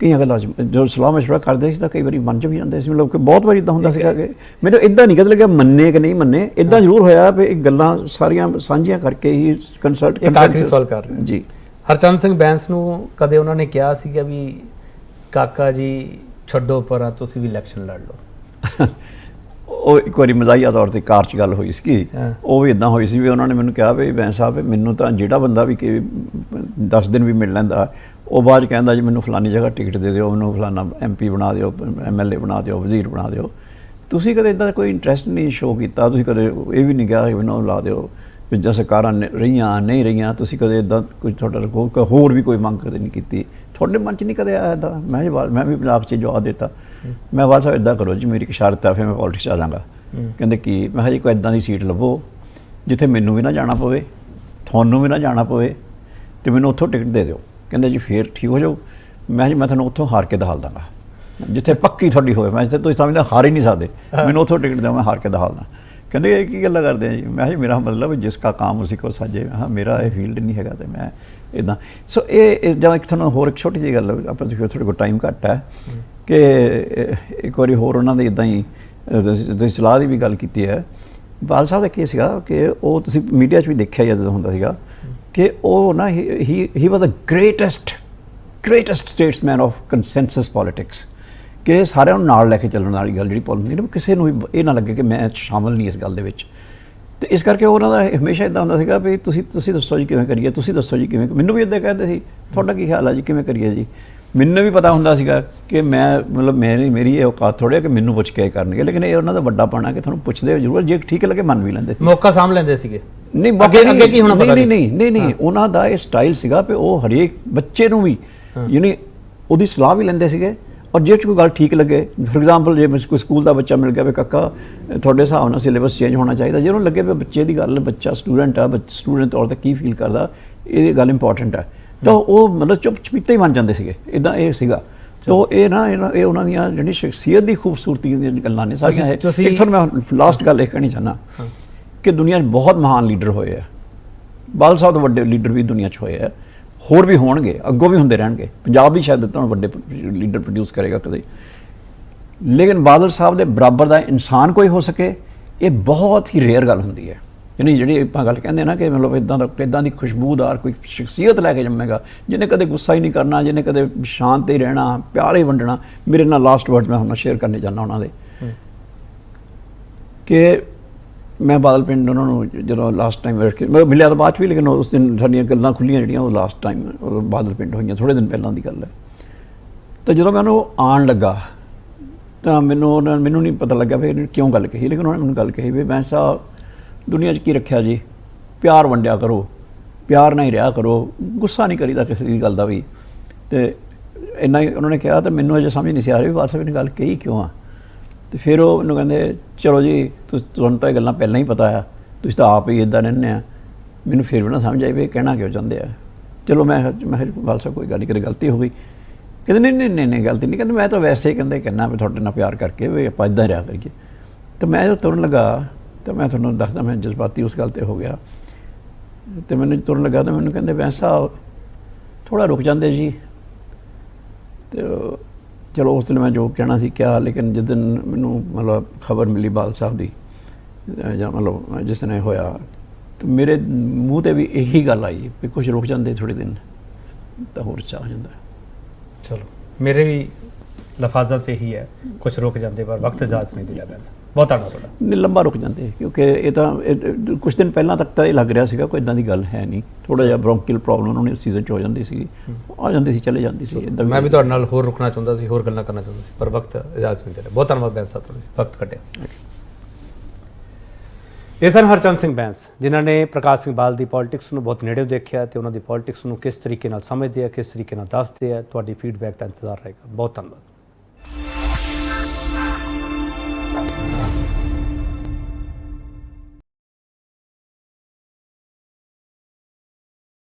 ਕਈਆਂ ਗੱਲਾਂ 'ਚ ਜਦੋਂ ਸਲਾਹ ਮਸ਼ਵਰਾ ਕਰਦੇ ਸੀ ਤਾਂ ਕਈ ਵਾਰੀ ਮਨ 'ਚ ਵੀ ਜਾਂਦੇ ਸੀ। ਮਤਲਬ ਕਿ ਬਹੁਤ ਵਾਰੀ ਇੱਦਾਂ ਹੁੰਦਾ ਸੀਗਾ ਕਿ ਮੈਨੂੰ ਇੱਦਾਂ ਨਹੀਂ ਕਦੇ ਲੱਗਿਆ ਮੰਨੇ ਕਿ ਨਹੀਂ ਮੰਨੇ। ਇੱਦਾਂ ਜ਼ਰੂਰ ਹੋਇਆ ਵੀ ਇਹ ਗੱਲਾਂ ਸਾਰੀਆਂ ਸਾਂਝੀਆਂ ਕਰਕੇ ਹੀ ਸਵਾਲ ਕਰ ਰਹੇ ਜੀ। ਹਰਚੰਦ ਸਿੰਘ ਬੈਂਸ ਨੂੰ ਕਦੇ ਉਹਨਾਂ ਨੇ ਕਿਹਾ ਸੀਗਾ ਵੀ ਕਾਕਾ ਜੀ ਛੱਡੋ ਪਰਾਂ, ਤੁਸੀਂ ਵੀ ਇਲੈਕਸ਼ਨ ਲੜ ਲਓ? ਉਹ ਇੱਕ ਵਾਰੀ ਮਜ਼ਾਹੀਆ ਤੌਰ 'ਤੇ ਕਾਰ 'ਚ ਗੱਲ ਹੋਈ ਸੀ। ਉਹ ਵੀ ਇੱਦਾਂ ਹੋਈ ਸੀ ਵੀ ਉਹਨਾਂ ਨੇ ਮੈਨੂੰ ਕਿਹਾ ਵੀ ਬੈਂਸ ਸਾਹਿਬ ਮੈਨੂੰ ਤਾਂ ਜਿਹੜਾ ਬੰਦਾ ਵੀ ਕਿ 10 ਦਿਨ ਵੀ ਮਿਲ ਲੈਂਦਾ ਉਹ ਬਾਅਦ 'ਚ ਕਹਿੰਦਾ ਜੀ ਮੈਨੂੰ ਫਲਾਨੀ ਜਗ੍ਹਾ ਟਿਕਟ ਦੇ ਦਿਓ, ਮੈਨੂੰ ਫਲਾਨਾ MP ਬਣਾ ਦਿਓ, MLA ਬਣਾ ਦਿਓ, ਵਜ਼ੀਰ ਬਣਾ ਦਿਓ। ਤੁਸੀਂ ਕਦੇ ਇੱਦਾਂ ਕੋਈ ਇੰਟਰਸਟ ਨਹੀਂ ਸ਼ੋਅ ਕੀਤਾ। ਤੁਸੀਂ ਕਦੇ ਇਹ ਵੀ ਨਹੀਂ ਕਿਹਾ ਕਿ ਮੈਨੂੰ ਲਾ ਦਿਓ ਵੀ ਜਾਂ ਸਰਕਾਰਾਂ ਰਹੀਆਂ ਨਹੀਂ ਰਹੀਆਂ। ਤੁਸੀਂ ਕਦੇ ਇੱਦਾਂ ਕੁਝ ਤੁਹਾਡਾ ਹੋਰ ਵੀ ਕੋਈ ਮੰਗ ਕਦੇ ਨਹੀਂ ਕੀਤੀ। ਤੁਹਾਡੇ ਮਨ 'ਚ ਨਹੀਂ ਕਦੇ ਆਇਆ ਇੱਦਾਂ? ਮੈਂ ਵੀ ਪੰਜਾਬ 'ਚ ਜਵਾਬ ਦਿੱਤਾ, ਮੈਂ ਬਾਦਲ ਸਾਹਿਬ ਇੱਦਾਂ ਕਰੋ ਜੀ, ਮੇਰੀ ਇੱਕ ਸ਼ਰਤ ਹੈ, ਫਿਰ ਮੈਂ ਪੋਲੀਟਿਕਸ 'ਚ ਆ ਜਾਵਾਂਗਾ। ਕਹਿੰਦੇ ਕੀ? ਮੈਂ ਕਿਹਾ ਜੀ ਕੋਈ ਇੱਦਾਂ ਦੀ ਸੀਟ ਲੱਭੋ ਜਿੱਥੇ ਮੈਨੂੰ ਵੀ ਨਾ ਜਾਣਾ ਪਵੇ, ਤੁਹਾਨੂੰ ਵੀ ਨਾ ਜਾਣਾ ਪਵੇ, ਅਤੇ ਮੈਨੂੰ ਉੱਥੋਂ ਟਿਕਟ ਦੇ ਦਿਓ। ਕਹਿੰਦੇ ਜੀ ਫੇਰ ਠੀਕ ਹੋ ਜਾਊ। ਮੈਂ ਜੀ ਮੈਂ ਤੁਹਾਨੂੰ ਉੱਥੋਂ ਹਾਰ ਕੇ ਦਿਖਾ ਦਾਂਗਾ, ਜਿੱਥੇ ਪੱਕੀ ਤੁਹਾਡੀ ਹੋਵੇ। ਮੈਂ ਜਿੱਥੇ ਤੁਸੀਂ ਸਮਝਦਾ ਹਾਰ ਹੀ ਨਹੀਂ ਸਕਦੇ, ਮੈਨੂੰ ਉੱਥੋਂ ਟਿਕਟ ਦਿਓ, ਮੈਂ ਹਾਰ ਕੇ ਦਿਖਾ ਦਾਂ। ਕਹਿੰਦੇ ਇਹ ਕੀ ਗੱਲਾਂ ਕਰਦੇ ਆ ਜੀ? ਮੈਂ ਜੀ ਮੇਰਾ ਮਤਲਬ ਜਿਸ ਕਾ ਕੰਮ ਉਸੀ ਕੋ ਸਾਜੇ। ਹਾਂ ਮੇਰਾ ਇਹ ਫੀਲਡ ਨਹੀਂ ਹੈਗਾ ਅਤੇ ਮੈਂ ਇੱਦਾਂ। ਸੋ ਇਹ ਜਾਂ ਇੱਕ ਤੁਹਾਨੂੰ ਹੋਰ ਇੱਕ ਛੋਟੀ ਜਿਹੀ ਗੱਲ ਆਪਾਂ ਤੁਹਾਡੇ ਕੋਲ ਟਾਈਮ ਘੱਟ ਹੈ ਕਿ ਇੱਕ ਵਾਰੀ ਹੋਰ ਉਹਨਾਂ ਦੇ ਇੱਦਾਂ ਹੀ ਤੁਸੀਂ ਸਲਾਹ ਦੀ ਵੀ ਗੱਲ ਕੀਤੀ ਹੈ। ਬਾਦਲ ਸਾਹਿਬ ਦਾ ਕੀ ਸੀਗਾ ਕਿ ਉਹ ਤੁਸੀਂ ਮੀਡੀਆ 'ਚ ਵੀ ਦੇਖਿਆ ਜਦੋਂ ਹੁੰਦਾ ਸੀਗਾ ਕਿ ਉਹ ਨਾ he was the greatest greatest statesman of consensus politics, ਕਿ ਸਾਰਿਆਂ ਨੂੰ ਨਾਲ ਲੈ ਕੇ ਚੱਲਣ ਵਾਲੀ ਗੱਲ ਜਿਹੜੀ ਪੋਲਿਟਿਕਸ ਨੇ, ਕਿਸੇ ਨੂੰ ਵੀ ਇਹ ਨਾ ਲੱਗੇ ਕਿ ਮੈਂ ਸ਼ਾਮਲ ਨਹੀਂ ਇਸ ਗੱਲ ਦੇ ਵਿੱਚ। ਤੇ ਇਸ ਕਰਕੇ ਉਹਨਾਂ ਦਾ ਹਮੇਸ਼ਾ ਇੱਦਾਂ ਹੁੰਦਾ ਸੀਗਾ ਵੀ ਤੁਸੀਂ ਦੱਸੋ ਜੀ ਕਿਵੇਂ ਕਰੀਏ, ਤੁਸੀਂ ਦੱਸੋ ਜੀ ਕਿਵੇਂ। ਮੈਨੂੰ ਵੀ ਇੱਦਾਂ ਕਹਿੰਦੇ ਸੀ, ਤੁਹਾਡਾ ਕੀ ਖਿਆਲ ਆ ਜੀ, ਕਿਵੇਂ ਕਰੀਏ ਜੀ। ਮੈਨੂੰ ਵੀ ਪਤਾ ਹੁੰਦਾ ਸੀਗਾ ਕਿ ਮੈਂ ਮਤਲਬ ਮੇਰੀ ਇਹ ਔਕਾਤ ਥੋੜ੍ਹੀ ਹੈ ਕਿ ਮੈਨੂੰ ਪੁੱਛ ਕੇ ਕਰਨਗੇ, ਲੇਕਿਨ ਇਹ ਉਹਨਾਂ ਦਾ ਵੱਡਾ ਪਾਣਾ ਕਿ ਤੁਹਾਨੂੰ ਪੁੱਛਦੇ ਜ਼ਰੂਰ, ਜੇ ਠੀਕ ਲੱਗੇ ਮੰਨ ਵੀ ਲੈਂਦੇ ਸੀ, ਮੌਕਾ ਸਾਂਭ ਲੈਂਦੇ ਸੀਗੇ। ਨਹੀਂ ਅੱਗੇ ਕੀ ਹੋਣਾ ਪਤਾ ਨਹੀਂ ਉਹਨਾਂ ਦਾ ਇਹ ਸਟਾਈਲ ਸੀਗਾ ਵੀ ਉਹ ਹਰੇਕ ਬੱਚੇ ਨੂੰ ਵੀ ਯਾਨੀ ਉਹਦੀ ਸਲਾਹ ਵੀ ਲੈਂਦੇ ਸੀਗੇ, ਔਰ ਜੇ ਕੋਈ ਗੱਲ ਠੀਕ ਲੱਗੇ, ਫੋਰ ਐਗਜ਼ਾਮਪਲ ਜੇ ਕੋਈ ਸਕੂਲ ਦਾ ਬੱਚਾ ਮਿਲ ਗਿਆ ਵੀ ਕਾਕਾ ਤੁਹਾਡੇ ਹਿਸਾਬ ਨਾਲ ਸਿਲੇਬਸ ਚੇਂਜ ਹੋਣਾ ਚਾਹੀਦਾ, ਜੇ ਉਹਨੂੰ ਲੱਗੇ ਵੀ ਬੱਚੇ ਦੀ ਗੱਲ, ਬੱਚਾ ਸਟੂਡੈਂਟ ਆ, ਸਟੂਡੈਂਟ ਤੌਰ 'ਤੇ ਕੀ ਫੀਲ ਕਰਦਾ, ਇਹ ਗੱਲ ਇੰਪੋਰਟੈਂਟ ਹੈ, ਤਾਂ ਉਹ ਮਤਲਬ ਚੁੱਪ ਚਪੀਤੇ ਹੀ ਮੰਨ ਜਾਂਦੇ ਸੀਗੇ। ਇੱਦਾਂ ਇਹ ਸੀਗਾ। ਤਾਂ ਇਹ ਉਹਨਾਂ ਦੀਆਂ ਜਿਹੜੀ ਸ਼ਖਸੀਅਤ ਦੀ ਖੂਬਸੂਰਤੀ ਦੀਆਂ ਗੱਲਾਂ ਨੇ ਸਾਰੀਆਂ। ਇਹ ਇੱਕ ਤੁਹਾਨੂੰ ਮੈਂ ਲਾਸਟ ਗੱਲ ਇਹ ਕਹਿਣੀ ਚਾਹੁੰਦਾ ਕਿ ਦੁਨੀਆ 'ਚ ਬਹੁਤ ਮਹਾਨ ਲੀਡਰ ਹੋਏ ਆ, ਬਾਦਲ ਸਾਹਿਬ ਤੋਂ ਵੱਡੇ ਲੀਡਰ ਵੀ ਦੁਨੀਆ 'ਚ ਹੋਏ ਆ, ਹੋਰ ਵੀ ਹੋਣਗੇ, ਅੱਗੋਂ ਵੀ ਹੁੰਦੇ ਰਹਿਣਗੇ। ਪੰਜਾਬ ਵੀ ਸ਼ਾਇਦ ਤੁਹਾਨੂੰ ਵੱਡੇ ਲੀਡਰ ਪ੍ਰੋਡਿਊਸ ਕਰੇਗਾ ਕਦੇ, ਲੇਕਿਨ ਬਾਦਲ ਸਾਹਿਬ ਦੇ ਬਰਾਬਰ ਦਾ ਇਨਸਾਨ ਕੋਈ ਹੋ ਸਕੇ, ਇਹ ਬਹੁਤ ਹੀ ਰੇਅਰ ਗੱਲ ਹੁੰਦੀ ਹੈ। ਯਾਨੀ ਜਿਹੜੀ ਆਪਾਂ ਗੱਲ ਕਹਿੰਦੇ ਨਾ ਕਿ ਮਤਲਬ ਇੱਦਾਂ ਦੀ ਖੁਸ਼ਬੂਦਾਰ ਕੋਈ ਸ਼ਖਸੀਅਤ ਲੈ ਕੇ ਜੰਮੇਗਾ ਜਿਹਨੇ ਕਦੇ ਗੁੱਸਾ ਹੀ ਨਹੀਂ ਕਰਨਾ, ਜਿਹਨੇ ਕਦੇ ਸ਼ਾਂਤ ਹੀ ਰਹਿਣਾ, ਪਿਆਰ ਹੀ ਵੰਡਣਾ। ਮੇਰੇ ਨਾਲ ਲਾਸਟ ਵਰਡ ਮੈਂ ਹੁਣ ਸ਼ੇਅਰ ਕਰਨੇ ਚਾਹੁੰਦਾ ਉਹਨਾਂ ਦੇ, ਕਿ ਮੈਂ ਬਾਦਲ ਪਿੰਡ ਉਹਨਾਂ ਨੂੰ ਜਦੋਂ ਲਾਸਟ ਟਾਈਮ ਮੈਂ ਮਿਲਿਆ ਤਾਂ ਬਾਅਦ 'ਚ ਵੀ, ਲੇਕਿਨ ਉਸ ਦਿਨ ਸਾਡੀਆਂ ਗੱਲਾਂ ਖੁੱਲੀਆਂ ਜਿਹੜੀਆਂ ਉਹ ਲਾਸਟ ਟਾਈਮ ਬਾਦਲ ਪਿੰਡ ਹੋਈਆਂ, ਥੋੜ੍ਹੇ ਦਿਨ ਪਹਿਲਾਂ ਦੀ ਗੱਲ ਹੈ। ਤਾਂ ਜਦੋਂ ਮੈਂ ਉਹਨੂੰ ਆਉਣ ਲੱਗਾ ਤਾਂ ਮੈਨੂੰ ਨਹੀਂ ਪਤਾ ਲੱਗਾ ਵੀ ਇਹਨੇ ਕਿਉਂ ਗੱਲ ਕਹੀ, ਲੇਕਿਨ ਉਹਨਾਂ ਨੇ ਮੈਨੂੰ ਗੱਲ ਕਹੀ ਵੀ ਮੈਂ ਸਾਹਿਬ ਦੁਨੀਆ 'ਚ ਕੀ ਰੱਖਿਆ ਜੀ, ਪਿਆਰ ਵੰਡਿਆ ਕਰੋ, ਪਿਆਰ ਨਾਲ ਹੀ ਰਿਹਾ ਕਰੋ, ਗੁੱਸਾ ਨਹੀਂ ਕਰੀਦਾ ਕਿਸੇ ਦੀ ਗੱਲ ਦਾ ਵੀ। ਅਤੇ ਇੰਨਾ ਹੀ ਉਹਨਾਂ ਨੇ ਕਿਹਾ, ਤਾਂ ਮੈਨੂੰ ਅਜੇ ਸਮਝ ਨਹੀਂ ਸੀ ਆ ਰਹੀ ਵੀ ਬਾਦਲ ਸਾਹਿਬ ਨੇ ਗੱਲ ਕਹੀ ਕਿਉਂ ਆ। ਅਤੇ ਫਿਰ ਉਹ ਮੈਨੂੰ ਕਹਿੰਦੇ ਚਲੋ ਜੀ ਤੁਹਾਨੂੰ ਤਾਂ ਇਹ ਗੱਲਾਂ ਪਹਿਲਾਂ ਹੀ ਪਤਾ ਆ, ਤੁਸੀਂ ਤਾਂ ਆਪ ਹੀ ਇੱਦਾਂ ਰਹਿੰਦੇ ਆ, ਮੈਨੂੰ ਫਿਰ ਵੀ ਨਾ ਸਮਝ ਆਈ ਵੀ ਇਹ ਕਹਿਣਾ ਕਿਉਂ ਚਾਹੁੰਦੇ ਆ। ਚਲੋ ਮੈਂ ਬਾਦਲ ਸਾਹਿਬ ਕੋਈ ਗੱਲ ਨਹੀਂ, ਕਦੇ ਗਲਤੀ ਹੋ ਗਈ। ਕਹਿੰਦੇ ਨਹੀਂ ਗਲਤੀ ਨਹੀਂ, ਕਹਿੰਦੇ ਮੈਂ ਤਾਂ ਵੈਸੇ ਹੀ ਕਹਿੰਦਾ ਵੀ ਤੁਹਾਡੇ ਨਾਲ ਪਿਆਰ ਕਰਕੇ ਵੀ ਆਪਾਂ ਇੱਦਾਂ ਰਿਹਾ ਕਰੀਏ। ਤਾਂ ਮੈਂ ਜਦੋਂ ਤੁਰਨ ਲੱਗਾ ਤਾਂ ਮੈਂ ਤੁਹਾਨੂੰ ਦੱਸਦਾ, ਮੈਂ ਜਜ਼ਬਾਤੀ ਉਸ ਗੱਲ 'ਤੇ ਹੋ ਗਿਆ। ਅਤੇ ਮੈਨੂੰ ਤੁਰਨ ਲੱਗਾ ਤਾਂ ਮੈਨੂੰ ਕਹਿੰਦੇ ਬੈਂਸ ਸਾਹਿਬ ਥੋੜ੍ਹਾ ਰੁਕ ਜਾਂਦੇ ਜੀ। ਅਤੇ ਚਲੋ ਉਸ ਦਿਨ ਮੈਂ ਜੋ ਕਹਿਣਾ ਸੀ ਕਿਹਾ, ਲੇਕਿਨ ਜਿਸ ਦਿਨ ਮੈਨੂੰ ਮਤਲਬ ਖਬਰ ਮਿਲੀ ਬਾਦਲ ਸਾਹਿਬ ਦੀ, ਜਾਂ ਮਤਲਬ ਜਿਸ ਨੇ ਹੋਇਆ, ਤਾਂ ਮੇਰੇ ਮੂੰਹ 'ਤੇ ਵੀ ਇਹੀ ਗੱਲ ਆਈ ਵੀ ਕੁਛ ਰੁਕ ਜਾਂਦੇ ਥੋੜ੍ਹੇ ਦਿਨ ਤਾਂ ਹੋਰ ਚਾਹ ਜਾਂਦਾ। ਚਲੋ ਮੇਰੇ ਵੀ ਲਫ਼ਾਜ਼ਾਂ 'ਚ ਇਹੀ ਹੈ, ਕੁਛ ਰੁਕ ਜਾਂਦੇ ਪਰ ਵਕਤ ਇਜਾਜ਼ਤ ਨਹੀਂ ਦਿੰਦਾ। ਬਹੁਤ ਧੰਨਵਾਦ ਤੁਹਾਡਾ। ਨਹੀਂ ਲੰਬਾ ਰੁਕ ਜਾਂਦੇ, ਕਿਉਂਕਿ ਇਹ ਤਾਂ ਕੁਛ ਦਿਨ ਪਹਿਲਾਂ ਤੱਕ ਤਾਂ ਇਹ ਲੱਗ ਰਿਹਾ ਸੀਗਾ ਕੋਈ ਇੱਦਾਂ ਦੀ ਗੱਲ ਹੈ ਨਹੀਂ। ਥੋੜ੍ਹਾ ਜਿਹਾ ਬ੍ਰੌਂਕੀਅਲ ਪ੍ਰੋਬਲਮ ਉਹਨਾਂ ਨੂੰ ਸੀਜ਼ਨ 'ਚ ਹੋ ਜਾਂਦੀ ਸੀ, ਆ ਜਾਂਦੀ ਸੀ, ਚਲੇ ਜਾਂਦੀ ਸੀ। ਇੱਦਾਂ ਮੈਂ ਵੀ ਤੁਹਾਡੇ ਨਾਲ ਹੋਰ ਰੁਕਣਾ ਚਾਹੁੰਦਾ ਸੀ, ਹੋਰ ਗੱਲਾਂ ਕਰਨਾ ਚਾਹੁੰਦਾ ਸੀ, ਪਰ ਵਕਤ ਇਜਾਜ਼ਤ ਨਹੀਂ ਦੇ ਰਿਹਾ। ਬਹੁਤ ਧੰਨਵਾਦ ਬੈਂਸ ਸਾਹਿਬ, ਤੁਹਾਡਾ ਵਕਤ ਕੱਢਿਆ। ਇਹ ਸਨ ਹਰਚੰਦ ਸਿੰਘ ਬੈਂਸ, ਜਿਨ੍ਹਾਂ ਨੇ ਪ੍ਰਕਾਸ਼ ਸਿੰਘ ਬਾਦਲ ਦੀ ਪੋਲਿਟਿਕਸ ਨੂੰ ਬਹੁਤ ਨੇੜਿਓਂ ਦੇਖਿਆ ਅਤੇ ਉਹਨਾਂ ਦੀ ਪੋਲਿਟਿਕਸ ਨੂੰ ਕਿਸ ਤਰੀਕੇ ਨਾਲ ਸਮਝਦੇ ਆ, ਕਿਸ ਤਰੀਕੇ ਨਾਲ ਦੱਸਦੇ ਆ। ਤੁਹਾਡੀ ਫੀਡਬੈਕ ਦਾ ਇੰਤਜ਼ਾਰ ਰਹੇਗਾ। ਬਹੁਤ ਧੰਨਵਾਦ।